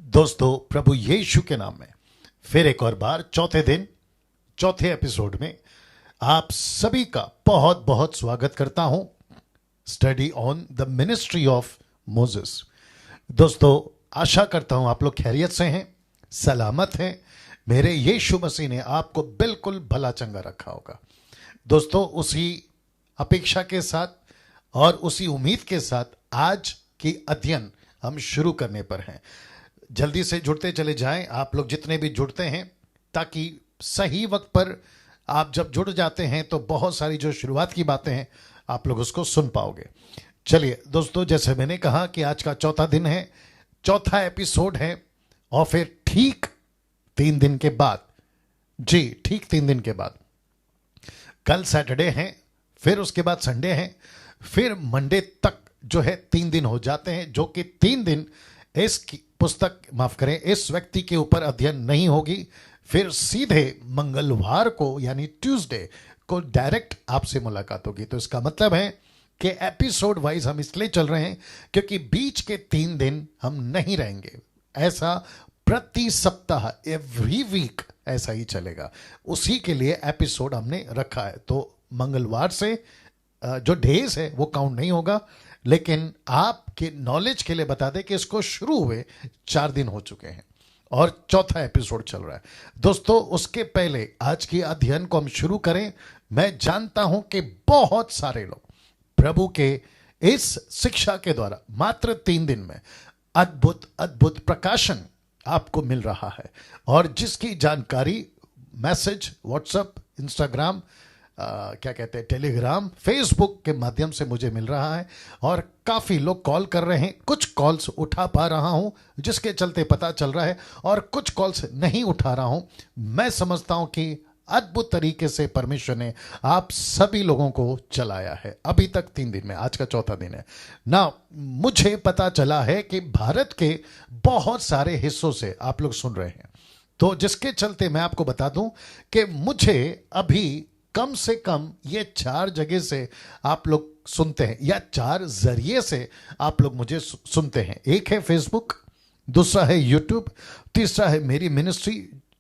दोस्तों, प्रभु यीशु के नाम में फिर एक और बार चौथे दिन चौथे एपिसोड में आप सभी का बहुत बहुत स्वागत करता हूं। Study on the ministry of Moses. दोस्तों, आशा करता हूं आप लोग खैरियत से हैं, सलामत हैं। मेरे यीशु मसीह ने आपको बिल्कुल भला चंगा रखा होगा। दोस्तों, उसी अपेक्षा के साथ और उसी उम्मीद के साथ आज की अध्ययन हम शुरू करने पर हैं। जल्दी से जुड़ते चले जाएं आप लोग, जितने भी जुड़ते हैं, ताकि सही वक्त पर आप जब जुड़ जाते हैं तो बहुत सारी जो शुरुआत की बातें हैं आप लोग उसको सुन पाओगे। चलिए दोस्तों, जैसे मैंने कहा कि आज का चौथा दिन है, चौथा एपिसोड है, और फिर ठीक 3 दिन के बाद, जी ठीक 3 दिन के बाद, कल सैटरडे है, फिर उसके बाद संडे है, फिर मंडे तक जो है 3 दिन हो जाते हैं, जो कि 3 दिन इस पुस्तक, माफ करें, इस व्यक्ति के ऊपर अध्ययन नहीं होगी। फिर सीधे मंगलवार को यानी ट्यूसडे को डायरेक्ट आपसे मुलाकात होगी। तो इसका मतलब है कि एपिसोड वाइज हम इसलिए चल रहे हैं क्योंकि बीच के 3 दिन हम नहीं रहेंगे। ऐसा प्रति सप्ताह, एवरी वीक ऐसा ही चलेगा। उसी के लिए एपिसोड हमने रखा है। तो मंगलवार से जो डेज है वो काउंट नहीं होगा, लेकिन आपके नॉलेज के लिए बता दें कि इसको शुरू हुए 4 दिन हो चुके हैं और चौथा एपिसोड चल रहा है। दोस्तों, उसके पहले आज की अध्ययन को हम शुरू करें। मैं जानता हूं कि बहुत सारे लोग प्रभु के इस शिक्षा के द्वारा मात्र 3 दिन में अद्भुत अद्भुत प्रकाशन आपको मिल रहा है, और जिसकी जानकारी मैसेज, व्हाट्सएप, इंस्टाग्राम, क्या कहते हैं, टेलीग्राम, फेसबुक के माध्यम से मुझे मिल रहा है। और काफ़ी लोग कॉल कर रहे हैं। कुछ कॉल्स उठा पा रहा हूं, जिसके चलते पता चल रहा है, और कुछ कॉल्स नहीं उठा रहा हूं। मैं समझता हूं कि अद्भुत तरीके से परमेश्वर ने आप सभी लोगों को चलाया है अभी तक 3 दिन में। आज का चौथा दिन है ना। मुझे पता चला है कि भारत के बहुत सारे हिस्सों से आप लोग सुन रहे हैं, तो जिसके चलते मैं आपको बता दूं कि मुझे अभी कम से कम ये 4 जगह से आप लोग सुनते हैं, या 4 जरिए से आप लोग मुझे सुनते हैं। एक है फेसबुक, दूसरा है यूट्यूब, तीसरा है मेरी मिनिस्ट्री,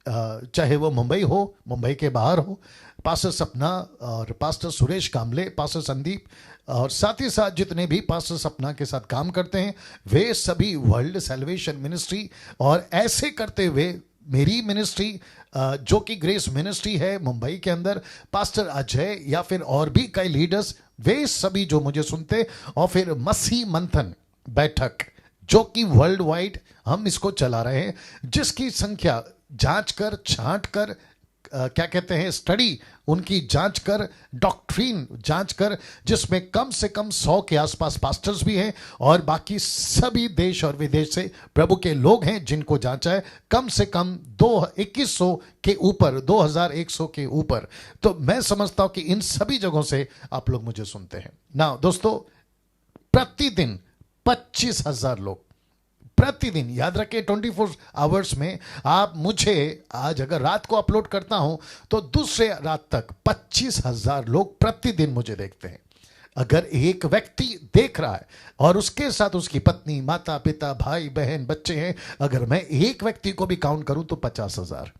चाहे वो मुंबई हो, मुंबई के बाहर हो, पास्टर सपना और पास्टर सुरेश कामले, पास्टर संदीप, और साथ ही साथ जितने भी पास्टर सपना के साथ काम करते हैं वे सभी वर्ल्ड सैल्वेशन मिनिस्ट्री, और ऐसे करते हुए मेरी मिनिस्ट्री जो कि ग्रेस मिनिस्ट्री है मुंबई के अंदर, पास्टर अजय, या फिर और भी कई लीडर्स, वे सभी जो मुझे सुनते, और फिर मसीह मंथन बैठक जो कि वर्ल्ड वाइड हम इसको चला रहे हैं, जिसकी संख्या जांच कर, छांट कर, क्या कहते हैं, स्टडी उनकी जांच कर, डॉक्ट्रीन जांच कर, जिसमें कम से कम 100 के आसपास पास्टर्स भी हैं, और बाकी सभी देश और विदेश से प्रभु के लोग हैं जिनको जांचा है, कम से कम 2100 के ऊपर, 2100 के ऊपर। तो मैं समझता हूं कि इन सभी जगहों से आप लोग मुझे सुनते हैं ना। दोस्तों, प्रतिदिन 25,000 लोग प्रतिदिन, याद रखिए 24 आवर्स में आप मुझे, आज अगर रात को अपलोड करता हूं तो दूसरे रात तक 25,000 लोग प्रतिदिन मुझे देखते हैं। अगर एक व्यक्ति देख रहा है और उसके साथ उसकी पत्नी, माता पिता, भाई बहन, बच्चे हैं, अगर मैं एक व्यक्ति को भी काउंट करूं तो 50,000।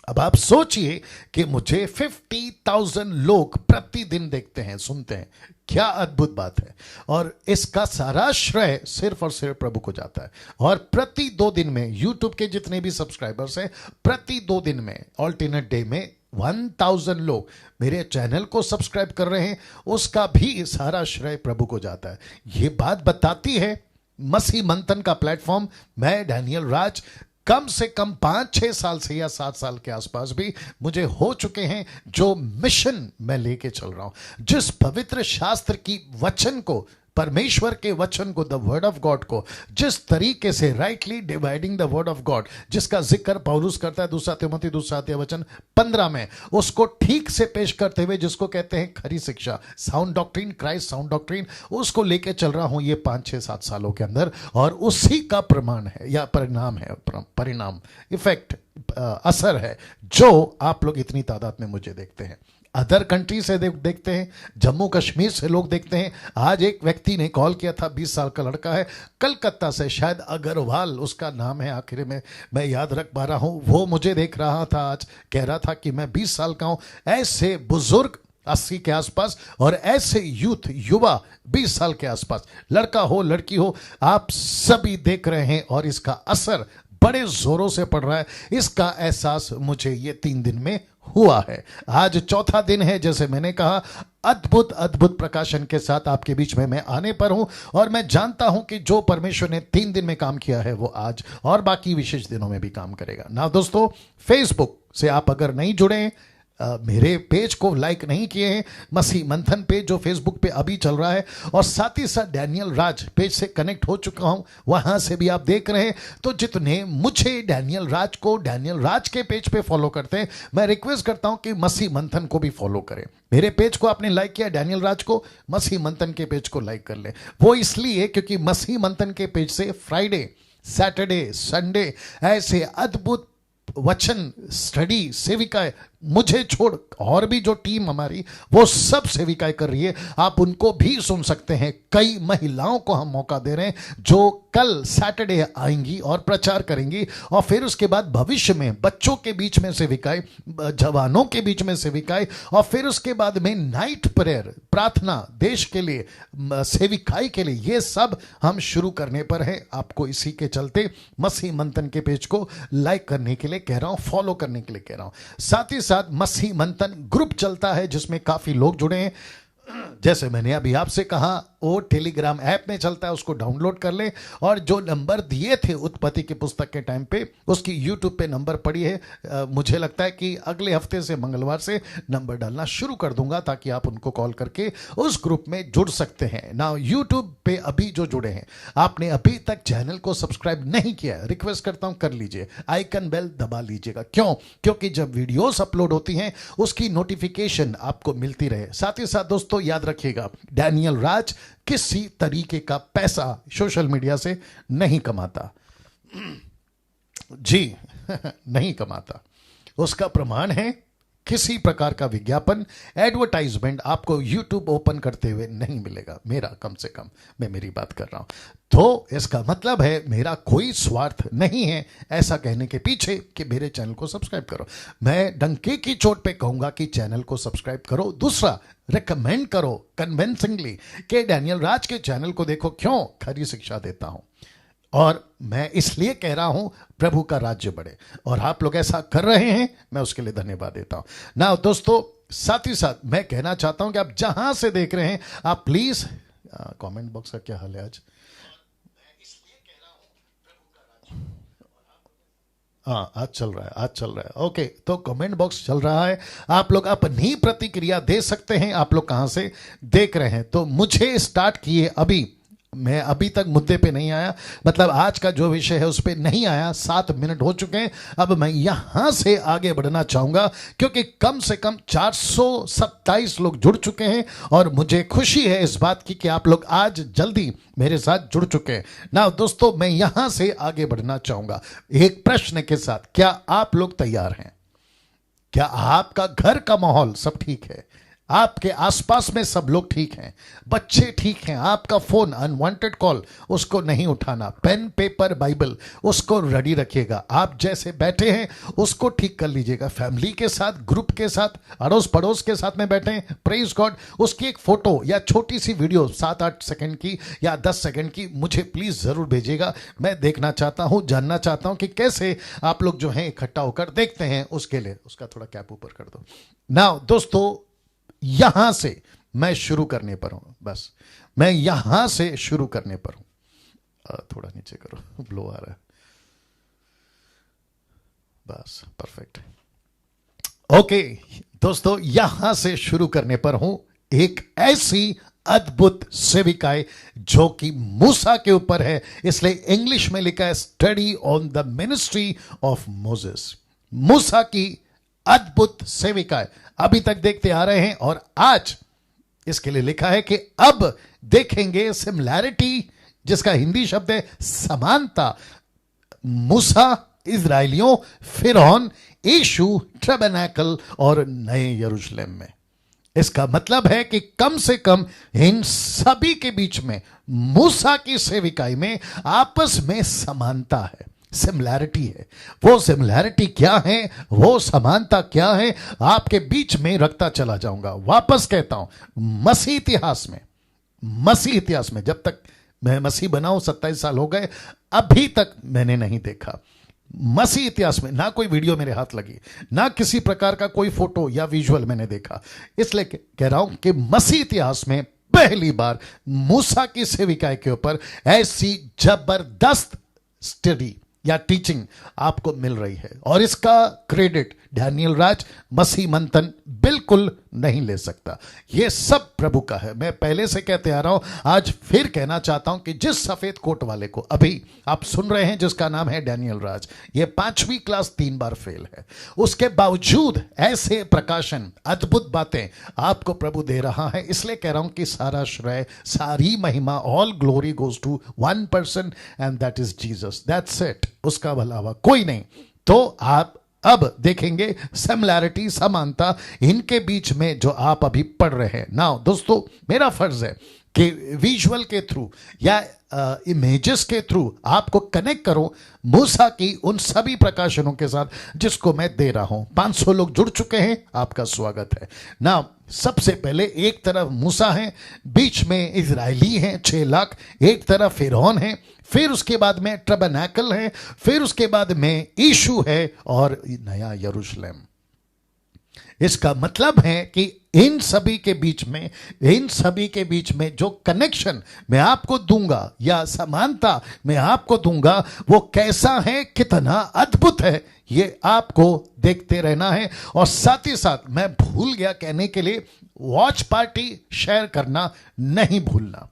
अब आप सोचिए कि मुझे 50,000 लोग प्रतिदिन देखते हैं, सुनते हैं। क्या अद्भुत बात है। और इसका सारा श्रेय सिर्फ और सिर्फ प्रभु को जाता है। और प्रति 2 दिन में यूट्यूब के जितने भी सब्सक्राइबर्स हैं, प्रति 2 दिन में, ऑल्टरनेट डे में 1000 लोग मेरे चैनल को सब्सक्राइब कर रहे हैं, उसका भी सारा श्रेय प्रभु को जाता है। ये बात बताती है मसीह मंथन का प्लेटफॉर्म, मैं डैनियल राज, कम से कम 5-6 साल से या 7 साल के आसपास भी मुझे हो चुके हैं, जो मिशन मैं लेके चल रहा हूं, जिस पवित्र शास्त्र की वचन को, परमेश्वर के वचन को, द वर्ड ऑफ गॉड को, जिस तरीके से rightly dividing the word of God, जिसका जिक्र पौलुस करता है 2 तिमोथी 2 वचन 15 में, उसको ठीक से पेश करते हुए, जिसको कहते हैं खरी शिक्षा, sound doctrine, Christ sound doctrine, उसको लेके चल रहा हूं ये 5-6-7 सालों के अंदर। और उसी का प्रमाण है, या परिणाम है, परिणाम, इफेक्ट, असर है, जो आप लोग इतनी तादाद में मुझे देखते हैं। अदर कंट्री से देखते हैं, जम्मू कश्मीर से लोग देखते हैं। आज एक व्यक्ति ने कॉल किया था, 20 साल का लड़का है, कलकत्ता से, शायद अग्रवाल उसका नाम है, आखिर में मैं याद रख पा रहा हूं। वो मुझे देख रहा था, आज कह रहा था कि मैं 20 साल का हूं। ऐसे बुजुर्ग 80 के आसपास और ऐसे यूथ, युवा 20 साल के आसपास, लड़का हो लड़की हो, आप सभी देख रहे हैं और इसका असर बड़े जोरों से पड़ रहा है। इसका एहसास मुझे ये 3 दिन में हुआ है। आज चौथा दिन है, जैसे मैंने कहा, अद्भुत अद्भुत प्रकाशन के साथ आपके बीच में मैं आने पर हूं। और मैं जानता हूं कि जो परमेश्वर ने 3 दिन में काम किया है वो आज और बाकी विशेष दिनों में भी काम करेगा ना। दोस्तों, फेसबुक से आप अगर नहीं जुड़े, मेरे पेज को लाइक नहीं किए हैं, मसीह मंथन पेज जो फेसबुक पे अभी चल रहा है, और साथ ही साथ डैनियल राज पेज से कनेक्ट हो चुका हूं, वहां से भी आप देख रहे हैं। तो जितने मुझे डैनियल राज को डैनियल राज के पेज पे फॉलो करते हैं, मैं रिक्वेस्ट करता हूं कि मसीह मंथन को भी फॉलो करें। मेरे पेज को आपने लाइक किया, डैनियल राज को, मसीह मंथन के पेज को लाइक कर ले। वो इसलिए क्योंकि मसीह मंथन के पेज से फ्राइडे, सैटरडे, संडे ऐसे अद्भुत वचन स्टडी सेविकाएं, मुझे छोड़ और भी जो टीम हमारी, वो सब सेविकाएं कर रही है। आप उनको भी सुन सकते हैं। कई महिलाओं को हम मौका दे रहे हैं जो कल सैटरडे आएंगी और प्रचार करेंगी, और फिर उसके बाद भविष्य में बच्चों के बीच में सेविकाएं, जवानों के बीच में सेविकाएं, और फिर उसके बाद में नाइट प्रेयर, प्रार्थना देश के लिए, सेविकाई के लिए, ये सब हम शुरू करने पर हैं। आपको इसी के चलते मसीह मंथन के पेज को लाइक करने के लिए कह रहा हूं, फॉलो करने के लिए कह रहा हूं। साथ ही साथ मसीह मंथन ग्रुप चलता है जिसमें काफी लोग जुड़े हैं। जैसे मैंने अभी आपसे कहा, वो टेलीग्राम ऐप में चलता है, उसको डाउनलोड कर लें। और जो नंबर दिए थे उत्पत्ति की पुस्तक के टाइम पे, उसकी यूट्यूब पे नंबर पड़ी है। मुझे लगता है कि अगले हफ्ते से, मंगलवार से नंबर डालना शुरू कर दूंगा, ताकि आप उनको कॉल करके उस ग्रुप में जुड़ सकते हैं ना। यूट्यूब पे अभी जो जुड़े हैं, आपने अभी तक चैनल को सब्सक्राइब नहीं किया, रिक्वेस्ट करता हूं कर लीजिए, आइकन बेल दबा लीजिएगा। क्यों? क्योंकि जब वीडियोस अपलोड होती हैं उसकी नोटिफिकेशन आपको मिलती रहे। साथ ही साथ दोस्तों याद रखिएगा, डैनियल राज किसी तरीके का पैसा सोशल मीडिया से नहीं कमाता जी। नहीं कमाता। उसका प्रमाण है, किसी प्रकार का विज्ञापन, एडवर्टाइजमेंट आपको यूट्यूब ओपन करते हुए नहीं मिलेगा, मेरा कम से कम, मैं मेरी बात कर रहा हूं। तो इसका मतलब है मेरा कोई स्वार्थ नहीं है ऐसा कहने के पीछे कि मेरे चैनल को सब्सक्राइब करो। मैं डंके की चोट पे कहूंगा कि चैनल को सब्सक्राइब करो। दूसरा, रिकमेंड करो कन्विंसिंगली कि डैनियल राज के चैनल को देखो। क्यों? खरी शिक्षा देता हूं, और मैं इसलिए कह रहा हूं प्रभु का राज्य बढ़े, और आप लोग ऐसा कर रहे हैं, मैं उसके लिए धन्यवाद देता हूं ना। दोस्तों, साथ ही साथ मैं कहना चाहता हूं कि आप जहां से देख रहे हैं, आप प्लीज, कमेंट बॉक्स का क्या हाल है आज? हाँ, आज चल रहा है, आज चल रहा है। ओके, तो कमेंट बॉक्स चल रहा है, आप लोग अपनी प्रतिक्रिया दे सकते हैं। आप लोग कहां से देख रहे हैं? तो मुझे स्टार्ट किए अभी, मैं अभी तक मुद्दे पे नहीं आया, मतलब आज का जो विषय है उस पे नहीं आया। 7 मिनट हो चुके हैं। अब मैं यहां से आगे बढ़ना चाहूंगा, क्योंकि कम से कम 427 लोग जुड़ चुके हैं, और मुझे खुशी है इस बात की कि आप लोग आज जल्दी मेरे साथ जुड़ चुके हैं ना। दोस्तों, मैं यहां से आगे बढ़ना चाहूंगा एक प्रश्न के साथ। क्या आप लोग तैयार हैं? क्या आपका घर का माहौल सब ठीक है? आपके आसपास में सब लोग ठीक हैं, बच्चे ठीक हैं, आपका फोन अनवांटेड कॉल उसको नहीं उठाना, पेन पेपर बाइबल उसको रेडी रखिएगा, आप जैसे बैठे हैं उसको ठीक कर लीजिएगा, फैमिली के साथ, ग्रुप के साथ, अड़ोस पड़ोस के साथ में बैठे हैं, प्रेज गॉड, उसकी एक फोटो या छोटी सी वीडियो 7-8 सेकंड की या 10 सेकंड की मुझे प्लीज जरूर भेजिएगा। मैं देखना चाहता हूं, जानना चाहता हूं कि कैसे आप लोग जो हैं इकट्ठा होकर देखते हैं। उसके लिए उसका थोड़ा कैप ऊपर कर दो ना। दोस्तों, यहां से मैं शुरू करने पर हूं, बस मैं यहां से शुरू करने पर हूं। थोड़ा नीचे करो, ब्लो आ रहा है, बस परफेक्ट। ओके दोस्तों, यहां से शुरू करने पर हूं एक ऐसी अद्भुत सेविकाएं जो कि मूसा के ऊपर है, इसलिए इंग्लिश में लिखा है study on the ministry of Moses. मूसा की अद्भुत सेविकाएं अभी तक देखते आ रहे हैं, और आज इसके लिए लिखा है कि अब देखेंगे सिमिलैरिटी, जिसका हिंदी शब्द है समानता, मूसा, इजराइलियों, फिरौन, यीशु, टैबरनेकल और नए यरूशलेम में। इसका मतलब है कि कम से कम इन सभी के बीच में, मूसा की सेविकाई में आपस में समानता है, सिमिलैरिटी है। वो सिमिलैरिटी क्या है, वो समानता क्या है, आपके बीच में रखता चला जाऊंगा। वापस कहता हूं, मसीह इतिहास में जब तक मैं मसीह बना हूं, 27 साल हो गए, अभी तक मैंने नहीं देखा मसीह इतिहास में ना कोई वीडियो मेरे हाथ लगी, ना किसी प्रकार का कोई फोटो या विजुअल मैंने देखा। इसलिए कह रहा हूं कि मसीह इतिहास में पहली बार मूसा की सेविकाई के ऊपर ऐसी जबरदस्त स्टडी या टीचिंग आपको मिल रही है, और इसका क्रेडिट डैनियल राज, मसीह मंथन बिल्कुल नहीं ले सकता। यह सब प्रभु का है। मैं पहले से कहते आ रहा हूं, आज फिर कहना चाहता हूं कि जिस सफेद कोट वाले को अभी आप सुन रहे हैं, जिसका नाम है डैनियल राज, यह 5वीं क्लास 3 बार फेल है, उसके बावजूद ऐसे प्रकाशन, अद्भुत बातें आपको प्रभु दे रहा है। इसलिए कह रहा हूं कि सारा श्रेय, सारी महिमा, all glory goes to one person, and that is Jesus. That's it, उसका अलावा कोई नहीं। तो आप अब देखेंगे सिमिलैरिटी, समानता इनके बीच में जो आप अभी पढ़ रहे हैं। नाउ दोस्तों, मेरा फर्ज है कि विजुअल के थ्रू या इमेजेस के थ्रू आपको कनेक्ट करो मूसा की उन सभी प्रकाशनों के साथ जिसको मैं दे रहा हूं। 500 लोग जुड़ चुके हैं, आपका स्वागत है। नाउ सबसे पहले एक तरफ मूसा है, बीच में इजरायली हैं 6 लाख, एक तरफ फिरौन है, फिर उसके बाद में टबरनेकल है, फिर उसके बाद में यीशु है और नया यरूशलेम। इसका मतलब है कि इन सभी के बीच में जो कनेक्शन मैं आपको दूंगा या समानता मैं आपको दूंगा, वो कैसा है, कितना अद्भुत है, ये आपको देखते रहना है। और साथ ही साथ मैं भूल गया कहने के लिए, वॉच पार्टी शेयर करना नहीं भूलना,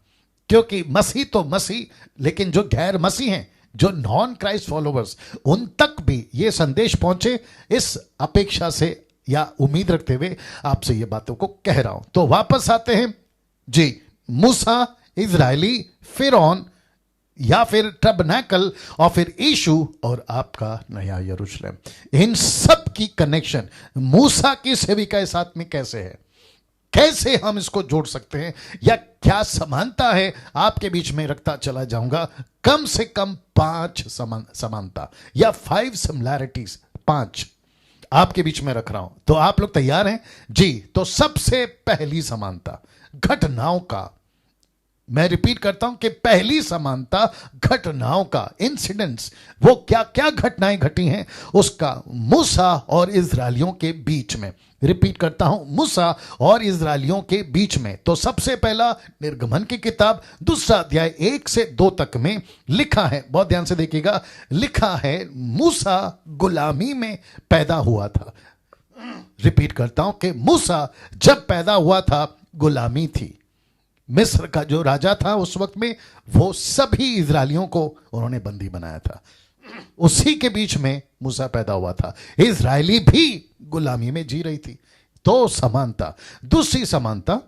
क्योंकि मसीह तो मसीह, लेकिन जो गैर मसीह हैं, जो नॉन क्राइस्ट फॉलोवर्स, उन तक भी ये संदेश पहुंचे, इस अपेक्षा से या उम्मीद रखते हुए आपसे ये बातों को कह रहा हूं। तो वापस आते हैं जी, मूसा, इजरायली, फिरौन या फिर टबरनेकल और फिर यीशु और आपका नया यरूशलेम, इन सब की कनेक्शन मूसा की सेविका के साथ में कैसे है, कैसे हम इसको जोड़ सकते हैं, या क्या समानता है, आपके बीच में रखता चला जाऊंगा। कम से कम 5 समानता या 5 सिमिलैरिटीज, 5 आपके बीच में रख रहा हूं। तो आप लोग तैयार हैं जी? तो सबसे पहली समानता घटनाओं का, मैं रिपीट करता हूं कि पहली समानता घटनाओं का, इंसिडेंट्स, वो क्या क्या घटनाएं घटी हैं उसका मूसा और इजरायलियों के बीच में। रिपीट करता हूं, मूसा और इजरायलियों के बीच में। तो सबसे पहला निर्गमन की किताब 2 अध्याय 1 से 2 तक में लिखा है, बहुत ध्यान से देखिएगा, लिखा है मूसा गुलामी में पैदा हुआ था। रिपीट करता हूं कि मूसा जब पैदा हुआ था गुलामी थी। मिस्र का जो राजा था उस वक्त में, वो सभी इजरायलियों को उन्होंने बंदी बनाया था। उसी के बीच में मूसा पैदा हुआ था। इजरायली भी गुलामी में जी रही थी। तो समानता, दूसरी समानता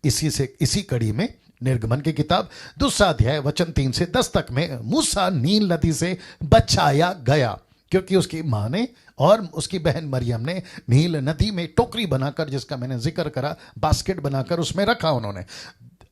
इसी कड़ी में निर्गमन की किताब 2 अध्याय वचन 3 से 10 तक में, मूसा नील नदी से बचाया गया क्योंकि उसकी मां ने और उसकी बहन मरियम ने नील नदी में टोकरी बनाकर, जिसका मैंने जिक्र करा, बास्केट बनाकर उसमें रखा उन्होंने।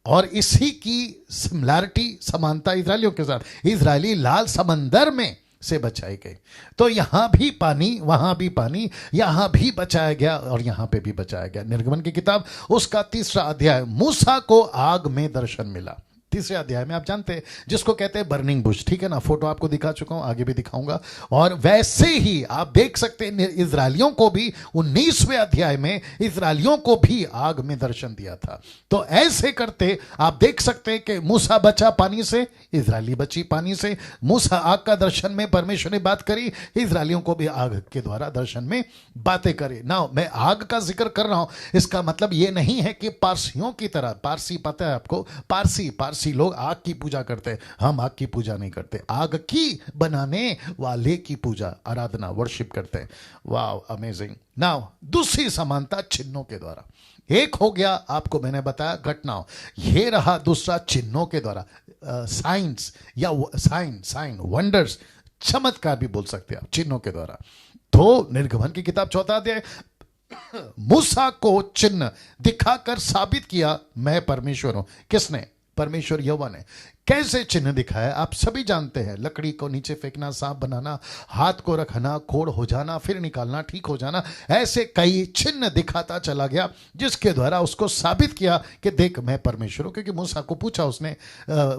और इसी की सिमिलैरिटी, समानता इजरायलियों के साथ, इजरायली लाल समंदर में से बचाई गई। तो यहां भी पानी, वहां भी पानी, यहां भी बचाया गया और यहां पे भी बचाया गया। निर्गमन की किताब उसका 3 अध्याय, मूसा को आग में दर्शन मिला। 3 अध्याय में आप जानते हैं जिसको कहते हैं बर्निंग बुश, ठीक है ना, फोटो आपको दिखा चुका हूं, आगे भी दिखाऊंगा। और वैसे ही आप देख सकते हैं इजरायलियों को भी 19वें अध्याय में इजरायलियों को भी आग में दर्शन दिया था। तो ऐसे करते आप देख सकते हैं कि मूसा बचा पानी से, इजरायली बची पानी से। मूसा आग का दर्शन में परमेश्वर ने बात करी, इजरायलियों को भी आग के द्वारा दर्शन में बातें करी। ना मैं आग का जिक्र कर रहा हूं, इसका मतलब यह नहीं है कि पारसियों की तरह, पारसी पता है आपको, पारसी लोग आग की पूजा करते हैं। हम आग की पूजा नहीं करते, आग की बनाने वाले की पूजा, आराधना, वर्शिप करते हैं। वाव, अमेजिंग। नाउ दूसरी समानता चिन्हों के द्वारा। एक हो गया आपको मैंने बताया घटनाओं, ये रहा दूसरा चिन्हों के द्वारा, साइंस या साइन वंडर्स, चमत्कार भी बोल सकते हैं आप, चिन्हों के द्वारा। तो निर्गमन की किताब 4 अध्याय मूसा को चिन्ह दिखाकर साबित किया मैं परमेश्वर हूं। किसने? परमेश्वर यहोवा ने। कैसे चिन्ह दिखाया? आप सभी जानते हैं, लकड़ी को नीचे फेंकना, सांप बनाना, हाथ को रखना, कोड़ हो जाना, फिर निकालना, ठीक हो जाना, ऐसे कई चिन्ह दिखाता चला गया जिसके द्वारा उसको साबित किया कि देख मैं परमेश्वर हूं। क्योंकि मूसा को पूछा उसने,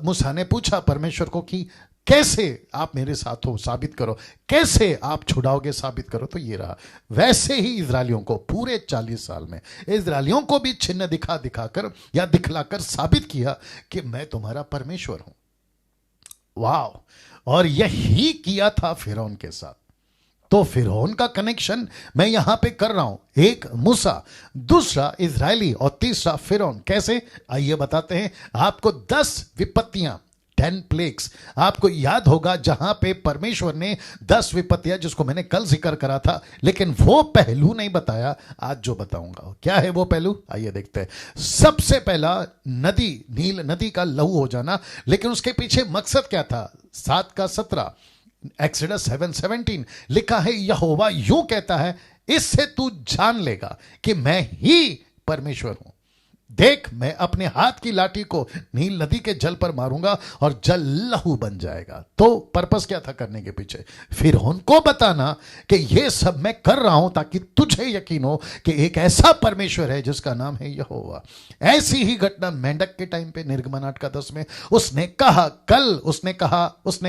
मूसा ने पूछा परमेश्वर को कि कैसे आप मेरे साथ हो, साबित करो, कैसे आप छुड़ाओगे, साबित करो। तो ये रहा। वैसे ही इजरायलियों को पूरे 40 साल में इजरायलियों को भी चिन्ह दिखा दिखाकर या दिखलाकर साबित किया कि मैं तुम्हारा परमेश्वर हूं। वाह! और यही किया था फिरौन के साथ। तो फिरौन का कनेक्शन मैं यहां पे कर रहा हूं। एक मूसा, दूसरा इजरायली और तीसरा फिरौन। कैसे? आइए बताते हैं आपको। 10 विपत्तियां, 10 प्लेग्स आपको याद होगा, जहां पे परमेश्वर ने 10 विपत्तियां, जिसको मैंने कल जिक्र करा था, लेकिन वो पहलू नहीं बताया। आज जो बताऊंगा क्या है वो पहलू, आइए देखते हैं। सबसे पहला नदी, नील नदी का लहू हो जाना। लेकिन उसके पीछे मकसद क्या था? 7 का 17, एक्सोडस 7:17 लिखा है, यहोवा यूं कहता है, इससे तू जान लेगा कि मैं ही परमेश्वर हूं। देख मैं अपने हाथ की लाठी को नील नदी के जल पर मारूंगा और जल लहू बन जाएगा। तो पर्पस क्या था करने के पीछे? फिर उनको बताना कि ये सब मैं कर रहा हूं ताकि तुझे यकीन हो कि एक ऐसा परमेश्वर है जिसका नाम है यहोवा। ऐसी ही घटना मेंढक के टाइम पे निर्गमन 8 का 10 में उसने कहा, कल उसने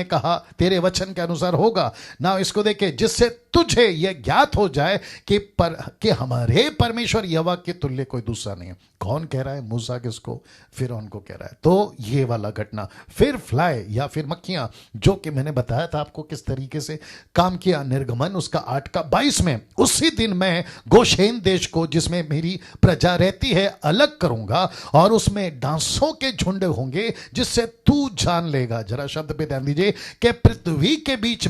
कहा तेरे वचन के अनुसार होगा ना। इसको देखे, जिससे तुझे यह ज्ञात हो जाए कि हमारे परमेश्वर यहोवा के तुल्य कोई दूसरा नहीं है। कौन कह रहा है? मूसा किसको? फिरौन को कह रहा है। तो ये वाला घटना। फिर फ्लाई या फिर मक्खियां, जो कि मैंने बताया था आपको किस तरीके से काम किया। निर्गमन उसका 8 का 22 में, उसी दिन मैं गोशेन देश को जिसमें मेरी प्रजा रहती है अलग करूंगा और उसमें डांसों के झुंड होंगे, जिससे तू जान लेगा। जरा शब्द पे ध्यान दीजिए कि पृथ्वी के बीच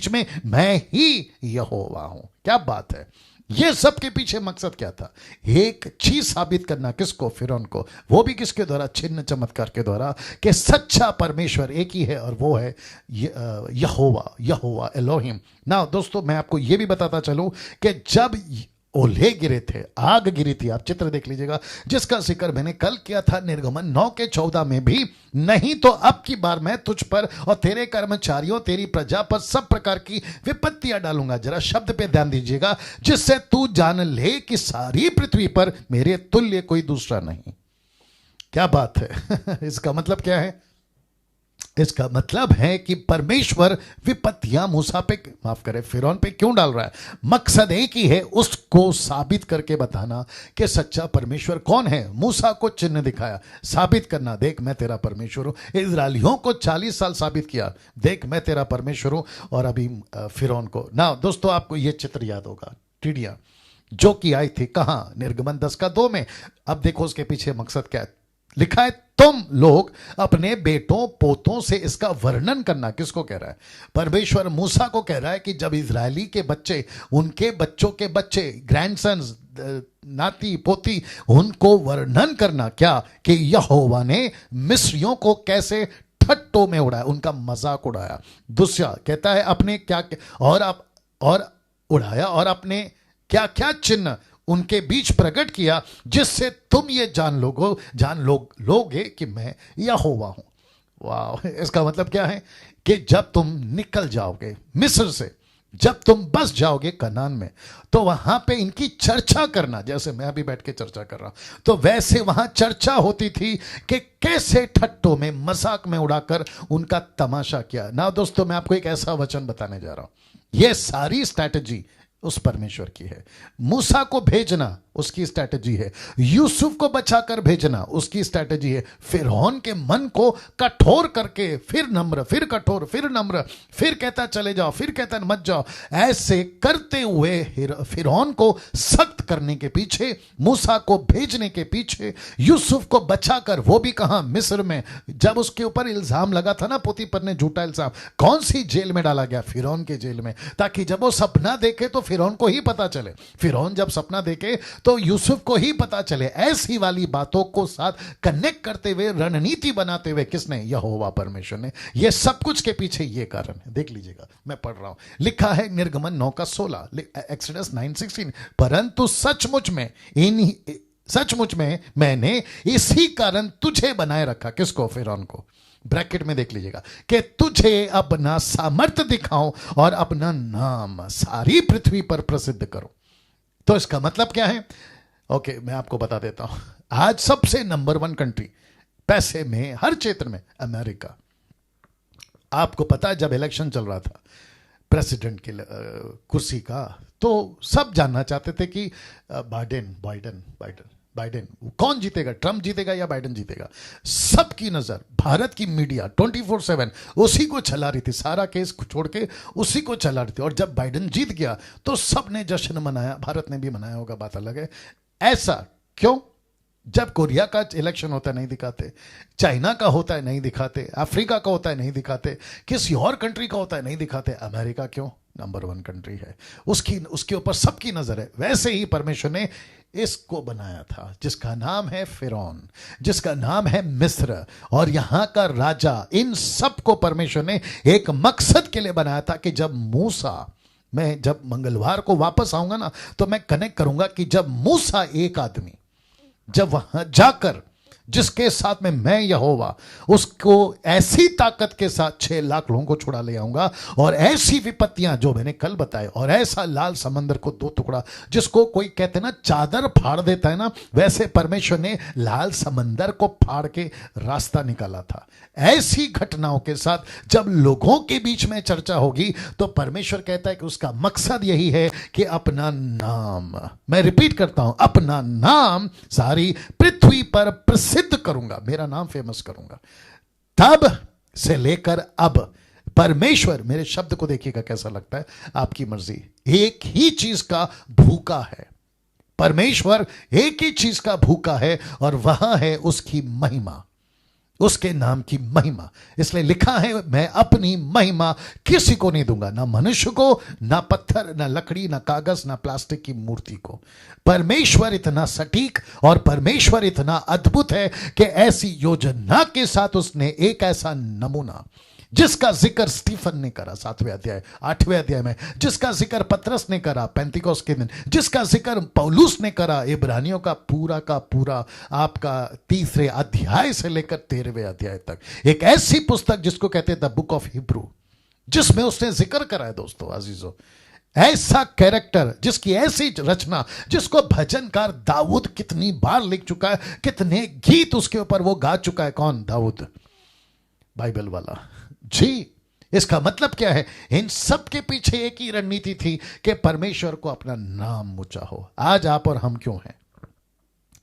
में मैं ही यहोवा हूं। क्या बात है! ये सब के पीछे मकसद क्या था? एक चीज साबित करना। किसको? फिरौन को। वो भी किसके द्वारा? चिन्ह चमत्कार के द्वारा, कि सच्चा परमेश्वर एक ही है और वो है यहोवा एलोहिम। ना दोस्तों, मैं आपको ये भी बताता चलूं कि जब ओले गिरे थे, आग गिरी थी, आप चित्र देख लीजिएगा, जिसका जिक्र मैंने कल किया था निर्गमन 9 के 14 में भी, नहीं तो अब की बार मैं तुझ पर और तेरे कर्मचारियों, तेरी प्रजा पर सब प्रकार की विपत्तियां डालूंगा। जरा शब्द पे ध्यान दीजिएगा, जिससे तू जान ले कि सारी पृथ्वी पर मेरे तुल्य कोई दूसरा नहीं। क्या बात है! इसका मतलब क्या है? इसका मतलब है कि परमेश्वर विपत्तियां मूसा पे, माफ करें, फिरौन पे क्यों डाल रहा है? मकसद एक ही है, उसको साबित करके बताना कि सच्चा परमेश्वर कौन है। मूसा को चिन्ह दिखाया, साबित करना, देख मैं तेरा परमेश्वर हूं। इजरायलियों को 40 साल साबित किया, देख मैं तेरा परमेश्वर हूं। और अभी फिरौन को ना। दोस्तों, आपको यह चित्र याद होगा, टिड्डियां जो कि आई थी कहां? निर्गमन 10 का 2 में। अब देखो उसके पीछे मकसद क्या है। लिखा है, तुम लोग अपने बेटों पोतों से इसका वर्णन करना। किसको कह रहा है? परमेश्वर मूसा को कह रहा है कि जब इजरायली के बच्चे, उनके बच्चों के बच्चे, ग्रैंडसन्स, नाती पोती, उनको वर्णन करना क्या? कि यहोवा ने मिस्रियों को कैसे ठट्टों में उड़ाया, उनका मजाक उड़ाया। दूसरा कहता है अपने क्या और उड़ाया और अपने क्या क्या चिन्ह उनके बीच प्रकट किया, जिससे तुम ये जान लोगे कि मैं यहोवा हूं। वाह! इसका मतलब क्या है? कि जब तुम निकल जाओगे मिस्र से, जब तुम बस जाओगे कनान में, तो वहां पे इनकी चर्चा करना, जैसे मैं अभी बैठ के चर्चा कर रहा हूं, तो वैसे वहां चर्चा होती थी कि कैसे ठट्टों में, मजाक में उड़ाकर उनका तमाशा किया। ना दोस्तों, मैं आपको एक ऐसा वचन बताने जा रहा हूं, यह सारी स्ट्रैटेजी उस परमेश्वर की है। मूसा को भेजना उसकी स्ट्रैटेजी है, यूसुफ को बचाकर भेजना उसकी स्ट्रैटेजी है, फिरौन के मन को कठोर करके फिर नम्र, फिर कठोर, फिर नम्र, फिर कहता चले जाओ, फिर कहता मत जाओ, ऐसे करते हुए फिरौन को सख्त करने के पीछे, मूसा को भेजने के पीछे, यूसुफ को बचाकर, वो भी कहां? मिस्र में। जब उसके ऊपर इल्जाम लगा था ना, पोतीपर ने झूठा इल्जाम, कौन सी जेल में डाला गया? फिरौन के जेल में, ताकि जब वो सपना देखे तो फिरौन को ही पता चले। फिरौन जब सपना देखे तो यूसुफ को ही पता चले। ऐसी वाली बातों को साथ कनेक्ट करते हुए, रणनीति बनाते हुए किसने? यहोवा परमेश्वर ने। यह सब कुछ के पीछे यह कारण है। देख लीजिएगा, मैं पढ़ रहा हूं, लिखा है निर्गमन 9:16, एक्सोडस 9:16, परंतु सचमुच में मैंने इसी कारण तुझे बनाए रखा। किसको? फिरौन को। ब्रैकेट में देख लीजिएगा कि तुझे अपना सामर्थ्य दिखाऊं और अपना नाम सारी पृथ्वी पर प्रसिद्ध करूं। तो इसका मतलब क्या है? ओके, मैं आपको बता देता हूं। आज सबसे नंबर 1 कंट्री पैसे में, हर क्षेत्र में, अमेरिका। आपको पता है, जब इलेक्शन चल रहा था प्रेसिडेंट की कुर्सी का, तो सब जानना चाहते थे कि बाइडेन कौन जीतेगा, ट्रंप जीतेगा या बाइडेन जीतेगा। सबकी नजर, भारत की मीडिया 24/7 उसी को चला रही थी, सारा केस छोड़ के उसी को चला रही थी। और जब बाइडेन जीत गया तो सबने जश्न मनाया, भारत ने भी मनाया होगा, बात अलग है। ऐसा क्यों? जब कोरिया का इलेक्शन होता है नहीं दिखाते, चाइना का होता है नहीं दिखाते, अफ्रीका का होता है नहीं दिखाते, किसी और कंट्री का होता है नहीं दिखाते। अमेरिका क्यों? नंबर 1 कंट्री है, उसके ऊपर सबकी नजर है। वैसे ही परमेश्वर ने इसको बनाया था, जिसका नाम है फिरौन, जिसका नाम है मिस्र, और यहां का राजा। इन सब को परमेश्वर ने एक मकसद के लिए बनाया था कि जब मूसा, मैं जब मंगलवार को वापस आऊंगा ना, तो मैं कनेक्ट करूंगा कि जब मूसा, एक आदमी, जब वहां जाकर, जिसके साथ में मैं यहोवा, उसको ऐसी ताकत के साथ 6 लाख लोगों को छुड़ा ले आऊंगा, और ऐसी विपत्तियां जो मैंने कल बताए, और ऐसा लाल समंदर को 2 टुकड़ा, जिसको कोई कहते ना चादर फाड़ देता है ना, वैसे परमेश्वर ने लाल समंदर को फाड़ के रास्ता निकाला था। ऐसी घटनाओं के साथ जब लोगों के बीच में चर्चा होगी, तो परमेश्वर कहता है कि उसका मकसद यही है कि अपना नाम, मैं रिपीट करता हूं, अपना नाम सारी पृथ्वी पर प्रसिद्ध करूंगा, मेरा नाम फेमस करूंगा। तब से लेकर अब परमेश्वर, मेरे शब्द को देखिएगा कैसा लगता है, आपकी मर्जी, एक ही चीज का भूखा है। परमेश्वर एक ही चीज का भूखा है, और वह है उसकी महिमा, उसके नाम की महिमा। इसलिए लिखा है, मैं अपनी महिमा किसी को नहीं दूंगा, ना मनुष्य को, ना पत्थर, ना लकड़ी, ना कागज, ना प्लास्टिक की मूर्ति को। परमेश्वर इतना सटीक और परमेश्वर इतना अद्भुत है कि ऐसी योजना के साथ उसने एक ऐसा नमूना, जिसका जिक्र स्टीफन ने करा 7वें अध्याय 8वें अध्याय में, जिसका जिक्र पतरस ने करा पेंतिकोस्त के दिन, जिसका जिक्र पौलुस ने करा इब्रानियों का पूरा आपका 3 अध्याय से लेकर 13वें अध्याय तक। एक ऐसी पुस्तक जिसको कहते हैं द बुक ऑफ हिब्रू, जिसमें उसने जिक्र करा है। दोस्तों अजीजों, ऐसा कैरेक्टर, जिसकी ऐसी रचना, जिसको भजनकार दाऊद कितनी बार लिख चुका है, कितने गीत उसके ऊपर वो गा चुका है। कौन? दाऊद, बाइबल वाला जी। इसका मतलब क्या है? इन सब के पीछे एक ही रणनीति थी कि परमेश्वर को अपना नाम ऊंचा हो। आज आप और हम क्यों हैं?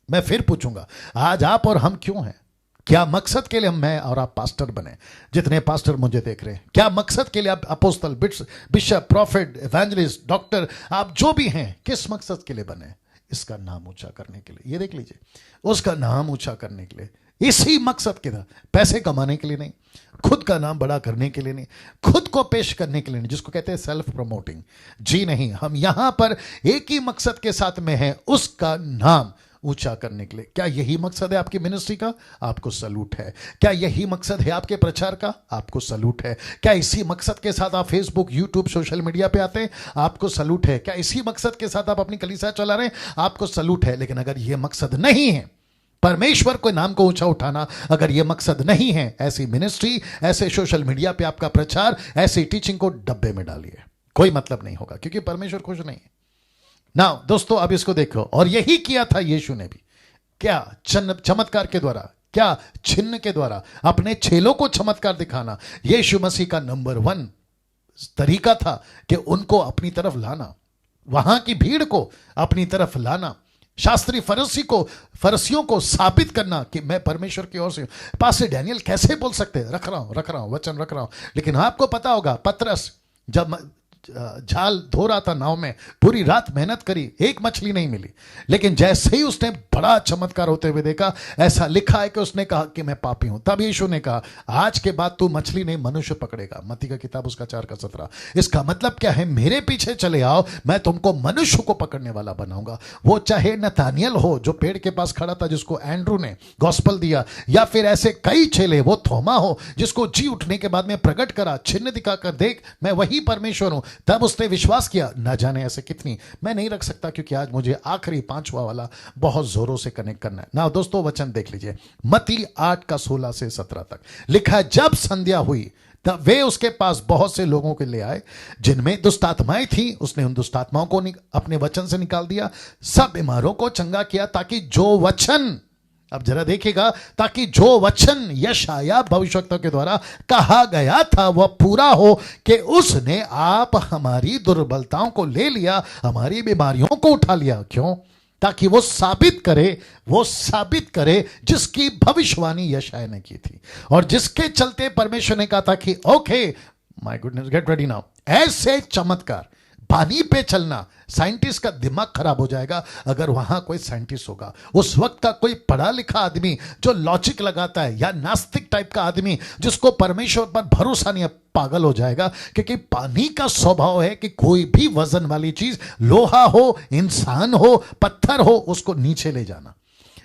मैं फिर पूछूंगा, आज आप और हम क्यों हैं? क्या मकसद के लिए मैं और आप पास्टर बने? जितने पास्टर मुझे देख रहे हैं, क्या मकसद के लिए आप अपोस्तल, बिशप, प्रॉफिट, इवेंजलिस्ट, डॉक्टर, आप जो भी हैं, किस मकसद के लिए बने? इसका नाम ऊंचा करने के लिए। ये देख लीजिए, उसका नाम ऊंचा करने के लिए, इसी मकसद के था। पैसे कमाने के लिए नहीं, खुद का नाम बड़ा करने के लिए नहीं, खुद को पेश करने के लिए नहीं, जिसको कहते हैं सेल्फ प्रमोटिंग। जी नहीं, हम यहां पर एक ही मकसद के साथ में हैं, उसका नाम ऊंचा करने के लिए। क्या यही मकसद है आपकी मिनिस्ट्री का? आपको सलूट है। क्या यही मकसद है आपके प्रचार का? आपको सलूट है। क्या इसी मकसद के साथ आप फेसबुक, यूट्यूब, सोशल मीडिया पे आते हैं? आपको सलूट है। क्या इसी मकसद के साथ आप अपनी कलीसिया चला रहे हैं? आपको सलूट है। लेकिन अगर यह मकसद नहीं है, परमेश्वर के नाम को ऊंचा उठाना, अगर यह मकसद नहीं है, ऐसी मिनिस्ट्री, ऐसे सोशल मीडिया पे आपका प्रचार, ऐसी टीचिंग को डब्बे में डालिए, कोई मतलब नहीं होगा, क्योंकि परमेश्वर खुश नहीं है ना। दोस्तों अब इसको देखो, और यही किया था यीशु ने भी। क्या? चमत्कार के द्वारा, क्या चिन्ह के द्वारा, अपने चेलों को चमत्कार दिखाना यीशु मसीह का नंबर 1 तरीका था कि उनको अपनी तरफ लाना, वहां की भीड़ को अपनी तरफ लाना, शास्त्री फरसियों को साबित करना कि मैं परमेश्वर की ओर से हूं। पास्टर डैनियल कैसे बोल सकते? रख रहा हूं वचन रख रहा हूं। लेकिन आपको पता होगा, पतरस जब झाल धो रहा था नाव में, पूरी रात मेहनत करी, एक मछली नहीं मिली। लेकिन जैसे ही उसने बड़ा चमत्कार होते हुए देखा, ऐसा लिखा है कि उसने कहा कि मैं पापी हूं। तब यीशु ने कहा आज के बाद तू मछली नहीं मनुष्य पकड़ेगा। मत्ती का किताब उसका 4:17। इसका मतलब क्या है? मेरे पीछे चले आओ, मैं तुमको मनुष्य को पकड़ने वाला बनाऊंगा। वो चाहे नतानियल हो जो पेड़ के पास खड़ा था, जिसको एंड्रू ने गॉस्पल दिया, या फिर ऐसे कई चेले, वो थोमा हो जिसको जी उठने के बाद में प्रकट करा, चिन्ह दिखाकर देख मैं वही परमेश्वर हूं, तब उसने विश्वास किया। ना जाने ऐसे कितनी, मैं नहीं रख सकता क्योंकि आज मुझे आखिरी 5वां वाला बहुत जोरों से कनेक्ट करना है ना। दोस्तों वचन देख लीजिए, मत्ती 8:16 से 17 तक लिखा है, जब संध्या हुई तब वे उसके पास बहुत से लोगों के ले आए जिनमें दुष्ट आत्माएं थी। उसने उन दुष्ट आत्माओं को अपने वचन से निकाल दिया, सब बीमारों को चंगा किया, ताकि जो वचन, अब जरा देखिएगा, ताकि जो वचन यशाया भविष्यवक्ता के द्वारा कहा गया था वह पूरा हो कि उसने आप हमारी दुर्बलताओं को ले लिया, हमारी बीमारियों को उठा लिया। क्यों? ताकि वो साबित करे जिसकी भविष्यवाणी यशाया ने की थी, और जिसके चलते परमेश्वर ने कहा था कि okay my goodness get ready now. ऐसे चमत्कार, पानी पे चलना, साइंटिस्ट का दिमाग खराब हो जाएगा अगर वहां कोई साइंटिस्ट होगा। उस वक्त का कोई पढ़ा लिखा आदमी जो लॉजिक लगाता है, या नास्तिक टाइप का आदमी जिसको परमेश्वर पर भरोसा नहीं है, पागल हो जाएगा। क्योंकि पानी का स्वभाव है कि कोई भी वजन वाली चीज, लोहा हो, इंसान हो, पत्थर हो, उसको नीचे ले जाना।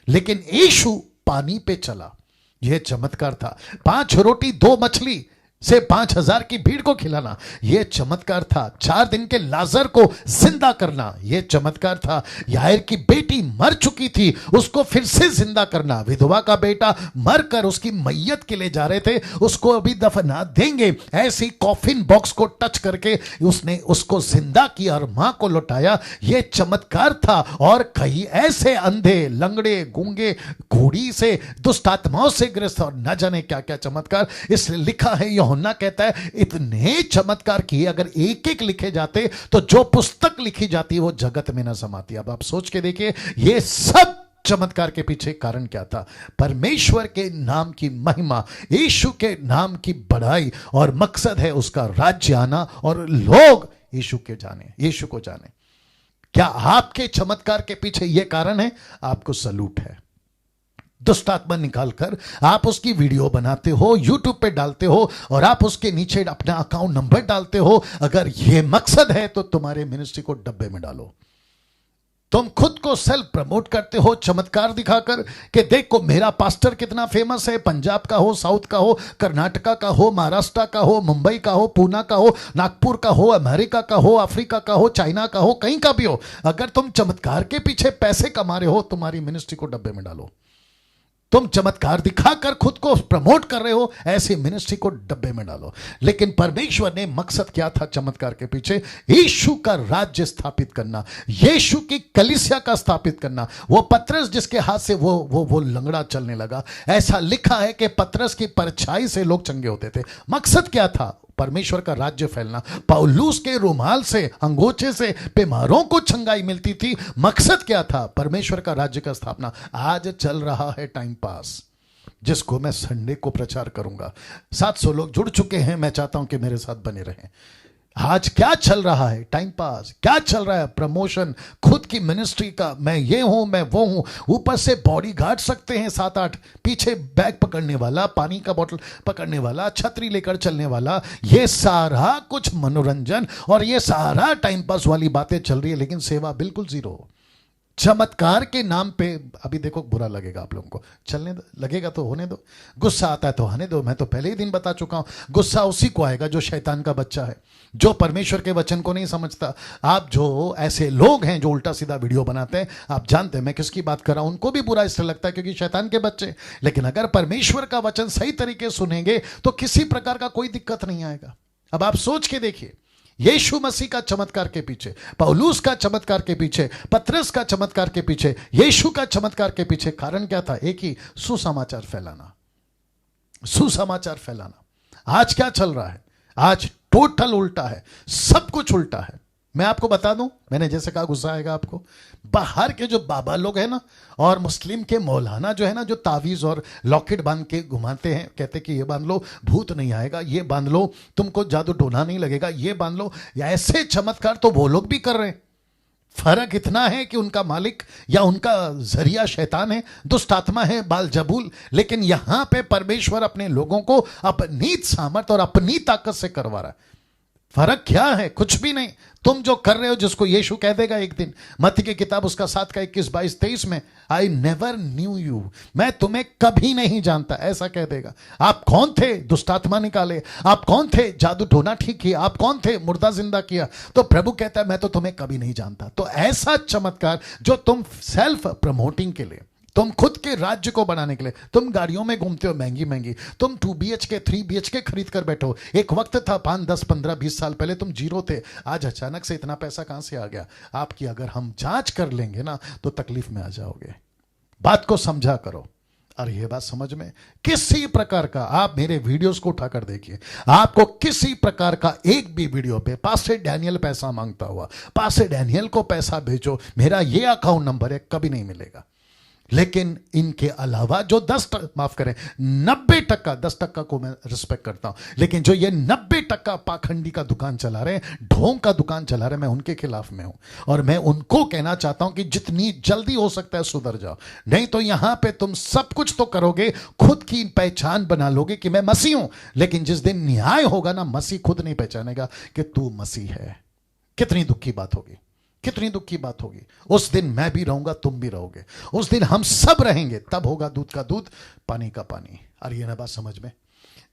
लेकिन यीशु पानी पे चला, यह चमत्कार था। 5 रोटी 2 मछली से 5,000 की भीड़ को खिलाना, यह चमत्कार था। 4 दिन के लाजर को जिंदा करना, यह चमत्कार था। यायर की बेटी मर चुकी थी, उसको फिर से जिंदा करना। विधवा का बेटा मरकर उसकी मैयत के लिए जा रहे थे, उसको अभी दफना देंगे, ऐसी कॉफिन बॉक्स को टच करके उसने उसको जिंदा किया और मां को लौटाया, यह चमत्कार था। और कई ऐसे अंधे, लंगड़े, गूंगे, घोड़ी से, दुष्ट आत्माओं से ग्रस्त, और न जाने क्या क्या चमत्कार। इसलिए लिखा है, यूहन्ना कहता है इतने चमत्कार किए, अगर एक एक लिखे जाते तो जो पुस्तक लिखी जाती वो जगत में ना समाती। अब आप सोच के देखिए, ये सब चमत्कार के पीछे कारण क्या था? परमेश्वर के नाम की महिमा, यीशु के नाम की बढ़ाई, और मकसद है उसका राज्य आना और लोग यीशु को जाने। क्या आपके चमत्कार के पीछे यह कारण है? आपको सलूट है। दुष्ट आत्मा निकालकर आप उसकी वीडियो बनाते हो, यूट्यूब पे डालते हो, और आप उसके नीचे अपना अकाउंट नंबर डालते हो। अगर यह मकसद है तो तुम्हारे मिनिस्ट्री को डब्बे में डालो। तुम खुद को सेल्फ प्रमोट करते हो चमत्कार दिखाकर कि देखो मेरा पास्टर कितना फेमस है। पंजाब का हो, साउथ का हो, कर्नाटका का हो, महाराष्ट्र का हो, मुंबई का हो, पूना का हो, नागपुर का हो, अमेरिका का हो, अफ्रीका का हो, चाइना का हो, कहीं का भी हो। अगर तुम चमत्कार के पीछे पैसे कमा रहे हो, तुम्हारी मिनिस्ट्री को डब्बे में डालो। तुम चमत्कार दिखाकर खुद को प्रमोट कर रहे हो, ऐसी मिनिस्ट्री को डब्बे में डालो। लेकिन परमेश्वर ने मकसद क्या था चमत्कार के पीछे? यीशु का राज्य स्थापित करना, यीशु की कलीसिया का स्थापित करना। वो पतरस जिसके हाथ से वो लंगड़ा चलने लगा, ऐसा लिखा है कि पतरस की परछाई से लोग चंगे होते थे। मकसद क्या था? परमेश्वर का राज्य फैलना। पौलुस के रुमाल से, अंगोछे से बीमारों को चंगाई मिलती थी। मकसद क्या था? परमेश्वर का राज्य का स्थापना। आज चल रहा है टाइम पास, जिसको मैं संडे को प्रचार करूंगा। 700 लोग जुड़ चुके हैं, मैं चाहता हूं कि मेरे साथ बने रहें। आज क्या चल रहा है? Time pass. क्या चल रहा है? प्रमोशन, खुद की मिनिस्ट्री का, मैं ये हूं, मैं वो हूं। ऊपर से बॉडी गार्ड सकते हैं 7-8, पीछे बैग पकड़ने वाला, पानी का बोतल पकड़ने वाला, छतरी लेकर चलने वाला। ये सारा कुछ मनोरंजन और ये सारा टाइम पास वाली बातें चल रही है, लेकिन सेवा बिल्कुल जीरो। चमत्कार के नाम पे, अभी देखो बुरा लगेगा आप लोगों को, चलने दो, लगेगा तो होने दो। गुस्सा आता है तो आने दो। मैं तो पहले ही दिन बता चुका हूं, गुस्सा उसी को आएगा जो शैतान का बच्चा है, जो परमेश्वर के वचन को नहीं समझता। आप जो ऐसे लोग हैं जो उल्टा सीधा वीडियो बनाते हैं, आप जानते हैं मैं किसकी बात कर रहा हूं। उनको भी बुरा इसलिए लगता है क्योंकि शैतान के बच्चे। लेकिन अगर परमेश्वर का वचन सही तरीके सुनेंगे तो किसी प्रकार का कोई दिक्कत नहीं आएगा। अब आप सोच के देखिए, यीशु मसीह का चमत्कार के पीछे, पौलुस का चमत्कार के पीछे, पतरस का चमत्कार के पीछे, यीशु का चमत्कार के पीछे कारण क्या था? एक ही, सुसमाचार फैलाना। सुसमाचार फैलाना। आज क्या चल रहा है? आज टोटल उल्टा है, सब कुछ उल्टा है। मैं आपको बता दूं, मैंने जैसे कहा गुस्सा आएगा आपको, बाहर के जो बाबा लोग हैं ना, और मुस्लिम के मौलाना जो है ना, जो तावीज और लॉकेट बांध के घुमाते हैं, कहते कि ये बांध लो भूत नहीं आएगा, ये बांध लो तुमको जादू टोना नहीं लगेगा, ये बांध लो, या ऐसे चमत्कार तो वो लोग भी कर रहे हैं। फर्क इतना है कि उनका मालिक या उनका जरिया शैतान है, दुष्ट आत्मा है, बालजबूल, लेकिन यहां पे परमेश्वर अपने लोगों को अपनी सामर्थ और अपनी ताकत से करवा रहा है। फर्क क्या है? कुछ भी नहीं। तुम जो कर रहे हो, जिसको यीशु कह देगा एक दिन, मत्ती की किताब उसका 7 का 21, 22, 23 में, आई नेवर न्यू यू, मैं तुम्हें कभी नहीं जानता, ऐसा कह देगा। आप कौन थे? दुष्टात्मा निकाले। आप कौन थे? जादू टोना ठीक किया। आप कौन थे? मुर्दा जिंदा किया। तो प्रभु कहता है मैं तो तुम्हें कभी नहीं जानता। तो ऐसा चमत्कार जो तुम सेल्फ प्रमोटिंग के लिए, तुम खुद के राज्य को बनाने के लिए, तुम गाड़ियों में घूमते हो महंगी महंगी, तुम 2 BHK 3 BHK खरीद कर बैठो। एक वक्त था 5, 10, 15, 20 साल पहले तुम जीरो थे, आज अचानक से इतना पैसा कहां से आ गया? आपकी अगर हम जांच कर लेंगे ना तो तकलीफ में आ जाओगे। बात को समझा करो। और ये बात समझ में, किसी प्रकार का, आप मेरे वीडियोस को उठाकर देखिए, आपको किसी प्रकार का एक भी वीडियो पे पास्टर डैनियल पैसा मांगता हुआ, पास्टर डैनियल को पैसा भेजो, मेरा ये अकाउंट नंबर है, कभी नहीं मिलेगा। लेकिन इनके अलावा जो 90%, 10% को मैं रिस्पेक्ट करता हूं, लेकिन जो ये 90% पाखंडी का दुकान चला रहे हैं, ढोंग का दुकान चला रहे हैं, मैं उनके खिलाफ में हूं। और मैं उनको कहना चाहता हूं कि जितनी जल्दी हो सकता है सुधर जाओ, नहीं तो यहां पे तुम सब कुछ तो करोगे, खुद की पहचान बना लोगे कि मैं मसीह हूं, लेकिन जिस दिन न्याय होगा ना, मसीह खुद नहीं पहचानेगा कि तू मसीह है। कितनी दुख की बात होगी, कितनी दुख की बात होगी। उस दिन मैं भी रहूंगा, तुम भी रहोगे, उस दिन हम सब रहेंगे, तब होगा दूध का दूध, पानी का पानी। और ये ना बात समझ में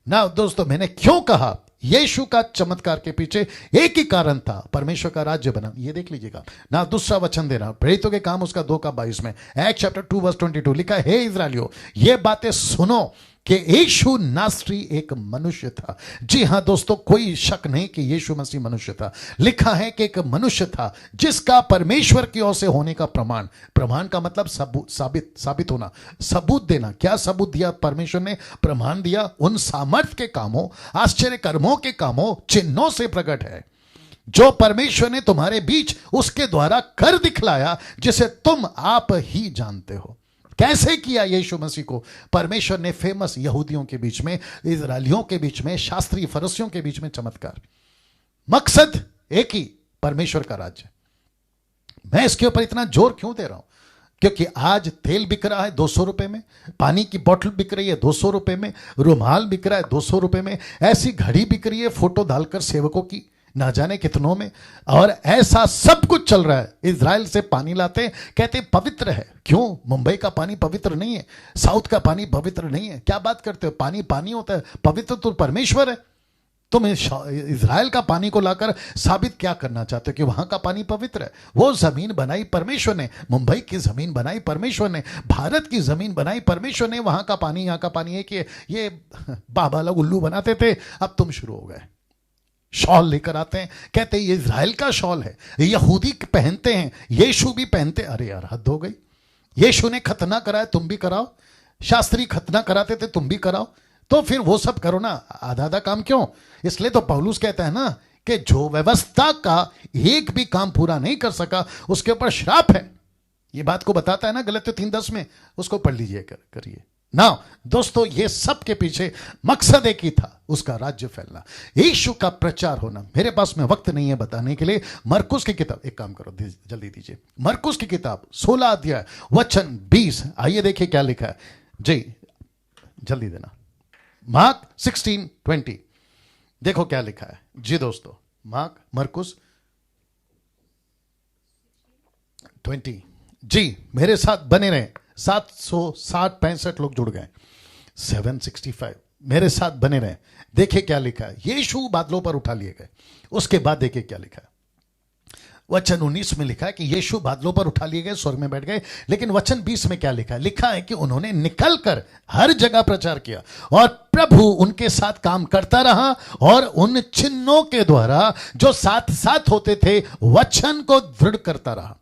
ना दोस्तों, मैंने क्यों कहा यीशु का चमत्कार के पीछे एक ही कारण था, परमेश्वर का राज्य बना। ये देख लीजिएगा ना, दूसरा वचन देना, प्रेरितों के काम उसका 2 का 22 में, एक्ट चैप्टर 2 वर्स 22 लिखा है, हे इस्राएलियों ये बातें सुनो कि यीशु नासरी एक मनुष्य था। जी हां दोस्तों, कोई शक नहीं कि यीशु मसीह मनुष्य था। लिखा है कि एक मनुष्य था जिसका परमेश्वर की ओर से होने का प्रमाण, प्रमाण का मतलब सबूत, साबित होना, सबूत देना। क्या सबूत दिया परमेश्वर ने? प्रमाण दिया, उन सामर्थ के कामों, आश्चर्य कर्मों के कामों, चिन्हों से प्रकट है जो परमेश्वर ने तुम्हारे बीच उसके द्वारा कर दिखलाया, जिसे तुम आप ही जानते हो। कैसे किया यीशु मसीह को परमेश्वर ने? फेमस यहूदियों के बीच में, इजरायलियों के बीच में, शास्त्री फरीसियों के बीच में चमत्कार। मकसद एक ही, परमेश्वर का राज्य। मैं इसके ऊपर इतना जोर क्यों दे रहा हूं? क्योंकि आज तेल बिक रहा है 200 रुपए में, पानी की बोतल बिक रही है 200 रुपए में, रुमाल बिक रहा है 200 रुपए में, ऐसी घड़ी बिक रही है फोटो डालकर सेवकों की ना जाने कितनों में, और ऐसा सब कुछ चल रहा है। इजराइल से पानी लाते, कहते पवित्र है। क्यों? मुंबई का पानी पवित्र नहीं है, साउथ का पानी पवित्र नहीं है? क्या बात करते हो? पानी पानी होता है, पवित्र तो परमेश्वर है। तुम इजराइल का पानी को लाकर साबित क्या करना चाहते हो कि वहां का पानी पवित्र है? वो जमीन बनाई परमेश्वर ने, मुंबई की जमीन बनाई परमेश्वर ने, भारत की जमीन बनाई परमेश्वर ने। वहां का पानी यहाँ का पानी है कि ये बाबा लोग उल्लू बनाते थे, अब तुम शुरू हो गए। शॉल लेकर आते हैं, कहते हैं ये इजराइल का शॉल है, यहूदी पहनते हैं, यीशु भी पहनते। अरे यार हद हो गई। यीशु ने खतना कराया, तुम भी कराओ। शास्त्री खतना कराते थे, तुम भी कराओ। तो फिर वो सब करो ना, आधा आधा काम क्यों? इसलिए तो पौलुस कहता है ना कि जो व्यवस्था का एक भी काम पूरा नहीं कर सका उसके ऊपर श्राप है। ये बात को बताता है ना गलतियों 3:10 में, उसको पढ़ लीजिए, करिए ना दोस्तों। ये सब के पीछे मकसद एक ही था, उसका राज्य फैलना, यीशु का प्रचार होना। मेरे पास में वक्त नहीं है बताने के लिए। मरकुस की किताब, एक काम करो जल्दी दीजिए, मरकुस की किताब 16 अध्याय वचन 20, आइए देखिए क्या लिखा है जी, जल्दी देना। मार्क 16:20, देखो क्या लिखा है जी दोस्तों। मरकुस 20 जी, मेरे साथ बने रहे। 765 लोग जुड़ गए, 765 मेरे साथ बने रहे। देखिए क्या लिखा है, यीशु बादलों पर उठा लिए गए। उसके बाद देखिए क्या लिखा है, वचन 19 में लिखा है कि यीशु बादलों पर उठा लिए गए, स्वर्ग में बैठ गए। लेकिन वचन 20 में क्या लिखा है? लिखा है कि उन्होंने निकलकर हर जगह प्रचार किया और प्रभु उनके साथ काम करता रहा और उन चिन्हों के द्वारा जो साथ साथ होते थे वचन को दृढ़ करता रहा।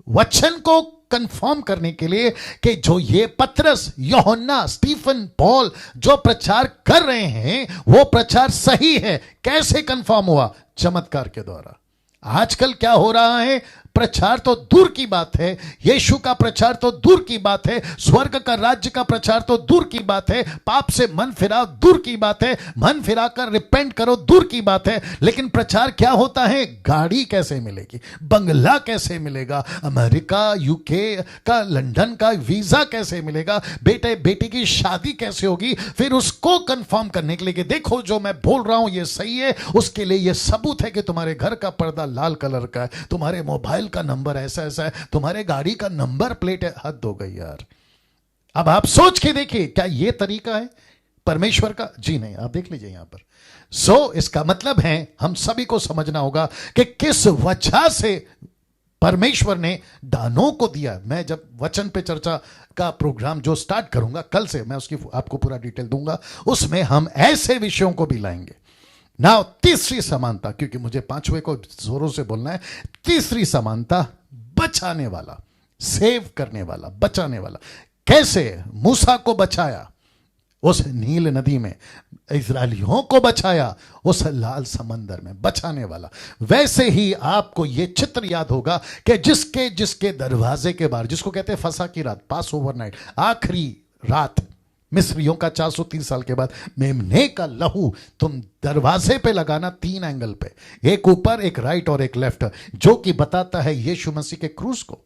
वचन को कंफर्म करने के लिए कि जो ये पतरस, यूहन्ना, स्टीफन, पॉल जो प्रचार कर रहे हैं वो प्रचार सही है। कैसे कंफर्म हुआ? चमत्कार के द्वारा। आजकल क्या हो रहा है, प्रचार तो दूर की बात है, यीशु का प्रचार तो दूर की बात है, स्वर्ग का राज्य का प्रचार तो दूर की बात है, पाप से मन फिराओ दूर की बात है, मन फिराकर रिपेंट करो दूर की बात है, लेकिन प्रचार क्या होता है, गाड़ी कैसे मिलेगी, बंगला कैसे मिलेगा, अमेरिका यूके का लंदन का वीजा कैसे मिलेगा, बेटे बेटी की शादी कैसे होगी, फिर उसको कंफर्म करने के लिए कि देखो जो मैं बोल रहा हूं ये सही है, उसके लिए ये सबूत है कि तुम्हारे घर का पर्दा लाल कलर का है, तुम्हारे मोबाइल का नंबर ऐसा ऐसा है, तुम्हारे गाड़ी का नंबर प्लेट है। हद हो गई यार। अब आप सोच के देखिए, क्या यह तरीका है परमेश्वर का? जी नहीं। आप देख लीजिए यहां पर। इसका मतलब है हम सभी को समझना होगा कि किस वजह से परमेश्वर ने दानों को दिया। मैं जब वचन पे चर्चा का प्रोग्राम जो स्टार्ट करूंगा कल से, मैं उसकी आपको पूरा डिटेल दूंगा, उसमें हम ऐसे विषयों को भी लाएंगे ना। तीसरी समानता, क्योंकि मुझे पांचवें को जोरों से बोलना है। तीसरी समानता, बचाने वाला, सेव करने वाला, बचाने वाला। कैसे मूसा को बचाया उस नील नदी में, इजरायलियों को बचाया उस लाल समंदर में, बचाने वाला। वैसे ही आपको यह चित्र याद होगा कि जिसके जिसके दरवाजे के बाहर, जिसको कहते हैं फसा की रात, पास ओवर नाइट, आखिरी रात मिस्रियों का 430 साल के बाद, मेमने का लहू तुम दरवाजे पे लगाना 3 एंगल पे, एक ऊपर, एक राइट और एक लेफ्ट, जो कि बताता है यीशु मसीह के क्रूस को,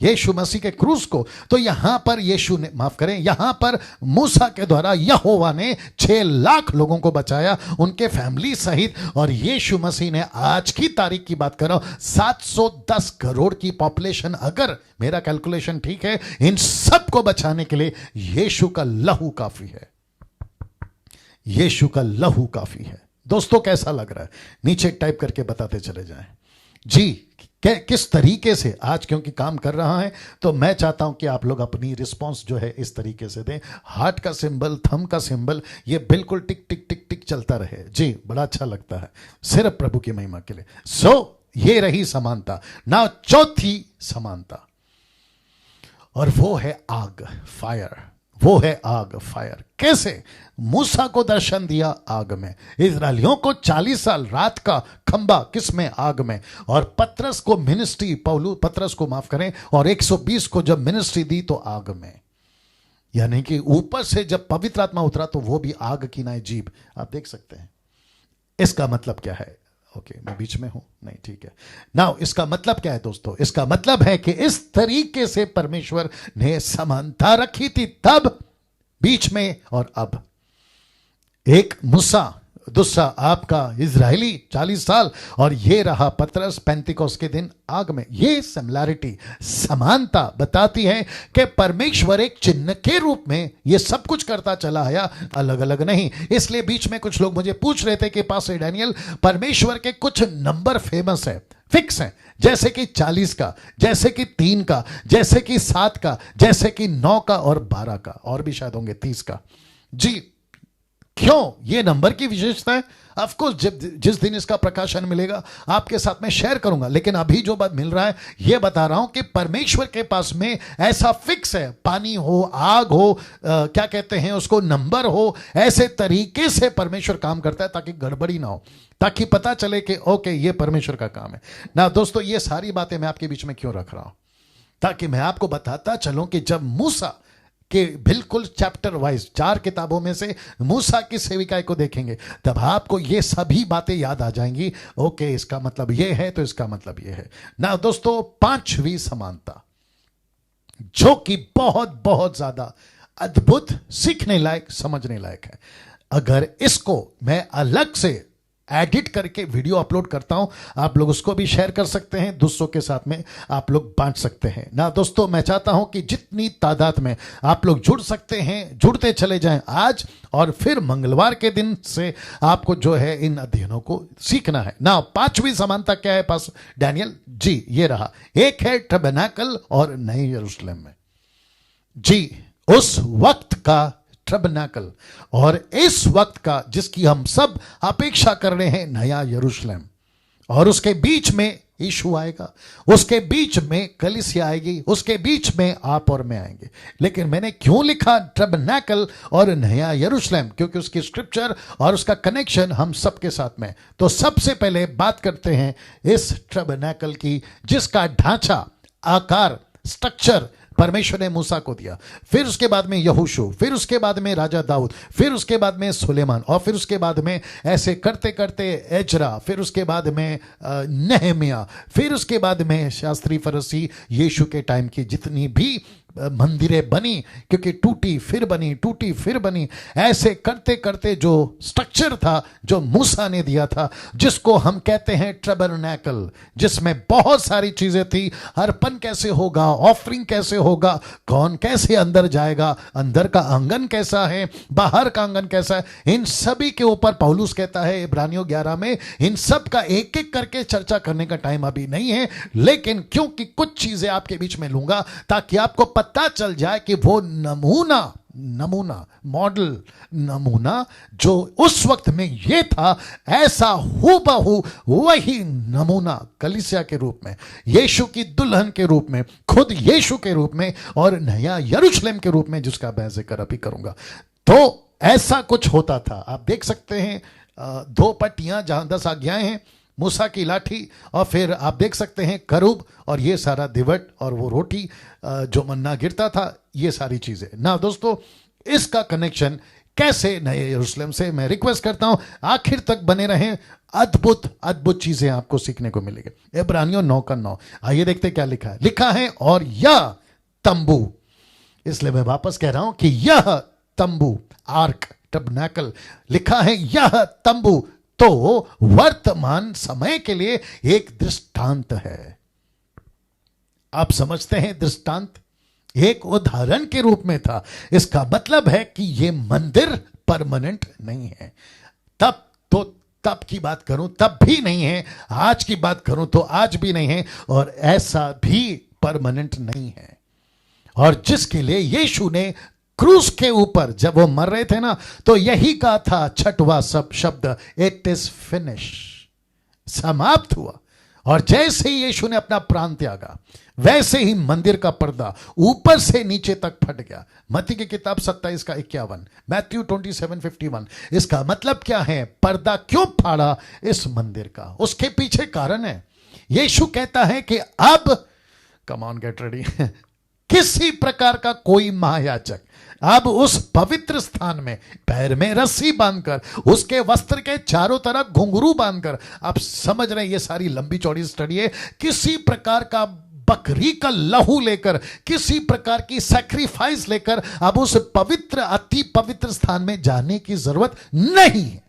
यीशु मसीह के क्रूस को। तो यहां पर यीशु ने, माफ करें, यहां पर मूसा के द्वारा यहोवा ने 6 लाख लोगों को बचाया, उनके फैमिली सहित। और यीशु मसीह ने, आज की तारीख की बात कर रहा हूं, 710 करोड़ की पॉपुलेशन, अगर मेरा कैलकुलेशन ठीक है, इन सब को बचाने के लिए यीशु का लहू काफी है। यीशु का लहू काफी है। दोस्तों कैसा लग रहा है, नीचे टाइप करके बताते चले जाएं जी। किस तरीके से आज, क्योंकि काम कर रहा है, तो मैं चाहता हूं कि आप लोग अपनी रिस्पांस जो है इस तरीके से दें। हार्ट का सिंबल, थंब का सिंबल, ये बिल्कुल टिक टिक टिक टिक चलता रहे जी, बड़ा अच्छा लगता है, सिर्फ प्रभु की महिमा के लिए। ये रही समानता। ना चौथी समानता, और वो है आग, फायर। वो है आग, फायर। कैसे? मूसा को दर्शन दिया आग में, इजरायलियों को 40 साल रात का खंबा, किसमें? आग में। और पतरस को मिनिस्ट्री, पतरस को माफ करें, और 120 को जब मिनिस्ट्री दी तो आग में। यानी कि ऊपर से जब पवित्र आत्मा उतरा तो वो भी आग की ना जीभ। आप देख सकते हैं। इसका मतलब क्या है? ओके, मैं बीच में हूं, नहीं ठीक है। नाउ इसका मतलब क्या है दोस्तों? इसका मतलब है कि इस तरीके से परमेश्वर ने समानता रखी थी तब, बीच में और अब। एक मूसा, दूसरा आपका इजरायली 40 साल, और ये रहा पतरस पेंतिकोस के दिन आग में। ये सिमिलैरिटी, समानता बताती है कि परमेश्वर एक चिन्ह के रूप में ये सब कुछ करता चला आया, अलग अलग नहीं। इसलिए बीच में कुछ लोग मुझे पूछ रहे थे कि पास्टर डैनियल, परमेश्वर के कुछ नंबर फेमस है, फिक्स है, जैसे कि 40 का, जैसे कि 3 का, जैसे कि 7 का, जैसे कि 9 का और 12 का, और भी शायद होंगे 30 का जी। क्यों? ये नंबर की विशेषता है। ऑफ कोर्स जिस दिन इसका प्रकाशन मिलेगा आपके साथ में शेयर करूंगा, लेकिन अभी जो बात मिल रहा है ये बता रहा हूं कि परमेश्वर के पास में ऐसा फिक्स है, पानी हो, आग हो, क्या कहते हैं उसको, नंबर हो, ऐसे तरीके से परमेश्वर काम करता है ताकि गड़बड़ी ना हो, ताकि पता चले कि ओके ये परमेश्वर का काम है ना। दोस्तों ये सारी बातें मैं आपके बीच में क्यों रख रहा हूं? ताकि मैं आपको बताता चलूं कि जब मूसा कि बिल्कुल चैप्टर वाइज 4 किताबों में से मूसा की सेविकाई को देखेंगे, तब आपको ये सभी बातें याद आ जाएंगी। ओके, इसका मतलब ये है, तो इसका मतलब ये है ना। दोस्तों 5वीं समानता, जो कि बहुत बहुत ज्यादा अद्भुत, सीखने लायक, समझने लायक है। अगर इसको मैं अलग से एडिट करके वीडियो अपलोड करता हूं, आप लोग उसको भी शेयर कर सकते हैं, दूसरों के साथ में आप लोग बांट सकते हैं ना। दोस्तों मैं चाहता हूं कि जितनी तादाद में आप लोग जुड़ सकते हैं, जुड़ते चले जाएं आज, और फिर मंगलवार के दिन से आपको जो है इन अध्ययनों को सीखना है ना। 5वीं समानता क्या है पास डैनियल जी? ये रहा, एक है टबरनेकल और नए यरूशलेम में जी, उस वक्त का टबरनेकल, और इस वक्त का जिसकी हम सब अपेक्षा कर रहे हैं, नया यरूशलेम, और उसके बीच में यीशु आएगा, उसके बीच में कलीसिया आएगी, उसके बीच में आप और मैं आएंगे। लेकिन मैंने क्यों लिखा टैबरनेकल और नया यरूशलेम? क्योंकि उसकी स्क्रिप्चर और उसका कनेक्शन हम सबके साथ में। तो सबसे पहले बात करते हैं इस टैबरनेकल की, जिसका ढांचा, आकार, स्ट्रक्चर परमेश्वर ने मूसा को दिया। फिर उसके बाद में यहोशू, फिर उसके बाद में राजा दाऊद, फिर उसके बाद में सुलेमान, और फिर उसके बाद में ऐसे करते करते एजरा, फिर उसके बाद में नेहमिया, फिर उसके बाद में शास्त्री फरीसी, यीशु के टाइम की जितनी भी मंदिरें बनी, क्योंकि टूटी फिर बनी, टूटी फिर बनी, ऐसे करते करते जो स्ट्रक्चर था जो मूसा ने दिया था, जिसको हम कहते हैं टैबरनेकल, जिसमें बहुत सारी चीजें थी। अर्पण कैसे होगा, ऑफरिंग कैसे होगा, कौन कैसे अंदर जाएगा, अंदर का आंगन कैसा है, बाहर का आंगन कैसा है, इन सभी के ऊपर पौलुस कहता है इब्रानियों 11 में, इन सब का एक एक करके चर्चा करने का टाइम अभी नहीं है। लेकिन क्योंकि कुछ चीजें आपके बीच में लूंगा ताकि आपको पता चल जाए कि वो नमूना मॉडल नमूना जो उस वक्त में ये था, ऐसा हूबहू वही नमूना कलीसिया के रूप में, यीशु की दुल्हन के रूप में, खुद यीशु के रूप में, और नया यरूशलेम के रूप में, जिसका मैं जिक्र अभी करूंगा। तो ऐसा कुछ होता था। आप देख सकते हैं 2 पट्टियां जहां 10 आज्ञाएं हैं, मूसा की लाठी, और फिर आप देख सकते हैं करूब, और ये सारा दिवट, और वो रोटी जो मन्ना गिरता था, ये सारी चीजें ना। दोस्तों, इसका कनेक्शन कैसे नए यरूशलेम से, मैं रिक्वेस्ट करता हूं आखिर तक बने रहें, अद्भुत अद्भुत चीजें आपको सीखने को मिलेगी। इब्रानियों 9:9, आइए देखते क्या लिखा है। लिखा है, और यह तंबू, इसलिए मैं वापस कह रहा हूं कि यह तंबू, आर्क, टैबरनेकल, लिखा है यह तंबू, तो वर्तमान समय के लिए एक दृष्टांत है। आप समझते हैं, दृष्टांत एक उदाहरण के रूप में था। इसका मतलब है कि यह मंदिर परमानेंट नहीं है। तब की बात करूं तब भी नहीं है, आज की बात करूं तो आज भी नहीं है, और ऐसा भी परमानेंट नहीं है। और जिसके लिए यीशु ने क्रूस के ऊपर जब वो मर रहे थे ना, तो यही कहा था, छठवां शब्द, इट इज फिनिश, समाप्त हुआ। और जैसे ही यीशु ने अपना प्राण त्यागा, वैसे ही मंदिर का पर्दा ऊपर से नीचे तक फट गया। मत्ती की किताब 27:51, मैथ्यू 27:51। इसका मतलब क्या है? पर्दा क्यों फाड़ा इस मंदिर का? उसके पीछे कारण है। यीशु कहता है कि अब, कम ऑन गेट रेडी, किसी प्रकार का कोई महायाजक अब उस पवित्र स्थान में पैर में रस्सी बांधकर, उसके वस्त्र के चारों तरफ घुंघरू बांधकर, आप समझ रहे हैं ये सारी लंबी चौड़ी स्टडी है, किसी प्रकार का बकरी का लहू लेकर, किसी प्रकार की सैक्रिफाइस लेकर अब उस पवित्र, अति पवित्र स्थान में जाने की जरूरत नहीं है।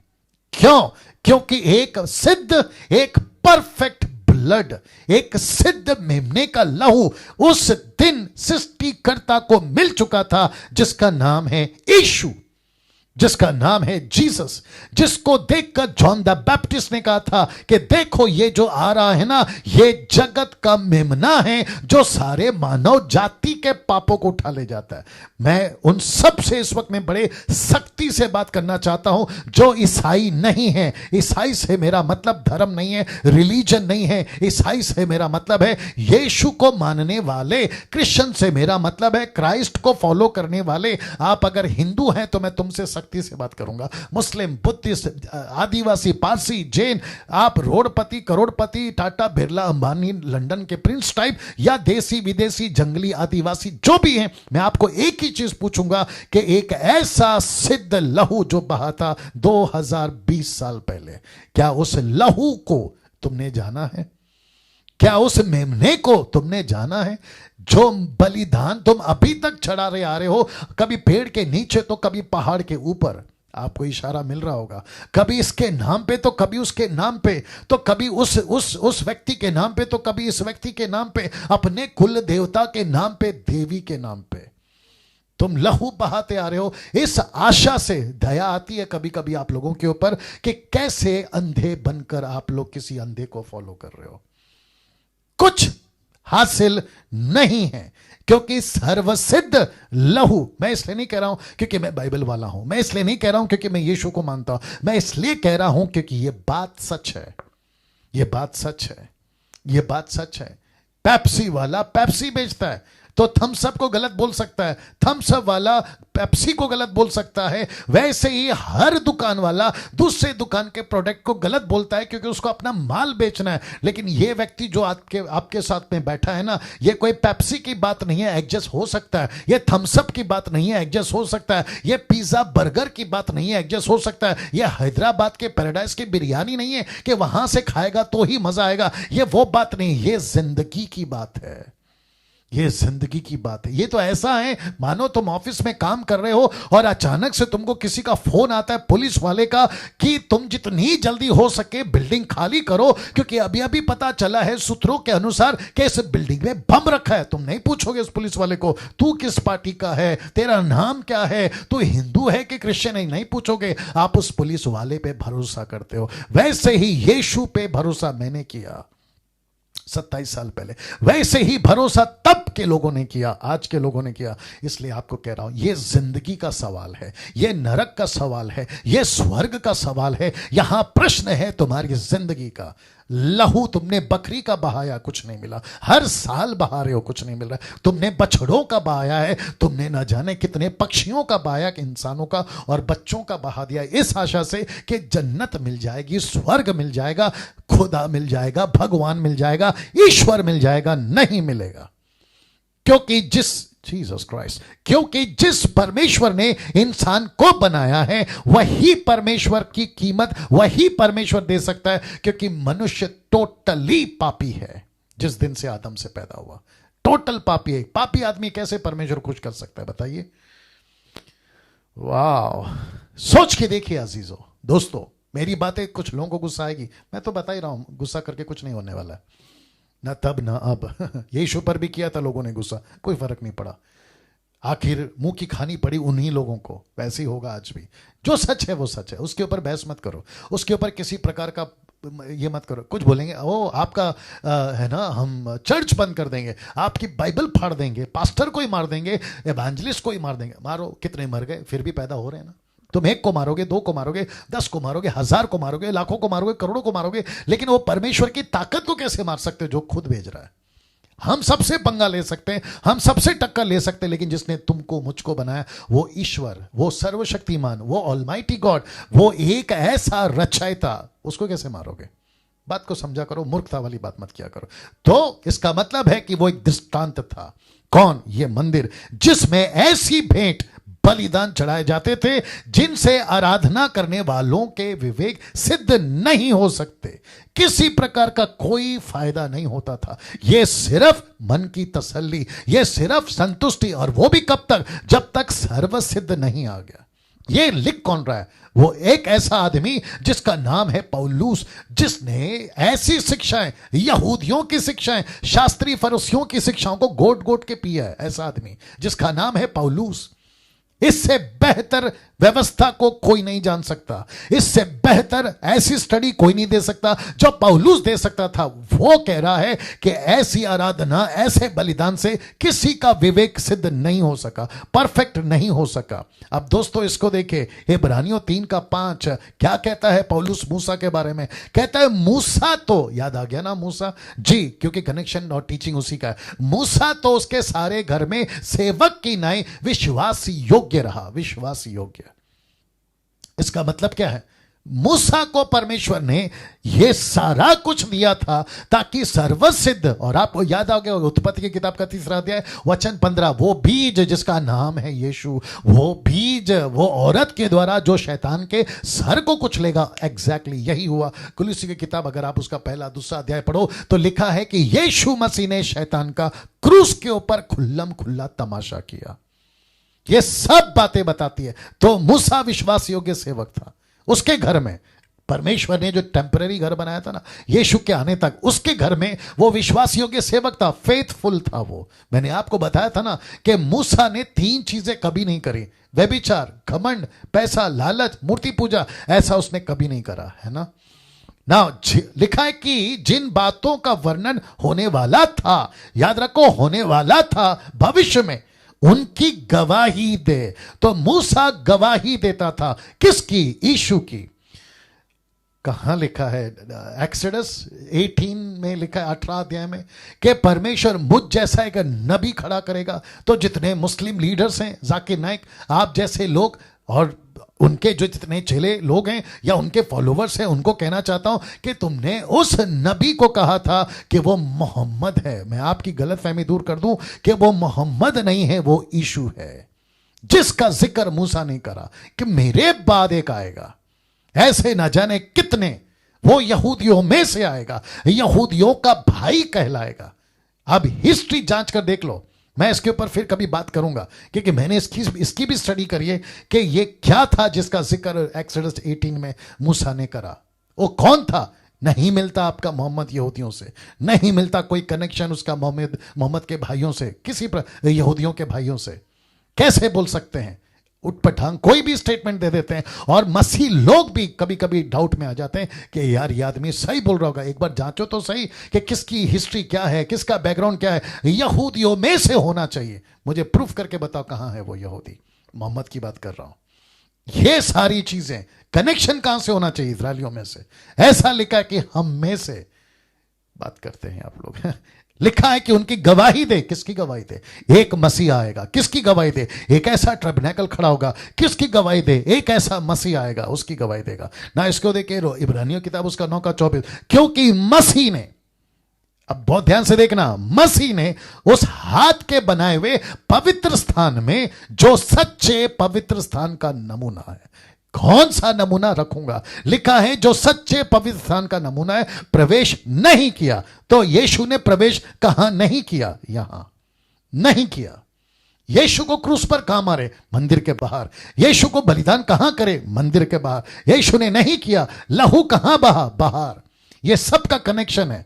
क्यों? क्योंकि एक सिद्ध, एक परफेक्ट ब्लड, एक सिद्ध मेमने का लहू उस दिन सृष्टिकर्ता को मिल चुका था, जिसका नाम है यीशु, जिसका नाम है जीसस, जिसको देखकर जॉन द बैप्टिस्ट ने कहा था कि देखो ये जो आ रहा है ना, ये जगत का मेमना है जो सारे मानव जाति के पापों को उठा ले जाता है। मैं उन सब से इस वक्त में बड़े सख्ती से बात करना चाहता हूं जो ईसाई नहीं है। ईसाई से मेरा मतलब धर्म नहीं है, रिलीजन नहीं है। ईसाई से मेरा मतलब है यीशु को मानने वाले। क्रिश्चियन से मेरा मतलब है क्राइस्ट को फॉलो करने वाले। आप अगर हिंदू हैं तो मैं तुमसे सख्ती से बात करूंगा। मुस्लिम, बुद्धिस्ट, आदिवासी, पारसी, जैन, आप रोडपति, करोड़पति, टाटा, बिरला, अंबानी, लंदन के प्रिंस टाइप, या देसी विदेशी, जंगली, आदिवासी, जो भी हैं, मैं आपको एक ही चीज पूछूंगा कि एक ऐसा सिद्ध लहू जो बहा था 2020 साल पहले, क्या उस लहू को तुमने जाना है? क्या उस मेमने को तुमने जाना है? जो बलिदान तुम अभी तक चढ़ा रहे आ रहे हो, कभी पेड़ के नीचे तो कभी पहाड़ के ऊपर, आपको इशारा मिल रहा होगा, कभी इसके नाम पे तो कभी उसके नाम पे, तो कभी उस व्यक्ति के नाम पे तो कभी इस व्यक्ति के नाम पे, अपने कुल देवता के नाम पे, देवी के नाम पे तुम लहू बहाते आ रहे हो। इस आशा से दया आती है कभी कभी आप लोगों के ऊपर कि कैसे अंधे बनकर आप लोग किसी अंधे को फॉलो कर रहे हो। कुछ हासिल नहीं है, क्योंकि सर्वसिद्ध लहू, मैं इसलिए नहीं कह रहा हूं क्योंकि मैं बाइबल वाला हूं, मैं इसलिए नहीं कह रहा हूं क्योंकि मैं यीशु को मानता हूं, मैं इसलिए कह रहा हूं क्योंकि यह बात सच है, यह बात सच है। ये बात सच है। पेप्सी वाला पेप्सी बेचता है तो थम्स अप को गलत बोल सकता है, थम्स अप वाला पेप्सी को गलत बोल सकता है। वैसे ही हर दुकान वाला दूसरे दुकान के प्रोडक्ट को गलत बोलता है क्योंकि उसको अपना माल बेचना है। लेकिन ये व्यक्ति जो आपके साथ में बैठा है ना, ये कोई पेप्सी की बात नहीं है, एडजस्ट हो सकता है। ये थम्स अप की बात नहीं है, एडजस्ट हो सकता है। ये पिज्जा बर्गर की बात नहीं है, एडजस्ट हो सकता है। ये हैदराबाद के पैराडाइज की बिरयानी नहीं है कि वहां से खाएगा तो ही मजा आएगा। ये वो बात नहीं, ये जिंदगी की बात है। ये जिंदगी की बात है। ये तो ऐसा है मानो तुम ऑफिस में काम कर रहे हो और अचानक से तुमको किसी का फोन आता है पुलिस वाले का कि तुम जितनी जल्दी हो सके बिल्डिंग खाली करो, क्योंकि अभी अभी पता चला है सूत्रों के अनुसार कि इस बिल्डिंग में बम रखा है। तुम नहीं पूछोगे उस पुलिस वाले को तू किस पार्टी का है, तेरा नाम क्या है, तू हिंदू है कि क्रिश्चियन है, नहीं पूछोगे। आप उस पुलिस वाले पे भरोसा करते हो। वैसे ही यीशु पे भरोसा मैंने किया 27 साल पहले, वैसे ही भरोसा तब के लोगों ने किया, आज के लोगों ने किया। इसलिए आपको कह रहा हूं, यह जिंदगी का सवाल है, यह नरक का सवाल है, यह स्वर्ग का सवाल है। यहां प्रश्न है तुम्हारी जिंदगी का। लहू तुमने बकरी का बहाया, कुछ नहीं मिला। हर साल बहा रहे हो, कुछ नहीं मिल रहा। तुमने बछड़ों का बहाया है, तुमने न जाने कितने पक्षियों का बहाया, इंसानों का और बच्चों का बहा दिया, इस आशा से कि जन्नत मिल जाएगी, स्वर्ग मिल जाएगा, खुदा मिल जाएगा, भगवान मिल जाएगा, ईश्वर मिल जाएगा। नहीं मिलेगा, क्योंकि जिस परमेश्वर ने इंसान को बनाया है वही परमेश्वर की कीमत वही परमेश्वर दे सकता है, क्योंकि मनुष्य टोटली पापी है। जिस दिन से आदम से पैदा हुआ टोटल पापी है। पापी आदमी कैसे परमेश्वर खुश कर सकता है बताइए? वाह, सोच के देखिए अजीजों दोस्तों। मेरी बातें कुछ लोगों को गुस्सा आएगी, मैं तो बता ही रहा हूं, गुस्सा करके कुछ नहीं होने वाला है, ना तब ना अब। यीशु पर भी किया था लोगों ने गुस्सा, कोई फर्क नहीं पड़ा। आखिर मुंह की खानी पड़ी उन्हीं लोगों को। वैसे ही होगा आज भी। जो सच है वो सच है, उसके ऊपर बहस मत करो, उसके ऊपर किसी प्रकार का ये मत करो। कुछ बोलेंगे ओ आपका है ना, हम चर्च बंद कर देंगे, आपकी बाइबल फाड़ देंगे, पास्टर को ही मार देंगे, एवेंजलिस्ट को ही मार देंगे। मारो, कितने मर गए, फिर भी पैदा हो रहे हैं ना। तुम 1 को मारोगे, 2 को मारोगे, 10 को मारोगे, 1000 को मारोगे, लाखों को मारोगे, करोड़ों को मारोगे, लेकिन वो परमेश्वर की ताकत को कैसे मार सकते हो जो खुद भेज रहा है? हम सबसे पंगा ले सकते हैं, हम सबसे टक्कर ले सकते हैं, लेकिन जिसने तुमको मुझको बनाया वो ईश्वर, वो सर्वशक्तिमान, वो ऑलमाइटी गॉड, वो एक ऐसा रचयिता, उसको कैसे मारोगे? बात को समझा करो, मूर्खता वाली बात मत किया करो। तो इसका मतलब है कि वो एक दृष्टांत था। कौन? ये मंदिर, जिसमें ऐसी भेंट बलिदान चढ़ाए जाते थे जिनसे आराधना करने वालों के विवेक सिद्ध नहीं हो सकते, किसी प्रकार का कोई फायदा नहीं होता था। यह सिर्फ मन की तसल्ली, यह सिर्फ संतुष्टि, और वो भी कब तक? जब तक सर्वसिद्ध नहीं आ गया। ये लिख कौन रहा है? वो एक ऐसा आदमी जिसका नाम है पौलुस, जिसने ऐसी शिक्षाएं, यहूदियों की शिक्षाएं, शास्त्री फरीसियों की शिक्षाओं को गोट गोट के पिया है। ऐसा आदमी जिसका नाम है पौलुस। इससे बेहतर व्यवस्था को कोई नहीं जान सकता, इससे बेहतर ऐसी स्टडी कोई नहीं दे सकता जो पौलुस दे सकता था। वो कह रहा है कि ऐसी आराधना, ऐसे बलिदान से किसी का विवेक सिद्ध नहीं हो सका, परफेक्ट नहीं हो सका। अब दोस्तों इसको देखे, इब्रानियों 3:5 क्या कहता है पौलुस मूसा के बारे में? कहता है मूसा तो, याद आ गया ना मूसा जी, क्योंकि कनेक्शन और टीचिंग उसी का है। मूसा तो उसके सारे घर में सेवक की नाई विश्वास योग्य रहा, विश्वास योग्य। इसका मतलब क्या है? मूसा को परमेश्वर ने यह सारा कुछ दिया था ताकि सर्वसिद्ध, और आपको याद आ गया उत्पत्ति की किताब का 3 अध्याय वचन 15, वो बीज जिसका नाम है यीशु, वो बीज, वो औरत के द्वारा जो शैतान के सर को कुचलेगा। एग्जैक्टली यही हुआ। कुलूसी की किताब अगर आप उसका 1-2 अध्याय पढ़ो तो लिखा है कि यीशु मसीह ने शैतान का क्रूस के ऊपर खुल्लम खुल्ला तमाशा किया। ये सब बातें बताती है। तो मूसा विश्वास योग्य सेवक था, उसके घर में परमेश्वर ने जो टेम्पररी घर बनाया था ना यीशु के आने तक, उसके घर में वो विश्वास योग्य सेवक था, फेथफुल था वो। मैंने आपको बताया था ना कि मूसा ने 3 चीजें कभी नहीं करी, व्यभिचार, घमंड, पैसा, लालच, मूर्ति पूजा, ऐसा उसने कभी नहीं करा, है ना। ना लिखा है कि जिन बातों का वर्णन होने वाला था, याद रखो होने वाला था भविष्य में, उनकी गवाही दे। तो मूसा गवाही देता था किसकी? यीशु की। कहां लिखा है? एक्सोडस 18 में लिखा है 18 अध्याय में कि परमेश्वर मुझ जैसा एक नबी खड़ा करेगा। तो जितने मुस्लिम लीडर्स हैं, जाकिर नाइक, आप जैसे लोग और उनके जो जितने चेले लोग हैं या उनके फॉलोवर्स हैं, उनको कहना चाहता हूं कि तुमने उस नबी को कहा था कि वो मोहम्मद है। मैं आपकी गलतफहमी दूर कर दूं कि वो मोहम्मद नहीं है, वो यीशु है, जिसका जिक्र मूसा ने करा कि मेरे बाद एक आएगा, ऐसे ना जाने कितने, वो यहूदियों में से आएगा, यहूदियों का भाई कहलाएगा। अब हिस्ट्री जांच कर देख लो, मैं इसके ऊपर फिर कभी बात करूंगा क्योंकि मैंने इसकी भी स्टडी करी है कि ये क्या था जिसका जिक्र एक्सोडस 18 में मूसा ने करा। वो कौन था? नहीं मिलता आपका मोहम्मद यहूदियों से, नहीं मिलता कोई कनेक्शन उसका मोहम्मद के भाइयों से, किसी यहूदियों के भाइयों से। कैसे बोल सकते हैं? उठपटांग कोई भी स्टेटमेंट दे देते हैं और मसीह लोग भी कभी कभी डाउट में आ जाते हैं कि यार ये आदमी सही बोल रहा होगा, एक बार जांचो तो सही कि किसकी हिस्ट्री क्या है, किसका बैकग्राउंड क्या है। यहूदियों में से होना चाहिए। मुझे प्रूफ करके बताओ कहां है वो यहूदी। मोहम्मद की बात कर रहा हूं। ये सारी चीजें कनेक्शन कहां से होना चाहिए? इस्राएलियों में से। ऐसा लिखा है कि हम में से बात करते हैं आप लोग लिखा है कि उनकी गवाही दे। किसकी गवाही दे? एक मसीह आएगा। किसकी गवाही दे? एक ऐसा टैबरनेकल खड़ा होगा। किसकी गवाही दे? एक ऐसा मसीह आएगा, उसकी गवाही देगा ना। इसको देखे इब्रानियों किताब उसका 9:24, क्योंकि मसीह ने, अब बहुत ध्यान से देखना, मसीह ने उस हाथ के बनाए हुए पवित्र स्थान में, जो सच्चे पवित्र स्थान का नमूना है। कौन सा नमूना रखूंगा? लिखा है जो सच्चे पवित्र स्थान का नमूना है, प्रवेश नहीं किया। तो यीशु ने प्रवेश कहां नहीं किया? यहां नहीं किया। यीशु को क्रूस पर कहां मारे? मंदिर के बाहर। यीशु को बलिदान कहां करे? मंदिर के बाहर। यीशु ने नहीं किया। लहू कहां बहा? बाहर। यह सब का कनेक्शन है,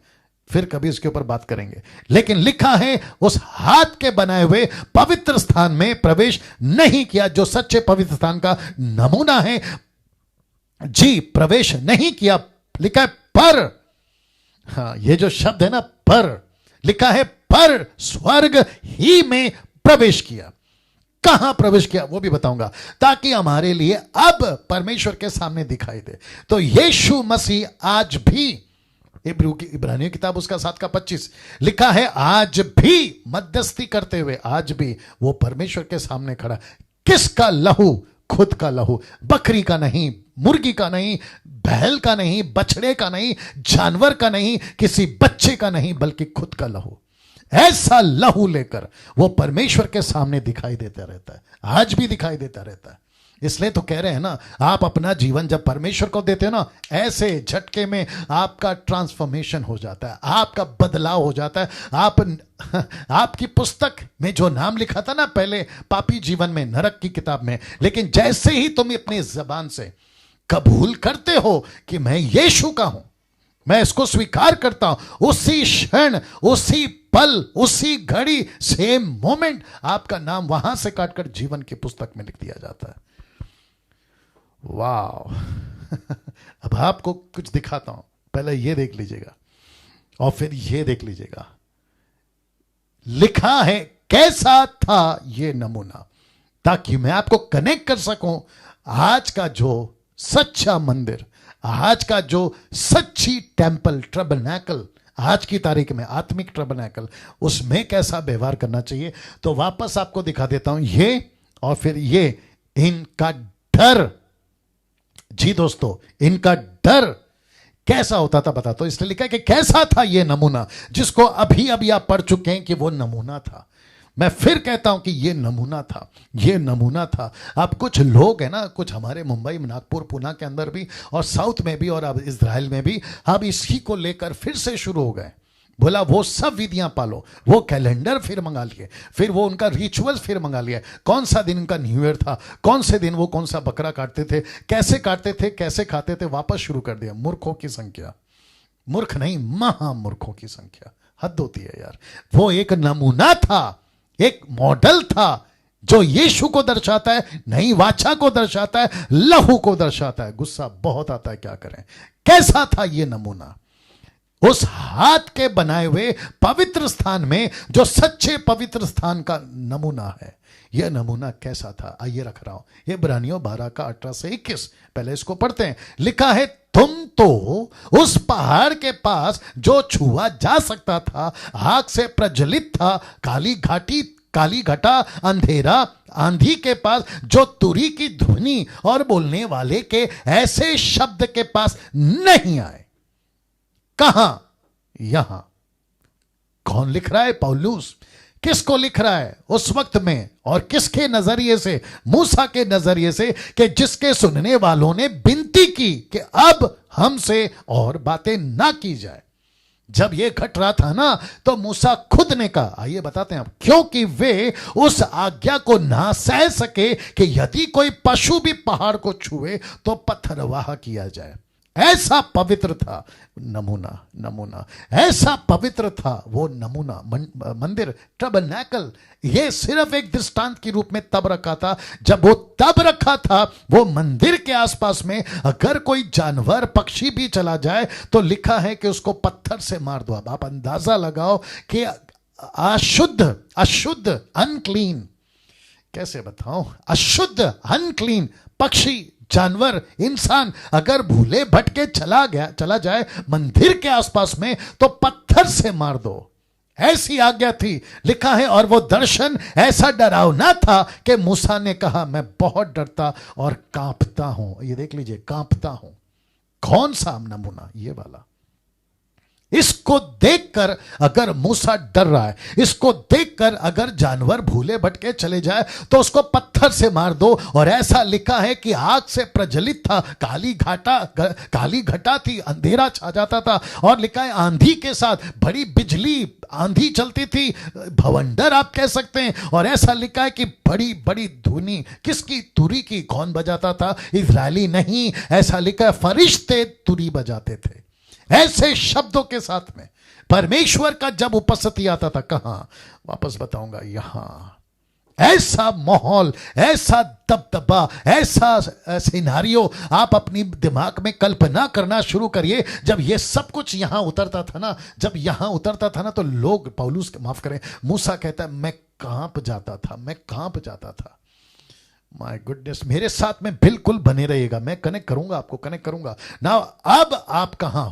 फिर कभी इसके ऊपर बात करेंगे। लेकिन लिखा है उस हाथ के बनाए हुए पवित्र स्थान में प्रवेश नहीं किया, जो सच्चे पवित्र स्थान का नमूना है। जी, प्रवेश नहीं किया। लिखा है पर, हाँ, ये जो शब्द है ना पर, लिखा है पर स्वर्ग ही में प्रवेश किया। कहां प्रवेश किया वो भी बताऊंगा, ताकि हमारे लिए अब परमेश्वर के सामने दिखाई दे। तो यीशु मसीह आज भी, इब्रानियों किताब उसका 7:25 लिखा है, आज भी मध्यस्थी करते हुए, आज भी वो परमेश्वर के सामने खड़ा। किसका लहू? खुद का लहू। बकरी का नहीं, मुर्गी का नहीं, बैल का नहीं, बछड़े का नहीं, जानवर का नहीं, किसी बच्चे का नहीं, बल्कि खुद का लहू। ऐसा लहू लेकर वो परमेश्वर के सामने दिखाई देता रहता है, आज भी दिखाई देता रहता है। इसलिए तो कह रहे हैं ना, आप अपना जीवन जब परमेश्वर को देते हो ना, ऐसे झटके में आपका ट्रांसफॉर्मेशन हो जाता है, आपका बदलाव हो जाता है। आपकी पुस्तक में जो नाम लिखा था ना पहले पापी जीवन में, नरक की किताब में, लेकिन जैसे ही तुम अपनी जबान से कबूल करते हो कि मैं यीशु का हूं, मैं इसको स्वीकार करता हूं, उसी क्षण, उसी पल, उसी घड़ी, सेम मोमेंट आपका नाम वहां से काटकर जीवन की पुस्तक में लिख दिया जाता है। वाह अब आपको कुछ दिखाता हूं, पहले ये देख लीजिएगा और फिर ये देख लीजिएगा। लिखा है कैसा था ये नमूना, ताकि मैं आपको कनेक्ट कर सकूं। आज का जो सच्चा मंदिर, आज का जो सच्ची टेंपल, टैबरनेकल, आज की तारीख में आत्मिक टैबरनेकल, उसमें कैसा व्यवहार करना चाहिए। तो वापस आपको दिखा देता हूं ये, और फिर ये इनका डर। जी दोस्तों, इनका डर कैसा होता था बता। तो इसलिए लिखा है कि कैसा था ये नमूना, जिसको अभी अभी आप पढ़ चुके हैं कि वो नमूना था। मैं फिर कहता हूं कि ये नमूना था, ये नमूना था। अब कुछ लोग हैं ना, कुछ हमारे मुंबई, नागपुर, पुणे के अंदर भी, और साउथ में भी, और अब इजराइल में भी, अब इसी को लेकर फिर से शुरू हो गए। बोला वो सब विधियां पालो, वो कैलेंडर फिर मंगा लिए, फिर वो उनका रिचुअल फिर मंगा लिया। कौन सा दिन उनका न्यू ईयर था, कौन से दिन वो कौन सा बकरा काटते थे, कैसे काटते थे, कैसे खाते थे, वापस शुरू कर दिया। मूर्खों की संख्या, मूर्ख नहीं, महामूर्खों की संख्या। हद होती है यार। वो एक नमूना था, एक मॉडल था, जो यीशु को दर्शाता है, नई वाचा को दर्शाता है, लहू को दर्शाता है। गुस्सा बहुत आता है, क्या करें। कैसा था ये नमूना? उस हाथ के बनाए हुए पवित्र स्थान में, जो सच्चे पवित्र स्थान का नमूना है। यह नमूना कैसा था? आइए रख रहा हूं, इब्रानियों 12:18 से 21। पहले इसको पढ़ते हैं। लिखा है तुम तो उस पहाड़ के पास जो छुआ जा सकता था, आग से प्रज्वलित था, काली घटा, अंधेरा, आंधी के पास जो तुरी की ध्वनि और बोलने वाले के ऐसे शब्द के पास नहीं आए। कहां? यहां। कौन लिख रहा है? पौलुस। किसको लिख रहा है? उस वक्त में। और किसके नजरिए से? मूसा के नजरिए से, कि जिसके सुनने वालों ने विनती की कि अब हमसे और बातें ना की जाए। जब यह घट रहा था ना, तो मूसा खुद ने कहा, आइए बताते हैं आप, क्योंकि वे उस आज्ञा को ना सह सके कि यदि कोई पशु भी पहाड़ को छुए तो पत्थरवाह किया जाए। ऐसा पवित्र था नमूना, ऐसा पवित्र था वो नमूना मंदिर, टबरनेकल। ये सिर्फ एक दृष्टांत के रूप में तब रखा था, जब वो तब रखा था वो मंदिर के आसपास में अगर कोई जानवर पक्षी भी चला जाए तो लिखा है कि उसको पत्थर से मार दो। अब आप अंदाजा लगाओ कि अशुद्ध अनक्लीन, कैसे बताऊं, अशुद्ध अनक्लीन पक्षी, जानवर, इंसान अगर भूले भटके चला जाए मंदिर के आसपास में तो पत्थर से मार दो। ऐसी आज्ञा थी। लिखा है, और वो दर्शन ऐसा डरावना था कि मूसा ने कहा, मैं बहुत डरता और कांपता हूं। ये देख लीजिए, कांपता हूं। कौन सा नमूना? ये वाला। इसको देखकर अगर मूसा डर रहा है, इसको देखकर अगर जानवर भूले भटके चले जाए तो उसको पत्थर से मार दो। और ऐसा लिखा है कि आग से प्रज्वलित था, काली घटा थी, अंधेरा छा जाता था। और लिखा है आंधी के साथ, बड़ी बिजली, आंधी चलती थी, भवंडर आप कह सकते हैं। और ऐसा लिखा है कि बड़ी बड़ी धुनी, किसकी? तुरी की। कौन बजाता था? इजरायली नहीं, ऐसा लिखा है फरिश्ते तुरी बजाते थे। ऐसे शब्दों के साथ में परमेश्वर का जब उपस्थिति आता था, कहां? वापस बताऊंगा, यहां। ऐसा माहौल, ऐसा दबदबा, ऐसा सिनारियो आप अपनी दिमाग में कल्पना करना शुरू करिए। जब ये सब कुछ यहां उतरता था ना, जब यहां उतरता था ना, तो लोग, पौलुस माफ करें, मूसा कहता है, मैं कांप जाता था। माय गुडनेस, मेरे साथ में बिल्कुल बने रहिएगा, मैं कनेक्ट करूंगा, आपको कनेक्ट करूंगा ना। अब आप कहां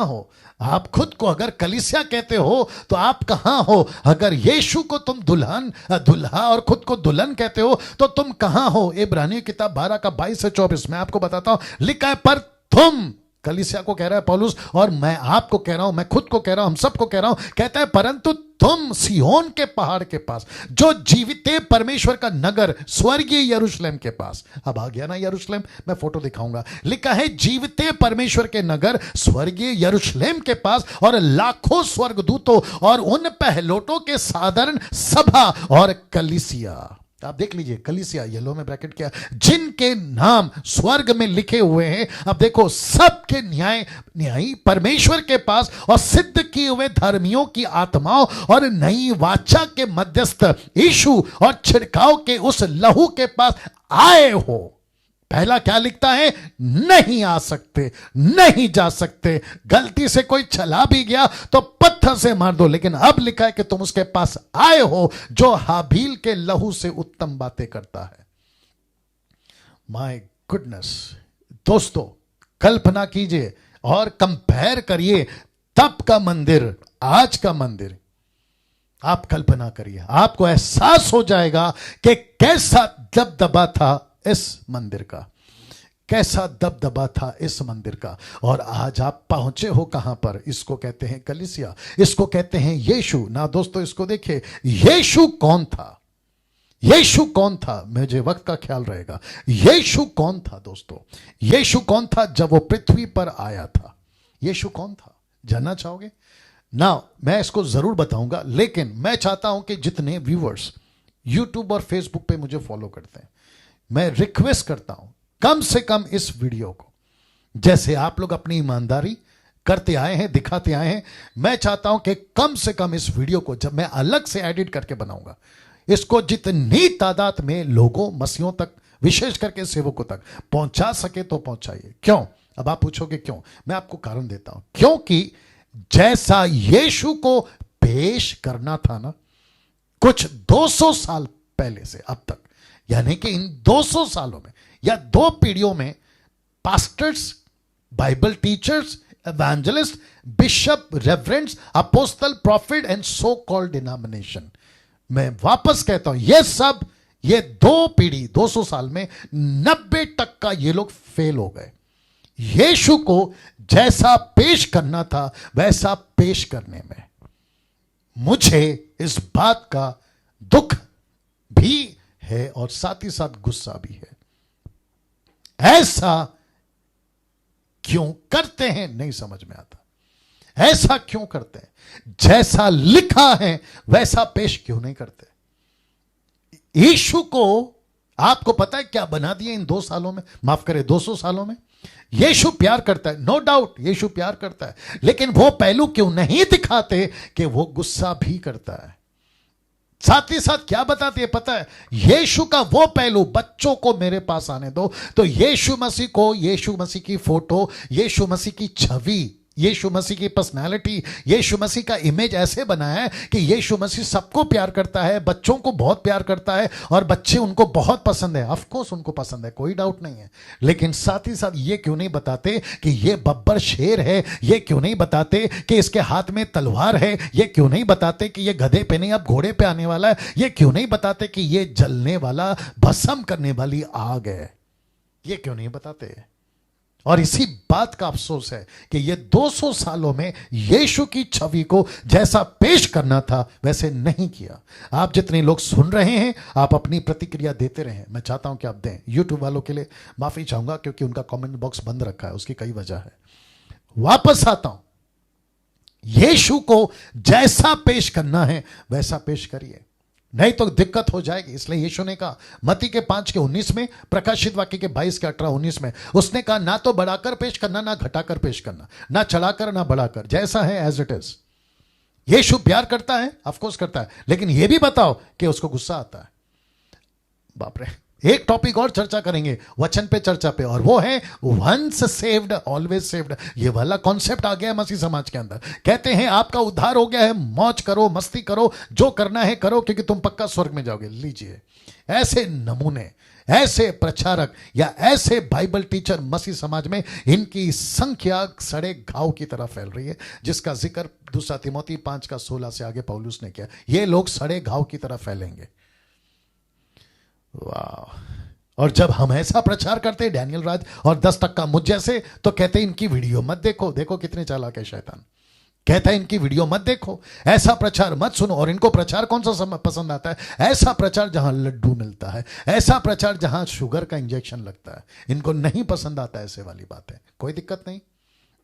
हो? आप खुद को अगर कलीसिया कहते हो तो आप कहां हो? अगर यीशु को तुम दुल्हा और खुद को दुल्हन कहते हो तो तुम कहां हो? इब्रानियों किताब 12 का 22 से 24 मैं आपको बताता हूं, लिखा है, पर तुम, कलीसिया को कह रहा है पौलुस, और मैं आपको कह रहा हूं, मैं खुद को कह रहा हूं, हम सबको कह रहा हूं, कहता है, परंतु तुम सिय्योन के पहाड़ के पास, जो जीविते परमेश्वर का नगर, स्वर्गीय यरूशलेम के पास। अब आ गया ना यरूशलेम, मैं फोटो दिखाऊंगा। लिखा है जीविते परमेश्वर के नगर, स्वर्गीय यरूशलेम के पास, और लाखों स्वर्गदूतों और उन पहलोटों के साधारण सभा और कलीसिया। आप देख लीजिए, कलीसिया येलो में ब्रैकेट किया, जिनके नाम स्वर्ग में लिखे हुए हैं। अब देखो, सबके न्यायी परमेश्वर के पास, और सिद्ध किए हुए धर्मियों की आत्माओं और नई वाचा के मध्यस्थ यीशु और छिड़काव के उस लहू के पास आए हो। पहला क्या लिखता है? नहीं आ सकते, नहीं जा सकते। गलती से कोई चला भी गया तो पत्थर से मार दो। लेकिन अब लिखा है कि तुम उसके पास आए हो जो हाबील के लहू से उत्तम बातें करता है। माय गुडनेस दोस्तों, कल्पना कीजिए और कंपेयर करिए तब का मंदिर, आज का मंदिर। आप कल्पना करिए, आपको एहसास हो जाएगा कि कैसा दबदबा था इस मंदिर का, कैसा दबदबा था इस मंदिर का। और आज आप पहुंचे हो कहां पर? इसको कहते हैं कलीसिया, इसको कहते हैं यीशु। ना दोस्तों, इसको देखिए, यीशु कौन था? यीशु कौन था? मुझे वक्त का ख्याल रहेगा। यीशु कौन था दोस्तों? यीशु कौन था जब वो पृथ्वी पर आया था? यीशु कौन था? जानना चाहोगे ना? मैं इसको जरूर बताऊंगा, लेकिन मैं चाहता हूं कि जितने व्यूअर्स यूट्यूब और फेसबुक पे मुझे फॉलो करते हैं, मैं रिक्वेस्ट करता हूं कम से कम इस वीडियो को, जैसे आप लोग अपनी ईमानदारी करते आए हैं, दिखाते आए हैं, मैं चाहता हूं कि कम से कम इस वीडियो को, जब मैं अलग से एडिट करके बनाऊंगा, इसको जितनी तादाद में लोगों, मसीहों तक, विशेष करके सेवकों तक पहुंचा सके तो पहुंचाइए। क्यों? अब आप पूछोगे क्यों? मैं आपको कारण देता हूं। क्योंकि जैसा यीशु को पेश करना था ना, कुछ 200 साल पहले से अब तक, यानी कि इन 200 सालों में या 2 पीढ़ियों में pastors, Bible teachers, evangelist, bishop, reverends, apostle, prophet and so called denomination. मैं वापस कहता हूं, ये सब, ये 2 पीढ़ी 200 साल में 90% ये लोग फेल हो गए। यीशु को जैसा पेश करना था वैसा पेश करने में मुझे इस बात का दुख भी है और साथ ही साथ गुस्सा भी है। ऐसा क्यों करते हैं नहीं समझ में आता। ऐसा क्यों करते हैं? जैसा लिखा है वैसा पेश क्यों नहीं करते? यीशु को आपको पता है क्या बना दिया इन 2 सालों में, माफ करें 200 सालों में? यीशु प्यार करता है, नो डाउट यीशु प्यार करता है, लेकिन वो पहलू क्यों नहीं दिखाते कि वो गुस्सा भी करता है? साथ ही साथ क्या बताते हैं पता है? यीशु का वो पहलू, बच्चों को मेरे पास आने दो, तो यीशु मसीह को, यीशु मसीह की फोटो, यीशु मसीह की छवि, यीशु मसीह की पर्सनालिटी, यीशु मसीह का इमेज ऐसे बनाया है कि यीशु मसीह सबको प्यार करता है, बच्चों को बहुत प्यार करता है और बच्चे उनको बहुत पसंद है। ऑफ कोर्स उनको पसंद है, कोई डाउट नहीं है, लेकिन साथ ही साथ ये क्यों नहीं बताते कि ये बब्बर शेर है? ये क्यों नहीं बताते कि इसके हाथ में तलवार है? ये क्यों नहीं बताते कि ये गधे पे नहीं अब घोड़े पे आने वाला है? ये क्यों नहीं बताते कि ये जलने वाला, भस्म करने वाली आग है? ये क्यों नहीं बताते? और इसी बात का अफसोस है कि ये 200 सालों में यीशु की छवि को जैसा पेश करना था वैसे नहीं किया। आप जितने लोग सुन रहे हैं, आप अपनी प्रतिक्रिया देते रहें। मैं चाहता हूं कि आप दें। यूट्यूब वालों के लिए माफी चाहूंगा क्योंकि उनका कमेंट बॉक्स बंद रखा है, उसकी कई वजह है। वापस आता हूं, यीशु को जैसा पेश करना है वैसा पेश करिए, नहीं तो दिक्कत हो जाएगी। इसलिए यीशु ने कहा मत्ती के 5:19 में, प्रकाशित वाक्य के 22:18-19 में, उसने कहा ना तो बढ़ाकर पेश करना ना घटाकर पेश करना, ना चढ़ाकर ना बढ़ाकर, जैसा है एज इट इज। यीशु प्यार करता है, ऑफ कोर्स करता है, लेकिन यह भी बताओ कि उसको गुस्सा आता है। बाप रे, एक टॉपिक और चर्चा करेंगे वचन पे, चर्चा पे, और वो है वंस सेव्ड ऑलवेज सेव्ड। ये वाला कॉन्सेप्ट आ गया मसीह समाज के अंदर। कहते हैं आपका उद्धार हो गया है, मौज करो, मस्ती करो, जो करना है करो, क्योंकि तुम पक्का स्वर्ग में जाओगे। लीजिए, ऐसे नमूने, ऐसे प्रचारक या ऐसे बाइबल टीचर मसीह समाज में, इनकी संख्या सड़े घाव की तरह फैल रही है, जिसका जिक्र 2 तिमोथी 5:16 से आगे पौलुस ने किया। ये लोग सड़े घाव की तरह फैलेंगे। वाह। और जब हम ऐसा प्रचार करते हैं, डैनियल राज और 10% मुझ जैसे, तो कहते हैं इनकी वीडियो मत देखो। देखो कितने चालाक है शैतान। कहता है इनकी वीडियो मत देखो, ऐसा प्रचार मत सुनो। और इनको प्रचार कौन सा पसंद आता है? ऐसा प्रचार जहां लड्डू मिलता है, ऐसा प्रचार जहां शुगर का इंजेक्शन लगता है। इनको नहीं पसंद आता ऐसे वाली बातें। कोई दिक्कत नहीं,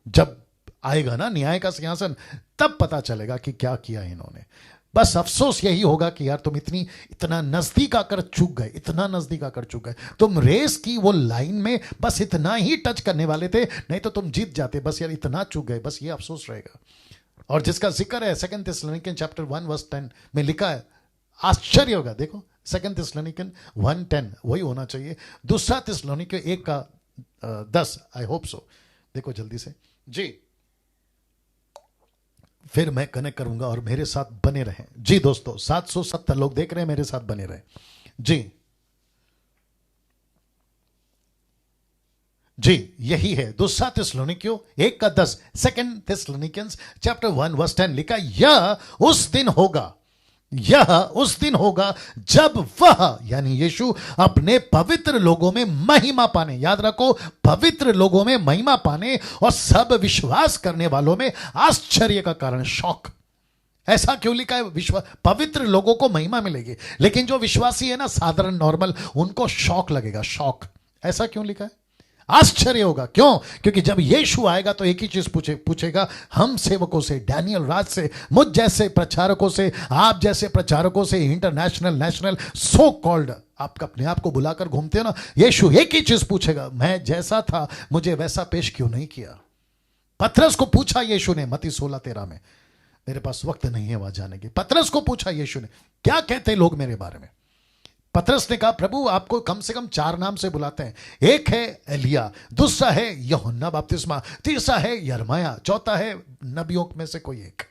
जब आएगा ना न्याय का सिंहासन, तब पता चलेगा कि क्या किया इन्होंने। बस अफसोस यही होगा कि यार तुम इतना नजदीक आकर चूक गए, इतना नजदीक आकर चूक गए। तुम रेस की वो लाइन में बस इतना ही टच करने वाले थे, नहीं तो तुम जीत जाते। बस यार इतना चूक गए, बस ये अफसोस रहेगा। और जिसका जिक्र है 2 थिस्सलुनीकियन चैप्टर 1:10 में लिखा है, आश्चर्य होगा। देखो 2 थिस्सलुनीकियन 1:10 वही होना चाहिए। 2 थिस्सलुनीकियन 1:10, आई होप सो। देखो जल्दी से जी, फिर मैं कनेक्ट करूंगा और मेरे साथ बने रहें जी। दोस्तों 770 लोग देख रहे हैं, मेरे साथ बने रहें जी। जी यही है 2 थिस्सलुनीकियों 1:10, 2 थिस्सलुनीकियंस चैप्टर 1:10 लिखा, यह उस दिन होगा, यह उस दिन होगा जब वह यानी यीशु अपने पवित्र लोगों में महिमा पाने, याद रखो, पवित्र लोगों में महिमा पाने और सब विश्वास करने वालों में आश्चर्य का कारण, शौक। ऐसा क्यों लिखा है? पवित्र लोगों को महिमा मिलेगी, लेकिन जो विश्वासी है ना, साधारण नॉर्मल, उनको शौक लगेगा, शौक। ऐसा क्यों लिखा है? आश्चर्य होगा। क्यों? क्योंकि जब यीशु आएगा तो एक ही चीज पूछेगा हम सेवकों से, डैनियल राज से, मुझ जैसे प्रचारकों से, आप जैसे प्रचारकों से, इंटरनेशनल, नेशनल, सो कॉल्ड, आप अपने आप को बुलाकर घूमते हो ना, यीशु एक ही चीज पूछेगा, मैं जैसा था मुझे वैसा पेश क्यों नहीं किया? पतरस को पूछा यीशु ने मत्ती 16:13 में। मेरे पास वक्त नहीं है वहां जाने की। पतरस को पूछा यीशु ने, क्या कहते हैं लोग मेरे बारे में? पतरस ने कहा, प्रभु आपको कम से कम 4 नाम से बुलाते हैं। एक है एलिया, दूसरा है यूहन्ना बपतिस्मा, तीसरा है यिर्मयाह, चौथा है नबियों में से कोई एक।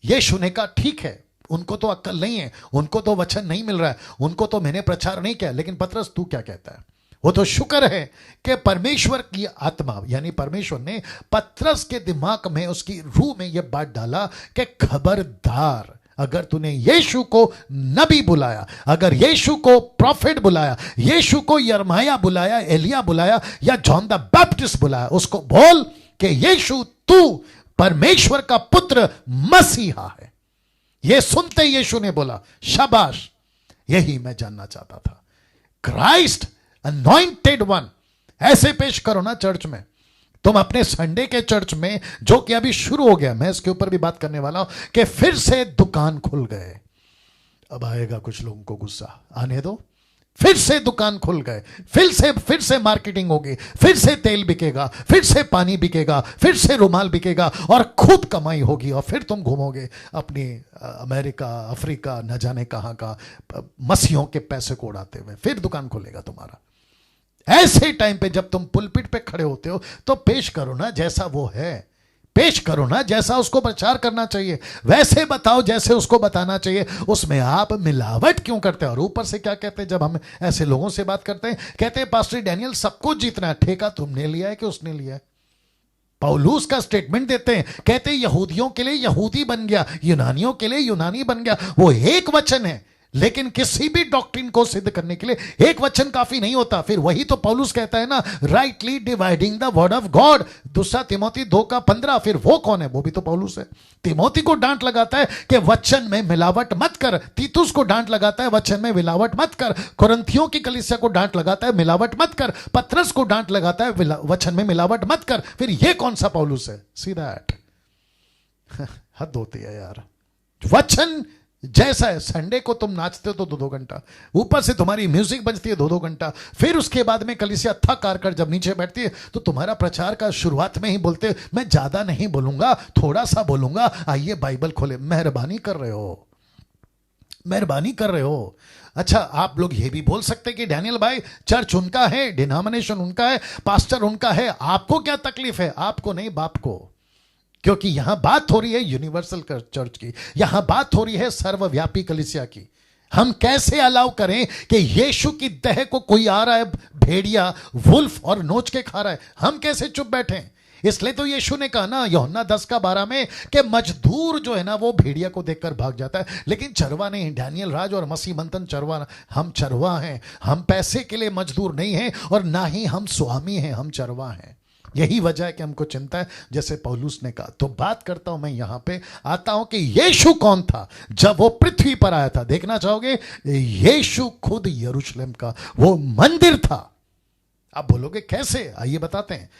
यीशु ने कहा ठीक है, उनको तो अक्ल नहीं है, उनको तो वचन नहीं मिल रहा है, उनको तो मैंने प्रचार नहीं किया, लेकिन पतरस तू क्या कहता है? वो तो शुक्र है कि परमेश्वर की आत्मा यानी परमेश्वर ने पतरस के दिमाग में, उसकी रूह में यह बात डाला कि खबरदार, अगर तूने यीशु को नबी बुलाया, अगर यीशु को प्रॉफिट बुलाया, यीशु को यर्माया बुलाया, एलिया बुलाया या जॉन द बैप्टिस्ट बुलाया, उसको बोल कि यीशु तू परमेश्वर का पुत्र मसीहा है। यह सुनते यीशु ने बोला शाबाश, यही मैं जानना चाहता था। क्राइस्ट अनॉइंटेड वन, ऐसे पेश करो ना चर्च में। तुम अपने संडे के चर्च में, जो कि अभी शुरू हो गया, मैं इसके ऊपर भी बात करने वाला हूं कि फिर से दुकान खुल गए। अब आएगा कुछ लोगों को गुस्सा, आने दो। फिर से दुकान खुल गए, फिर से मार्केटिंग होगी, फिर से तेल बिकेगा, फिर से पानी बिकेगा, फिर से रुमाल बिकेगा और खूब कमाई होगी। और फिर तुम घूमोगे अपनी अमेरिका, अफ्रीका, न जाने कहां का, मसीहों के पैसे को उड़ाते हुए। फिर दुकान खुलेगा तुम्हारा। ऐसे टाइम पे जब तुम पुलपिट पे खड़े होते हो तो पेश करो ना जैसा वो है, पेश करो ना जैसा उसको प्रचार करना चाहिए, वैसे बताओ जैसे उसको बताना चाहिए। उसमें आप मिलावट क्यों करते हैं? और ऊपर से क्या कहते हैं जब हम ऐसे लोगों से बात करते हैं? कहते हैं पास्टर डैनियल सबको जीतना है, ठेका तुमने लिया है कि उसने लिया है? पौलुस का स्टेटमेंट देते हैं, कहते हैं यहूदियों के लिए यहूदी बन गया, यूनानियों के लिए यूनानी बन गया। वो एक वचन है, लेकिन किसी भी डॉक्ट्रिन को सिद्ध करने के लिए एक वचन काफी नहीं होता। फिर वही तो पौलुस कहता है ना, rightly dividing the word of God, 2 Timothy 2:15। फिर वो कौन है? वो भी तो पौलुस है। तिमोथी को डांट लगाता है कि वचन में मिलावट मत कर, तीतुस को डांट लगाता है वचन में मिलावट मत कर, कुरिन्थियों की कलीसिया को डांट लगाता है मिलावट मत कर, पतरस को डांट लगाता है वचन में मिलावट मत कर। फिर ये कौन सा पौलुस है? सी दैट हद होती है यार। वचन जैसा है, संडे को तुम नाचते हो तो 2-2 घंटा, ऊपर से तुम्हारी म्यूजिक बजती है 2-2 घंटा, फिर उसके बाद में कलीसिया थक हार कर जब नीचे बैठती है तो तुम्हारा प्रचार का शुरुआत में ही बोलते मैं ज्यादा नहीं बोलूंगा, थोड़ा सा बोलूंगा, आइए बाइबल खोले। मेहरबानी कर रहे हो, मेहरबानी कर रहे हो। अच्छा, आप लोग ये भी बोल सकते कि डैनियल भाई चर्च उनका है, डिनोमिनेशन उनका है, पास्टर उनका है, आपको क्या तकलीफ है? आपको नहीं, बाप को। क्योंकि यहां बात हो रही है यूनिवर्सल चर्च की, यहां बात हो रही है सर्वव्यापी कलीसिया की। हम कैसे अलाउ करें कि यीशु की देह को कोई आ रहा है भेड़िया, वुल्फ और नोच के खा रहा है? हम कैसे चुप बैठे? इसलिए तो यीशु ने कहा ना यूहन्ना 10:12 में कि मजदूर जो है ना वो भेड़िया को देखकर भाग जाता है, लेकिन चरवा नहीं। डैनियल राज और मसीह मंथन चरवा, हम चरवा हैं। हम पैसे के लिए मजदूर नहीं हैं और ना ही हम स्वामी हैं, हम चरवा हैं। यही वजह है कि हमको चिंता है, जैसे पौलुस ने कहा। तो बात करता हूं मैं, यहां पे आता हूं कि यीशु कौन था जब वो पृथ्वी पर आया था। देखना चाहोगे? यीशु खुद यरूशलेम का वो मंदिर था। आप बोलोगे कैसे? आइए बताते हैं।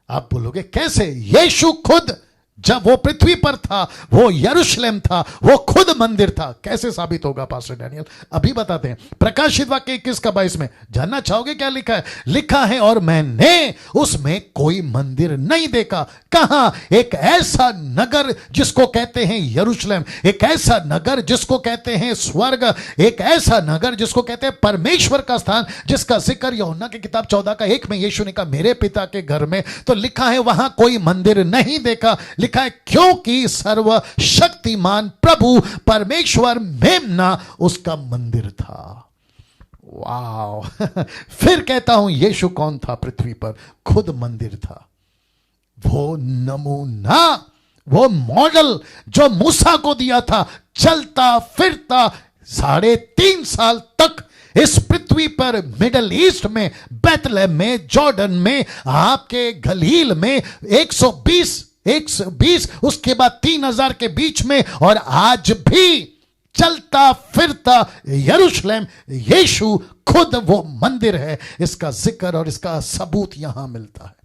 आप बोलोगे कैसे? यीशु खुद जब वो पृथ्वी पर था, वो यरूशलेम था, वो खुद मंदिर था। कैसे साबित होगा पास्टर डैनियल? अभी बताते हैं। प्रकाशित वाक्य 21:22 में जानना चाहोगे क्या लिखा है? लिखा है और मैंने उसमें कोई मंदिर नहीं देखा। कहां? एक ऐसा नगर जिसको कहते हैं यरूशलेम, एक ऐसा नगर जिसको कहते हैं स्वर्ग, एक ऐसा नगर जिसको कहते हैं परमेश्वर का स्थान, जिसका जिक्र यूहन्ना की किताब 14:1 में यीशु ने कहा मेरे पिता के घर में। तो लिखा है वहां कोई मंदिर नहीं देखा। लिखा है क्योंकि सर्वशक्तिमान प्रभु परमेश्वर मेमना उसका मंदिर था। वाओ फिर कहता हूं यीशु कौन था पृथ्वी पर? खुद मंदिर था। वो नमूना, वो मॉडल जो मूसा को दिया था, चलता फिरता 3.5 साल तक इस पृथ्वी पर, मिडल ईस्ट में, बैतलहम में, जॉर्डन में, आपके गलील में 120, उसके बाद 3000 के बीच में, और आज भी चलता फिरता यरूशलेम यीशु खुद वो मंदिर है। इसका जिक्र और इसका सबूत यहां मिलता है।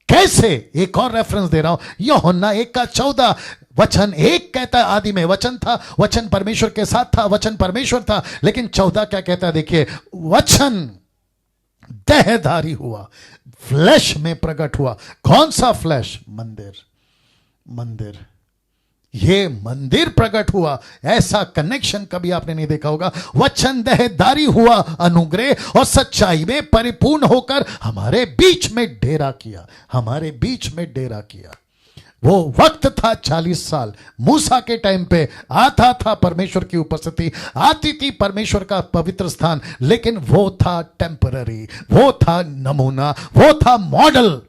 कैसे? एक और रेफरेंस दे रहा हूं, यूहन्ना 1:14। वचन 1 कहता है आदि में वचन था, वचन परमेश्वर के साथ था, वचन परमेश्वर था। लेकिन 14 क्या कहता है? देखिए, वचन देहधारी हुआ, फ्लैश में प्रकट हुआ। कौन सा फ्लैश? मंदिर। ये मंदिर प्रकट हुआ। ऐसा कनेक्शन कभी आपने नहीं देखा होगा। वचन देहधारी हुआ, अनुग्रह और सच्चाई में परिपूर्ण होकर हमारे बीच में डेरा किया, हमारे बीच में डेरा किया। वो वक्त था 40 साल। मूसा के टाइम पे आता था परमेश्वर की उपस्थिति, आती थी परमेश्वर का पवित्र स्थान, लेकिन वो था टेम्पररी, वो था नमूना, वो था मॉडल।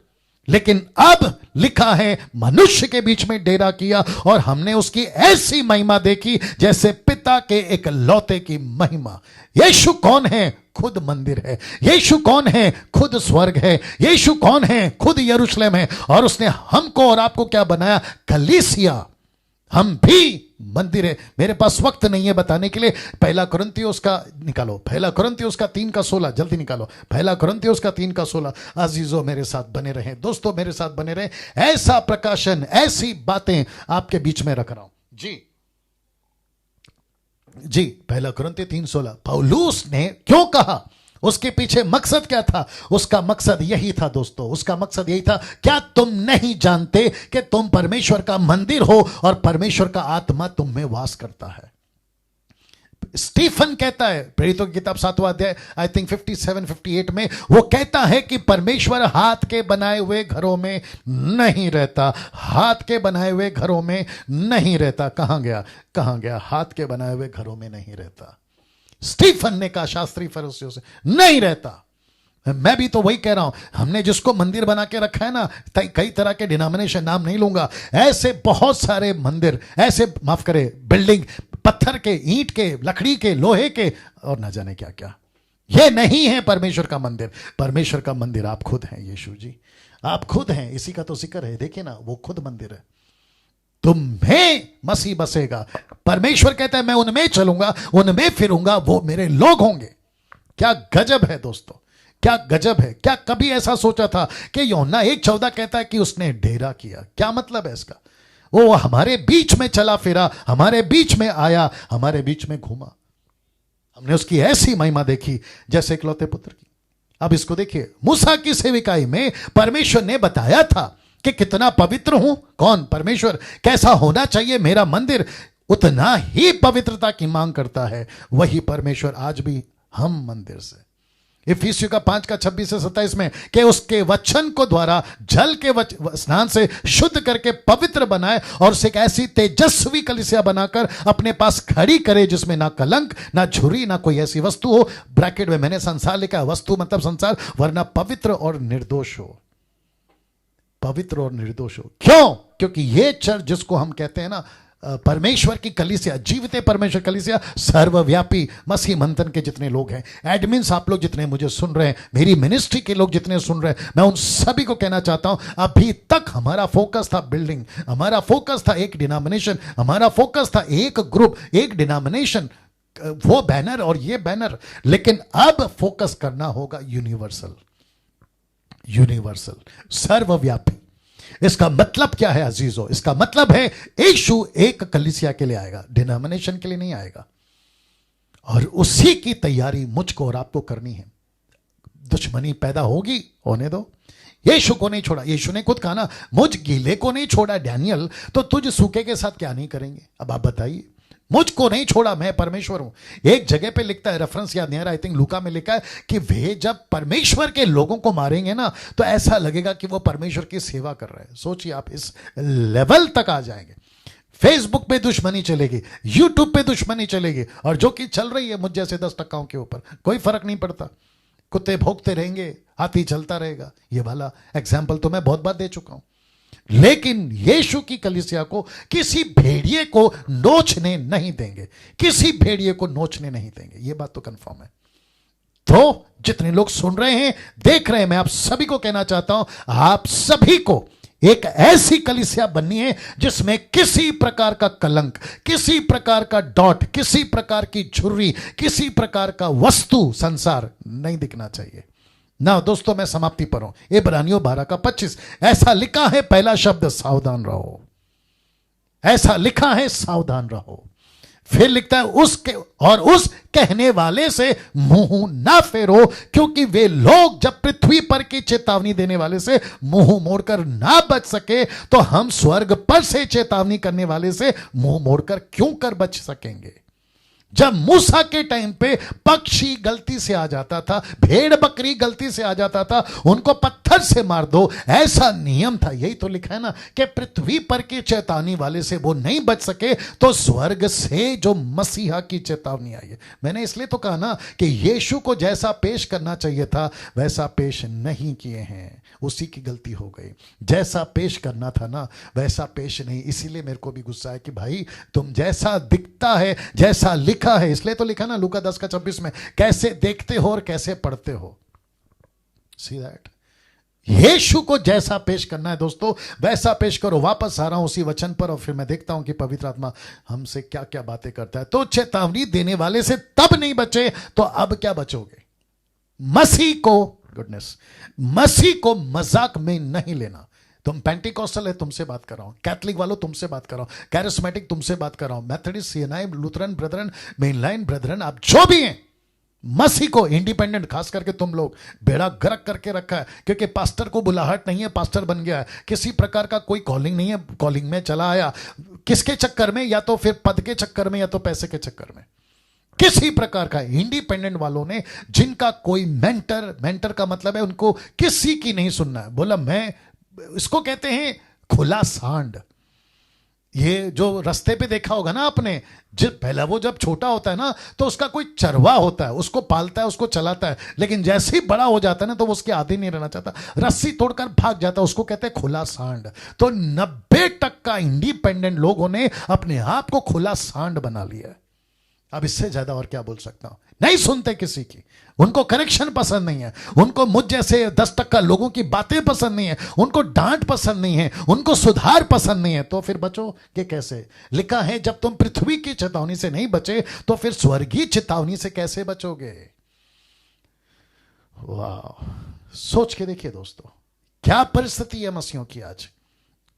लेकिन अब लिखा है मनुष्य के बीच में डेरा किया और हमने उसकी ऐसी महिमा देखी जैसे पिता के एक लौते की महिमा। यीशु कौन है? खुद मंदिर है। यीशु कौन है? खुद स्वर्ग है। यीशु कौन है? खुद यरूशलेम है। और उसने हमको और आपको क्या बनाया? कलीसिया। हम भी मंदिर है। मेरे पास वक्त नहीं है बताने के लिए। पहला कुरिन्थियोस का निकालो, पहला कुरिन्थियोस का 3:16 जल्दी निकालो। पहला कुरिन्थियोस का 3:16। अजीजों मेरे साथ बने रहें, दोस्तों मेरे साथ बने रहें। ऐसा प्रकाशन, ऐसी बातें आपके बीच में रख रहा हूं जी। पहला कुरिन्थियोस 3:16 पौलुस ने क्यों कहा? उसके पीछे मकसद क्या था? उसका मकसद यही था दोस्तों, उसका मकसद यही था, क्या तुम नहीं जानते कि तुम परमेश्वर का मंदिर हो और परमेश्वर का आत्मा तुम में वास करता है? स्टीफन कहता है, प्रेरितों की किताब 7वां अध्याय आई थिंक 57-58 में, वो कहता है कि परमेश्वर हाथ के बनाए हुए घरों में नहीं रहता। हाथ के बनाए हुए घरों में नहीं रहता। कहां गया? हाथ के बनाए हुए घरों में नहीं रहता। स्टीफन ने कहा शास्त्री फरीसियों से, नहीं रहता। मैं भी तो वही कह रहा हूं। हमने जिसको मंदिर बना के रखा है ना, कई तरह के डिनोमिनेशन, नाम नहीं लूंगा, ऐसे बहुत सारे मंदिर, ऐसे माफ करे बिल्डिंग, पत्थर के, ईंट के, लकड़ी के, लोहे के और न जाने क्या क्या, ये नहीं है परमेश्वर का मंदिर। परमेश्वर का मंदिर आप खुद हैं। यीशु जी आप खुद हैं। इसी का तो जिक्र है, देखिए ना, वो खुद मंदिर है। तुम्हें मसीह बसेगा। परमेश्वर कहता है मैं उनमें चलूंगा, उनमें फिरूंगा, वो मेरे लोग होंगे। क्या गजब है दोस्तों, क्या गजब है। क्या कभी ऐसा सोचा था कि यूहन्ना 1:14 कहता है कि उसने डेरा किया? क्या मतलब है इसका? वो हमारे बीच में चला फिरा, हमारे बीच में आया, हमारे बीच में घूमा। हमने उसकी ऐसी महिमा देखी जैसे इकलौते पुत्र की। अब इसको देखिए, मूसा की सेविकाई में परमेश्वर ने बताया था कि कितना पवित्र हूं। कौन? परमेश्वर। कैसा होना चाहिए मेरा मंदिर? उतना ही पवित्रता की मांग करता है। वही परमेश्वर आज भी हम मंदिर से, इफिसियों का 5:26 से 27 में, कि उसके वचन को द्वारा जल के स्नान से शुद्ध करके पवित्र बनाए और उसे एक ऐसी तेजस्वी कलीसिया बनाकर अपने पास खड़ी करे जिसमें ना कलंक, ना झुर्री, ना कोई ऐसी वस्तु हो। ब्रैकेट में मैंने संसार लिखा है, वस्तु मतलब संसार, वरना पवित्र और निर्दोष हो। पवित्र और निर्दोष हो। क्यों? क्योंकि ये चर्च जिसको हम कहते हैं ना परमेश्वर की कलीसिया, जीवित परमेश्वर कलीसिया, सर्वव्यापी मसीह मंथन के जितने लोग हैं, एडमिन्स आप लोग जितने मुझे सुन रहे हैं, मेरी मिनिस्ट्री के लोग जितने सुन रहे हैं, मैं उन सभी को कहना चाहता हूं, अभी तक हमारा फोकस था बिल्डिंग, हमारा फोकस था एक डिनोमिनेशन, हमारा फोकस था एक ग्रुप, एक डिनोमिनेशन, वो बैनर और ये बैनर। लेकिन अब फोकस करना होगा यूनिवर्सल, यूनिवर्सल, सर्वव्यापी। इसका मतलब क्या है अजीजों? इसका मतलब है यीशु एक कलीसिया के लिए आएगा, डिनोमिनेशन के लिए नहीं आएगा। और उसी की तैयारी मुझको और आपको करनी है। दुश्मनी पैदा होगी, होने दो। यीशु को नहीं छोड़ा। यीशु ने खुद कहा ना, मुझ गीले को नहीं छोड़ा डैनियल, तो तुझ सूखे के साथ क्या नहीं करेंगे? अब आप बताइए। मुझको नहीं छोड़ा, मैं परमेश्वर हूं। एक जगह पे लिखता है, रेफरेंस याद नहीं आ रहा, आई थिंक लूका में लिखा है कि वे जब परमेश्वर के लोगों को मारेंगे ना, तो ऐसा लगेगा कि वो परमेश्वर की सेवा कर रहे हैं। सोचिए आप इस लेवल तक आ जाएंगे। फेसबुक पे दुश्मनी चलेगी, यूट्यूब पे दुश्मनी चलेगी, और जो कि चल रही है मुझ जैसे 10% के ऊपर, कोई फर्क नहीं पड़ता। कुत्ते भौंकते रहेंगे, हाथी चलता रहेगा। ये वाला एग्जाम्पल तो मैं बहुत बार दे चुका हूं। लेकिन यीशु की कलीसिया को किसी भेड़िए को नोचने नहीं देंगे, किसी भेड़िए को नोचने नहीं देंगे। यह बात तो कंफर्म है। तो जितने लोग सुन रहे हैं, देख रहे हैं, मैं आप सभी को कहना चाहता हूं, आप सभी को एक ऐसी कलीसिया बननी है जिसमें किसी प्रकार का कलंक, किसी प्रकार का डॉट, किसी प्रकार की झुर्री, किसी प्रकार का वस्तु, संसार नहीं दिखना चाहिए ना। दोस्तों मैं समाप्ति पर हूं। इब्रानियों 12:25 ऐसा लिखा है, पहला शब्द सावधान रहो, ऐसा लिखा है सावधान रहो। फिर लिखता है उसके और उस कहने वाले से मुंह ना फेरो, क्योंकि वे लोग जब पृथ्वी पर की चेतावनी देने वाले से मुंह मोड़कर ना बच सके, तो हम स्वर्ग पर से चेतावनी करने वाले से मुंह मोड़कर क्यों कर बच सकेंगे? जब मूसा के टाइम पे पक्षी गलती से आ जाता था, भेड़ बकरी गलती से आ जाता था, उनको पत्थर से मार दो, ऐसा नियम था। यही तो लिखा है ना कि पृथ्वी पर की चेतावनी वाले से वो नहीं बच सके तो स्वर्ग से जो मसीहा की चेतावनी आई है। मैंने इसलिए तो कहा ना कि यीशु को जैसा पेश करना चाहिए था वैसा पेश नहीं किए हैं, उसी की गलती हो गई। जैसा पेश करना था ना वैसा पेश नहीं, इसीलिए मेरे को भी गुस्सा है कि भाई तुम जैसा दिखता है, जैसा लिखा है, इसलिए तो लिखा ना लूका 10:26 में, कैसे देखते हो और कैसे पढ़ते हो। सी दैट यीशु को जैसा पेश करना है दोस्तों वैसा पेश करो। वापस आ रहा हूं उसी वचन पर और फिर मैं देखता हूं कि पवित्र आत्मा हमसे क्या क्या बातें करता है। तो चेतावनी देने वाले से तब नहीं बचे तो अब क्या बचोगे? मसीह को, गुडनेस, मसीह को मजाक में नहीं लेना। तुम पेंटिकॉस्टल है, तुमसे बात कर रहा हूं, कैथलिक वालों तुमसे बात कर रहा हूं, कैरिस्मेटिक तुमसे बात कर रहा हूं, Methodist, CNI, Lutheran Brethren, mainline Brethren, आप जो भी हैं, मसीह को इंडिपेंडेंट, खास करके तुम लोग बेड़ा गर्क करके रखा है, क्योंकि पास्टर को बुलाहट नहीं है, पास्टर बन गया है, किसी प्रकार का कोई कॉलिंग नहीं है, कॉलिंग में चला आया, किसके चक्कर में? या तो फिर पद के चक्कर में या तो पैसे के चक्कर में, किसी प्रकार का। इंडिपेंडेंट वालों ने, जिनका कोई मेंटर का मतलब है उनको किसी की नहीं सुनना है, बोला मैं, इसको कहते हैं खुला सांड। ये जो रास्ते पे देखा होगा ना आपने, जब पहला वो जब छोटा होता है ना तो उसका कोई चरवा होता है, उसको पालता है, उसको चलाता है, लेकिन जैसे ही बड़ा हो जाता है ना तो वो उसके आदि नहीं रहना चाहता, रस्सी तोड़कर भाग जाता है, उसको कहते हैं खुला सांड। तो 90% इंडिपेंडेंट लोगों ने अपने आप को खुला सांड बना लिया है। अब इससे ज्यादा और क्या बोल सकता हूं? नहीं सुनते किसी की, उनको करेक्शन पसंद नहीं है, उनको मुझ जैसे 10% लोगों की बातें पसंद नहीं है, उनको डांट पसंद नहीं है, उनको सुधार पसंद नहीं है, तो फिर बचो कि कैसे? लिखा है जब तुम पृथ्वी की चेतावनी से नहीं बचे तो फिर स्वर्गीय चेतावनी से कैसे बचोगे? वाह, सोच के देखिए दोस्तों, क्या परिस्थिति है मसीहों की आज,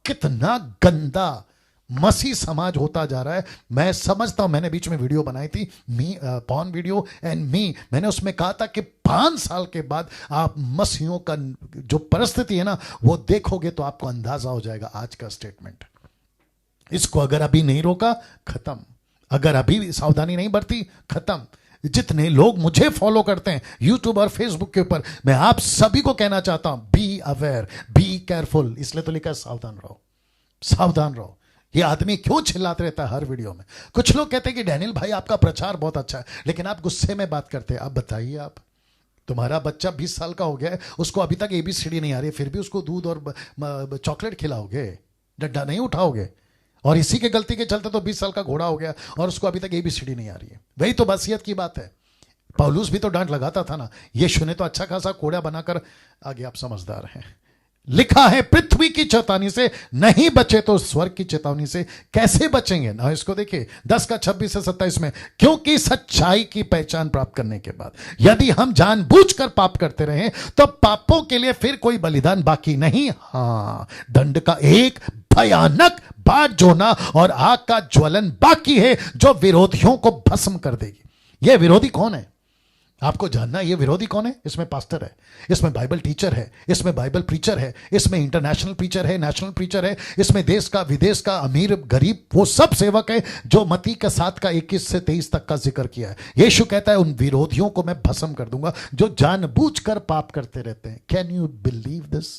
कितना गंदा मसीह समाज होता जा रहा है। मैं समझता हूं, मैंने बीच में वीडियो बनाई थी, पॉर्न वीडियो एंड मी, मैंने उसमें कहा था कि 5 साल के बाद आप मसीहों का जो परिस्थिति है ना वो देखोगे तो आपको अंदाजा हो जाएगा। आज का स्टेटमेंट, इसको अगर अभी नहीं रोका खत्म, अगर अभी सावधानी नहीं बरती खत्म। जितने लोग मुझे फॉलो करते हैं यूट्यूब और फेसबुक के ऊपर, मैं आप सभी को कहना चाहता हूं, बी अवेयर, बी केयरफुल। इसलिए तो लिखा है सावधान रहो, सावधान रहो। ये आदमी क्यों चिल्लाते रहता है हर वीडियो में? कुछ लोग कहते हैं कि डैनियल भाई आपका प्रचार बहुत अच्छा है, लेकिन आप गुस्से में बात करते हैं। आप बताइए, आप, तुम्हारा बच्चा 20 साल का हो गया है, उसको अभी तक ABCD नहीं आ रही है, फिर भी उसको दूध और चॉकलेट खिलाओगे, डंडा नहीं उठाओगे? और इसी के गलती के चलते तो 20 साल का घोड़ा हो गया और उसको अभी तक ABCD नहीं आ रही है। वही तो बसियत की बात है। पौलुस भी तो डांट लगाता था ना, यीशु ने तो अच्छा खासा कोड़ा बनाकर, आगे आप समझदार हैं। लिखा है पृथ्वी की चेतावनी से नहीं बचे तो स्वर्ग की चेतावनी से कैसे बचेंगे? ना इसको देखिए 10:26 से 27 में, क्योंकि सच्चाई की पहचान प्राप्त करने के बाद यदि हम जानबूझकर पाप करते रहे तो पापों के लिए फिर कोई बलिदान बाकी नहीं, हाँ, दंड का एक भयानक बाट जोना और आग का ज्वलन बाकी है जो विरोधियों को भस्म कर देगी। यह विरोधी कौन है आपको जानना? ये विरोधी कौन है? इसमें पास्टर है, इसमें बाइबल टीचर है, इसमें बाइबल प्रीचर है, इसमें इंटरनेशनल प्रीचर है, नेशनल प्रीचर है, इसमें देश का विदेश का, अमीर गरीब, वो सब सेवक है जो मत्ती का 7:21 से 23 तक का जिक्र किया है। यीशु कहता है उन विरोधियों को मैं भस्म कर दूंगा जो जानबूझकर पाप करते रहते हैं। Can you believe this?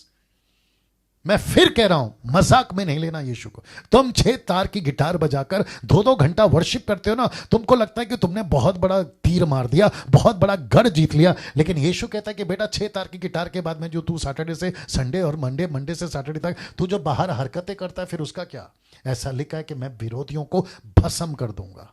मैं फिर कह रहा हूं, मजाक में नहीं लेना यीशु को। तुम 6 तार की गिटार बजाकर 2-2 घंटा वर्शिप करते हो ना, तुमको लगता है कि तुमने बहुत बड़ा तीर मार दिया, बहुत बड़ा गढ़ जीत लिया, लेकिन यीशु कहता है कि बेटा 6 तार की गिटार के बाद में जो तू सैटरडे से संडे और मंडे से सैटरडे तक तू जो बाहर हरकतें करता है, फिर उसका क्या? ऐसा लिखा है कि मैं विरोधियों को भस्म कर दूंगा।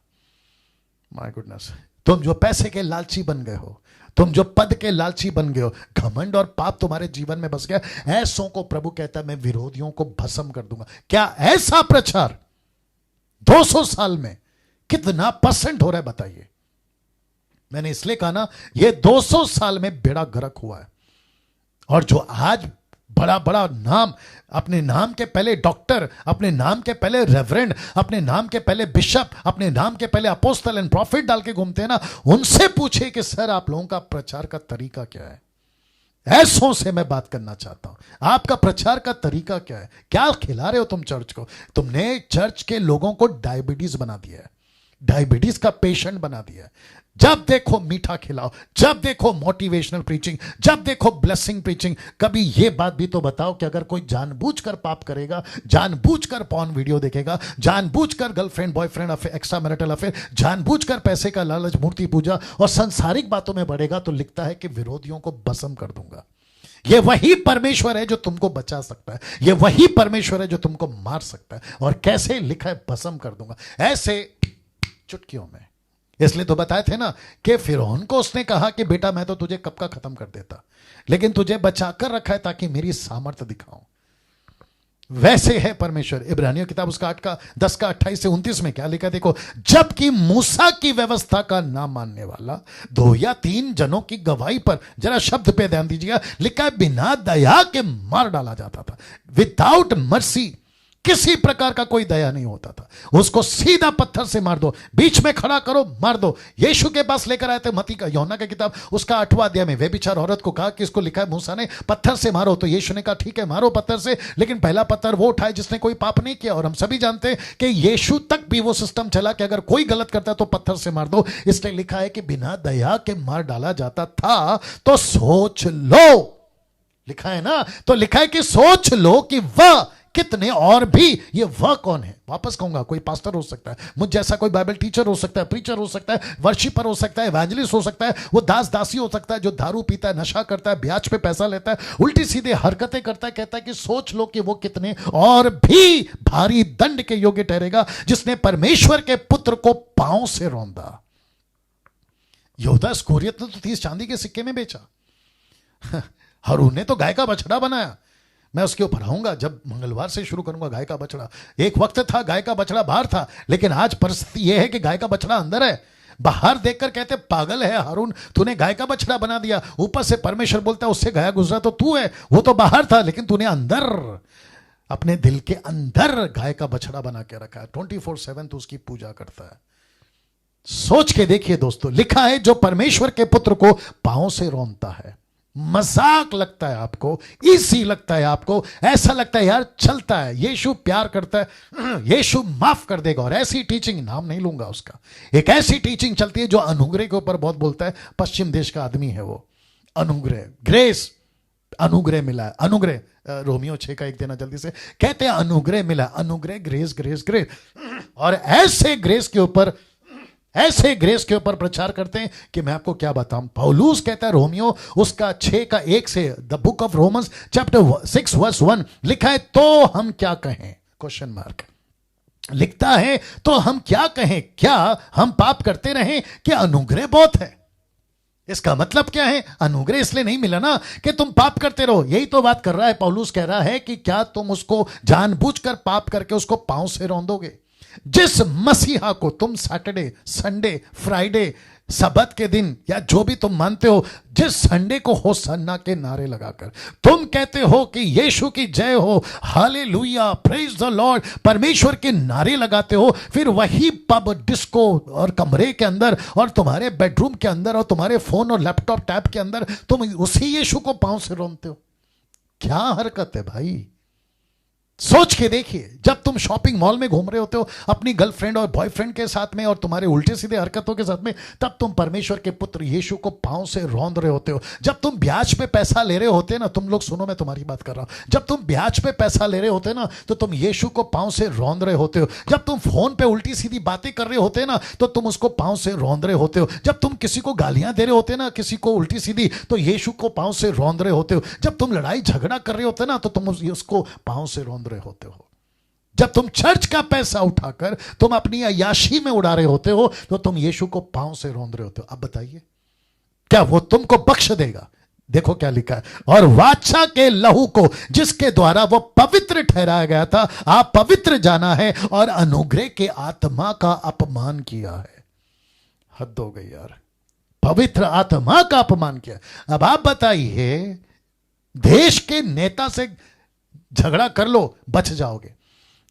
माय गुडनेस, तुम जो पैसे के लालची बन गए हो, तुम जो पद के लालची बन गए हो, घमंड और पाप तुम्हारे जीवन में बस गया, ऐसों को प्रभु कहता है मैं विरोधियों को भस्म कर दूंगा। क्या ऐसा प्रचार 200 साल में कितना % हो रहा है बताइए? मैंने इसलिए कहा ना, ये 200 साल में बेड़ा गर्क हुआ है। और जो आज बड़ा बड़ा नाम, अपने नाम के पहले डॉक्टर, अपने नाम के पहले रेवरेंड, अपने नाम के पहले बिशप, अपने नाम के पहले अपोस्टल एंड प्रॉफिट डाल के घूमते हैं ना, उनसे पूछे कि सर आप लोगों का प्रचार का तरीका क्या है? ऐसों से मैं बात करना चाहता हूं, आपका प्रचार का तरीका क्या है? क्या खिला रहे हो तुम चर्च को? तुमने चर्च के लोगों को डायबिटीज बना दिया है। डायबिटीज का पेशेंट बना दिया। जब देखो मीठा खिलाओ, जब देखो मोटिवेशनल प्रीचिंग, जब देखो ब्लेसिंग प्रीचिंग। कभी ये बात भी तो बताओ कि अगर कोई जानबूझकर पाप करेगा, जानबूझकर पॉर्न वीडियो देखेगा, जानबूझकर girlfriend boyfriend affair, extra marital affair, जानबूझकर पैसे का लालच, मूर्ति पूजा और सांसारिक बातों में बढ़ेगा, तो लिखता है कि विरोधियों को भस्म कर दूंगा। ये वही परमेश्वर है जो तुमको बचा सकता है, ये वही परमेश्वर है जो तुमको मार सकता है। और कैसे लिखा है, भस्म कर दूंगा, ऐसे चुटकियों में। इसलिए तो बताए थे ना कि फिरौन को उसने कहा कि बेटा मैं तो तुझे कब का खत्म कर देता, लेकिन तुझे बचाकर रखा है ताकि मेरी सामर्थ्य दिखाऊं। वैसे है परमेश्वर। इब्रानियों किताब उसका 8 का 10 का 28 से 29 में क्या लिखा देखो, जबकि मूसा की व्यवस्था का ना मानने वाला 2 या 3 जनों की गवाही पर, जरा शब्द पे ध्यान दीजिएगा, लिखा है बिना दया के मार डाला जाता था। विदाउट मर्सी, किसी प्रकार का कोई दया नहीं होता था। उसको सीधा पत्थर से मार दो, बीच में खड़ा करो, मार दो। यीशु के पास लेकर आए थे मत्ती का, यूहन्ना की किताब उसका 8वां अध्याय में, वे बेचार औरत को कहा कि इसको लिखा है मूसा ने पत्थर से मारो, तो यीशु ने कहा ठीक है मारो पत्थर से, लेकिन पहला पत्थर वो उठाए जिसने कोई पाप नहीं किया। और हम सभी जानते हैं कि यीशु तक भी वो सिस्टम चला कि अगर कोई गलत करता है तो पत्थर से मार दो। इसलिए लिखा है कि बिना दया के मार डाला जाता था। तो सोच लो, लिखा है ना, तो लिखा है कि सोच लो कि वह कितने, और भी ये वह कौन है। वापस कहूंगा, कोई पास्टर हो सकता है, मुझ जैसा कोई बाइबल टीचर हो सकता है, प्रीचर हो सकता है, वर्शिपर हो सकता है, एवेंजलिस्ट हो सकता है, वो दास दासी हो सकता है जो दारू पीता है, नशा करता है, ब्याज पे पैसा लेता है, उल्टी सीधे हरकतें करता है। कहता है कि सोच लो कि वो कितने और भी भारी दंड के योग्य ठहरेगा जिसने परमेश्वर के पुत्र को पांव से रौंदा। यहूदा इस्करियोत ने तो 30 चांदी के सिक्के में बेचा। हारून ने तो गाय का बछड़ा बनाया। मैं उसके ऊपर आऊंगा जब मंगलवार से शुरू करूंगा। गाय का बछड़ा, एक वक्त था गाय का बछड़ा बाहर था, लेकिन आज परिस्थिति यह है कि गाय का बछड़ा अंदर है। बाहर देखकर कहते पागल है हारून, तूने गाय का बछड़ा बना दिया। ऊपर से परमेश्वर बोलता है उससे गया गुजरा तो तू है, वो तो बाहर था, लेकिन तूने अंदर, अपने दिल के अंदर गाय का बछड़ा बना के रखा है। 24/7 तू उसकी पूजा करता है। सोच के देखिए दोस्तों, लिखा है जो परमेश्वर के पुत्र को पांव से रौंदता है। मजाक लगता है आपको, इजी लगता है आपको, ऐसा लगता है यार चलता है, यीशु प्यार करता है, यीशु माफ कर देगा। और ऐसी टीचिंग, नाम नहीं लूंगा उसका, एक ऐसी टीचिंग चलती है जो अनुग्रह के ऊपर बहुत बोलता है। पश्चिम देश का आदमी है वो। अनुग्रह, ग्रेस, अनुग्रह मिला है, अनुग्रह। रोमियो 6 का 1 देना जल्दी से, कहते हैं अनुग्रह मिला, अनुग्रह, ग्रेस ग्रेस ग्रेस। और ऐसे ग्रेस के ऊपर, ऐसे ग्रेस के ऊपर प्रचार करते हैं कि मैं आपको क्या बताऊं। पौलुस कहता है रोमियो उसका 6 का 1 से, the book of Romans chapter 6 verse 1, लिखा है तो हम क्या कहें, क्वेश्चन मार्क। लिखता है तो हम क्या कहें, क्या हम पाप करते रहें कि अनुग्रह बहुत है। इसका मतलब क्या है, अनुग्रह इसलिए नहीं मिला ना कि तुम पाप करते रहो। यही तो बात कर रहा है पौलुस, कह रहा है कि क्या तुम उसको जानबूझकर पाप करके उसको पांव से रौंदोगे। जिस मसीहा को तुम सैटरडे, संडे, फ्राइडे, सब्त के दिन या जो भी तुम मानते हो, जिस संडे को होसन्ना के नारे लगाकर तुम कहते हो कि यीशु की जय हो, हालेलुया, प्रेज द लॉर्ड, परमेश्वर के नारे लगाते हो, फिर वही पब, डिस्को और कमरे के अंदर और तुम्हारे बेडरूम के अंदर और तुम्हारे फोन और लैपटॉप टैब के अंदर तुम उसी यीशु को पांव से रौंदते हो। क्या हरकत है भाई, सोच के देखिए। जब तुम शॉपिंग मॉल में घूम रहे होते हो अपनी गर्लफ्रेंड और बॉयफ्रेंड के साथ में और तुम्हारे उल्टे सीधे हरकतों के साथ में, तब तुम परमेश्वर के पुत्र यीशु को पांव से रौंद रहे होते हो। जब तुम ब्याज पे पैसा ले रहे होते ना, तुम लोग सुनो, मैं तुम्हारी बात कर रहा हूं, जब तुम ब्याज पे पैसा ले रहे होते ना, तो तुम यीशु को पांव से रौंद रहे होते हो। जब तुम फोन पे उल्टी सीधी बातें कर रहे होते ना, तो तुम उसको पांव से रौंद रहे होते हो। जब तुम किसी को गालियां दे रहे होते ना, किसी को उल्टी सीधी, तो यीशु को पांव से रौंद रहे होते हो। जब तुम लड़ाई झगड़ा कर रहे होते ना, तो तुम उसको पांव से रौंद रहे होते हो। जब तुम चर्च का पैसा उठाकर तुम अपनी अय्याशी में उड़ा रहे होते हो, तो तुम यीशु को पांव से रौंद रहे होते हो। अब बताइए, क्या वो तुमको बख्श देगा? देखो क्या लिखा है, और वाचा के लहू को जिसके द्वारा वो पवित्र ठहराया गया था, आप पवित्र जाना है और अनुग्रह के आत्मा का अपमान किया है। हद हो गई यार, पवित्र आत्मा का अपमान किया। अब आप बताइए, देश के नेता से झगड़ा कर लो, बच जाओगे।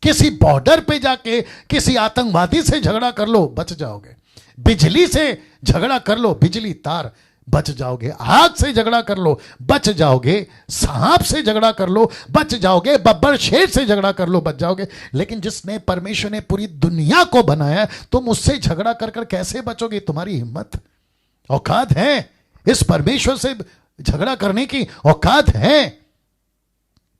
किसी बॉर्डर पे जाके किसी आतंकवादी से झगड़ा कर लो, बच जाओगे। बिजली से झगड़ा कर लो, बिजली तार, बच जाओगे। आग से झगड़ा कर लो, बच जाओगे। सांप से झगड़ा कर लो, बच जाओगे। बब्बर शेर से झगड़ा कर लो, बच जाओगे। लेकिन जिसने, परमेश्वर ने पूरी दुनिया को बनाया, तुम उससे झगड़ा कर कर कैसे बचोगे? तुम्हारी हिम्मत, औकात है? इस परमेश्वर से झगड़ा करने की औकात है?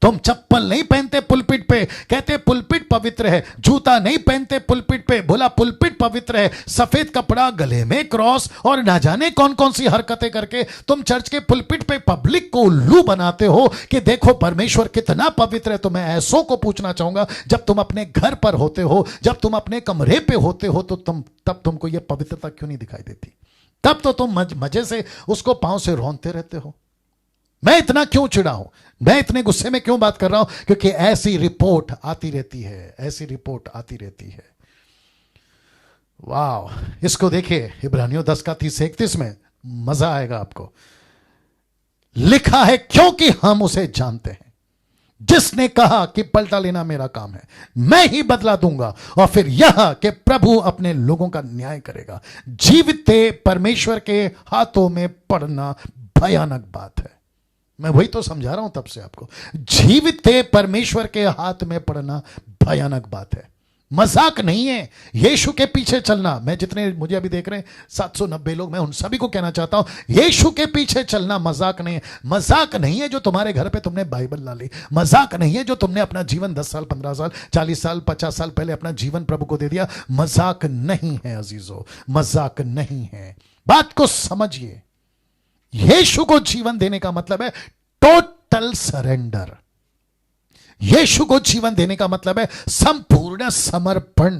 तुम चप्पल नहीं पहनते पुलपिट पे, कहते पुलपिट पवित्र है। जूता नहीं पहनते पुलपिट पे, बोला पुलपिट पवित्र है। सफेद कपड़ा, गले में क्रॉस और ना जाने कौन कौन सी हरकतें करके तुम चर्च के पुलपिट पे पब्लिक को उल्लू बनाते हो कि देखो परमेश्वर कितना पवित्र है। तो मैं ऐसों को पूछना चाहूंगा, जब तुम अपने घर पर होते हो, जब तुम अपने कमरे पे होते हो, तो तब तुमको यह पवित्रता क्यों नहीं दिखाई देती? तब तो तुम मजे से उसको पांव से रौंदते रहते हो। मैं इतना क्यों चिढ़ा हूं, मैं इतने गुस्से में क्यों बात कर रहा हूं? क्योंकि ऐसी रिपोर्ट आती रहती है, ऐसी रिपोर्ट आती रहती है। वाह, इसको देखिए इब्रानियों 10 का 30-31 में, मजा आएगा आपको। लिखा है, क्योंकि हम उसे जानते हैं जिसने कहा कि पलटा लेना मेरा काम है, मैं ही बदला दूंगा। और फिर यह कि प्रभु अपने लोगों का न्याय करेगा। जीविते परमेश्वर के हाथों में पड़ना भयानक बात है। मैं वही तो समझा रहा हूं तब से आपको। जीविते परमेश्वर के हाथ में पड़ना भयानक बात है, मजाक नहीं है। यीशु के पीछे चलना, मैं जितने मुझे अभी देख रहे हैं 790 लोग, मैं उन सभी को कहना चाहता हूं, यीशु के पीछे चलना मजाक नहीं है। मजाक नहीं है जो तुम्हारे घर पे तुमने बाइबल ला ली। मजाक नहीं है जो तुमने अपना जीवन 10 साल, 15 साल, 40 साल, 50 साल पहले अपना जीवन प्रभु को दे दिया। मजाक नहीं है अजीजों, मजाक नहीं है। बात को समझिए। यीशु को जीवन देने का मतलब है टोटल सरेंडर। यीशु को जीवन देने का मतलब है संपूर्ण समर्पण।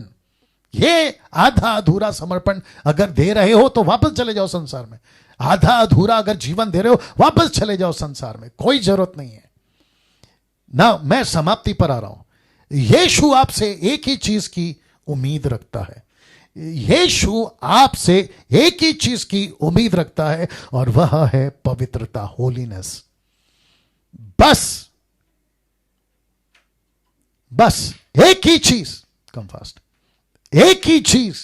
ये आधा अधूरा समर्पण अगर दे रहे हो तो वापस चले जाओ संसार में। आधा अधूरा अगर जीवन दे रहे हो, वापस चले जाओ संसार में, कोई जरूरत नहीं है ना। मैं समाप्ति पर आ रहा हूं। यीशु आपसे एक ही चीज की उम्मीद रखता है। यीशु आपसे एक ही चीज की उम्मीद रखता है, और वह है पवित्रता, होलीनेस। बस एक ही चीज, कम फास्ट, एक ही चीज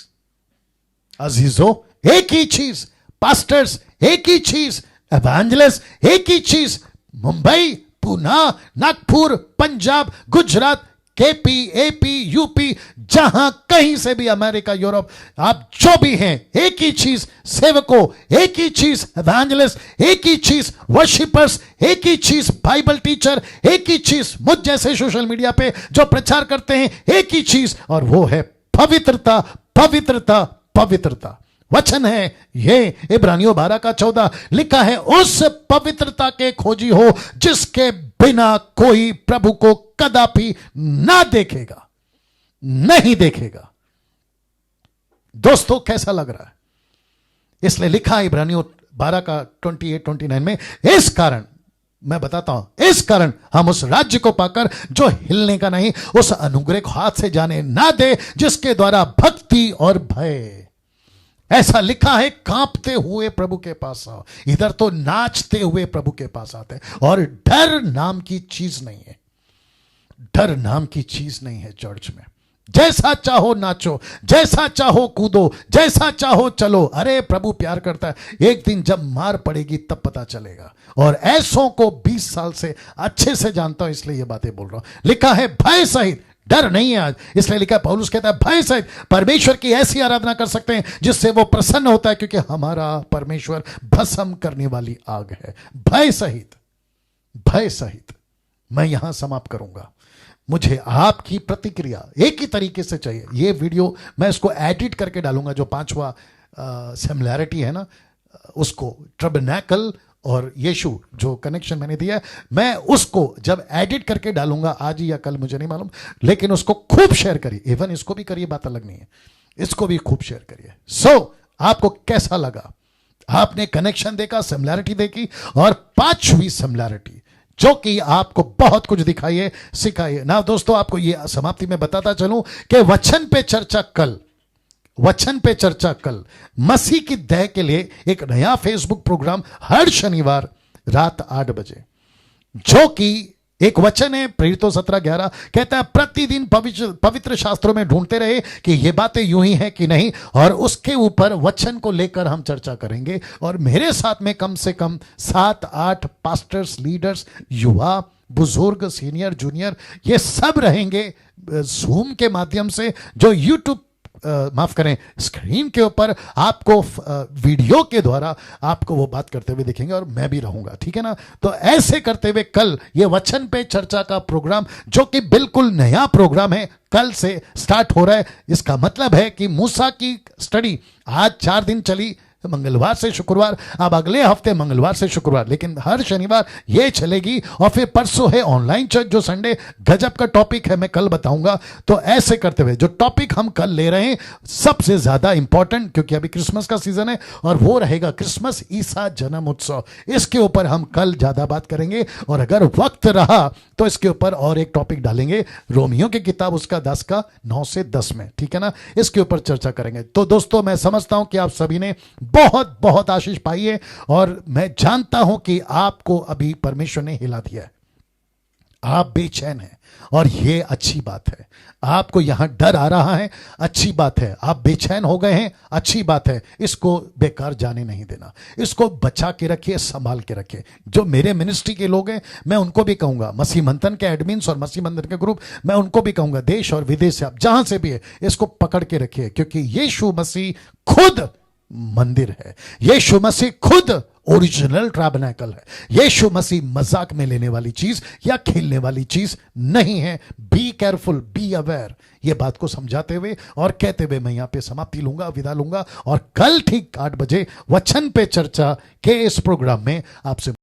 अजीजों, एक ही चीज पास्टर्स, एक ही चीज एवेंजलिस्ट, एक ही चीज Mumbai, Pune, Nagpur, Punjab, Gujarat, KP, AP, UP, जहां कहीं से भी, अमेरिका, यूरोप, आप जो भी हैं, एक ही चीज सेवकों, एक ही चीज एवेंजलिस्ट, एक ही चीज वर्शिपर्स, एक ही चीज बाइबल टीचर, एक ही चीज मुझ जैसे सोशल मीडिया पे जो प्रचार करते हैं, एक ही चीज, और वो है पवित्रता, पवित्रता, पवित्रता। वचन है ये इब्रानियों 12 का 14, लिखा है, उस पवित्रता के खोजी हो जिसके बिना कोई प्रभु को कदापि ना देखेगा, नहीं देखेगा। दोस्तों कैसा लग रहा है? इसलिए लिखा है इब्रानियों 12 का 28-29 में, इस कारण मैं बताता हूं, इस कारण हम उस राज्य को पाकर जो हिलने का नहीं, उस अनुग्रह को हाथ से जाने ना दे जिसके द्वारा भक्ति और भय, ऐसा लिखा है, कांपते हुए प्रभु के पास आओ। इधर तो नाचते हुए प्रभु के पास आते हैं। और डर नाम की चीज नहीं है, डर नाम की चीज नहीं है चर्च में। जैसा चाहो नाचो, जैसा चाहो कूदो, जैसा चाहो चलो। अरे प्रभु प्यार करता है। एक दिन जब मार पड़ेगी तब पता चलेगा। और ऐसों को 20 साल से अच्छे से जानता हूं, इसलिए ये बातें बोल रहा हूं। लिखा है भय सहित, डर नहीं है आज, इसलिए लिखा है, पौलुस कहता है भय सहित परमेश्वर की ऐसी आराधना कर सकते हैं जिससे वो प्रसन्न होता है, क्योंकि हमारा परमेश्वर भस्म करने वाली आग है। भय सहित, भय सहित। मैं यहां समाप्त करूंगा। मुझे आपकी प्रतिक्रिया एक ही तरीके से चाहिए। ये वीडियो मैं इसको एडिट करके डालूंगा, जो 5वां सिमिलैरिटी है ना, उसको टैबरनेकल और यीशु जो कनेक्शन मैंने दिया है, मैं उसको जब एडिट करके डालूंगा, आज ही या कल मुझे नहीं मालूम, लेकिन उसको खूब शेयर करिए। इवन इसको भी करिए, बात अलग नहीं है, इसको भी खूब शेयर करिए। सो आपको कैसा लगा? आपने कनेक्शन देखा, सिमिलैरिटी देखी, और 5वीं सिमिलैरिटी जो कि आपको बहुत कुछ दिखाइए, सिखाइए ना। दोस्तों आपको ये समाप्ति में बताता चलूं कि वचन पे चर्चा कल, वचन पे चर्चा कल, मसीह की दया के लिए एक नया फेसबुक प्रोग्राम हर शनिवार रात 8 बजे, जो कि एक वचन है प्रेरितों 17:11 कहता है प्रतिदिन पवित्र शास्त्रों में ढूंढते रहे कि ये बातें यूं ही हैं कि नहीं, और उसके ऊपर वचन को लेकर हम चर्चा करेंगे। और मेरे साथ में कम से कम 7-8 पास्टर्स, लीडर्स, युवा, बुजुर्ग, सीनियर, जूनियर, ये सब रहेंगे जूम के माध्यम से, जो यूट्यूब माफ करें स्क्रीन के ऊपर आपको वीडियो के द्वारा आपको वो बात करते हुए दिखेंगे, और मैं भी रहूंगा, ठीक है ना। तो ऐसे करते हुए कल ये वचन पे चर्चा का प्रोग्राम, जो कि बिल्कुल नया प्रोग्राम है, कल से स्टार्ट हो रहा है। इसका मतलब है कि मूसा की स्टडी आज 4 दिन चली, मंगलवार से शुक्रवार, अब अगले हफ्ते मंगलवार से शुक्रवार, लेकिन हर शनिवार ये चलेगी। और फिर परसों है ऑनलाइन चर्च, जो संडे गजब का टॉपिक है, मैं कल बताऊंगा। तो ऐसे करते हुए जो टॉपिक हम कल ले रहे हैं सबसे ज्यादा इंपॉर्टेंट, क्योंकि अभी क्रिसमस का सीजन है, और वो रहेगा क्रिसमस ईसा जन्म उत्सव। इसके ऊपर हम कल ज्यादा बात करेंगे, और अगर वक्त रहा तो इसके ऊपर और एक टॉपिक डालेंगे, रोमियो की किताब उसका 10 का 9 से 10 में, ठीक है ना। इसके ऊपर चर्चा करेंगे। तो दोस्तों, मैं समझता हूं कि आप सभी ने बहुत बहुत आशीष पाई है, और मैं जानता हूं कि आपको अभी परमेश्वर ने हिला दिया है। आप बेचैन हैं, और ये अच्छी बात है। आपको यहां डर आ रहा है, अच्छी बात है। आप बेचैन हो गए हैं, अच्छी बात है। इसको बेकार जाने नहीं देना, इसको बचा के रखिए, संभाल के रखिए। जो मेरे मिनिस्ट्री के लोग हैं, मैं उनको भी कहूंगा, मसीह मंथन के एडमिन्स और मसीह मंथन के ग्रुप, मैं उनको भी कहूंगा, देश और विदेश से आप जहां से भी है, इसको पकड़ के रखिए, क्योंकि यीशु मसीह खुद मंदिर है। यीशु मसीह खुद ओरिजिनल टैबरनेकल है। यीशु मसीह मजाक में लेने वाली चीज या खेलने वाली चीज नहीं है। Be careful, be aware. ये बात को समझाते हुए और कहते हुए मैं यहां पे समाप्ति लूंगा, विदा लूंगा, और कल ठीक 8 बजे वचन पे चर्चा के इस प्रोग्राम में आपसे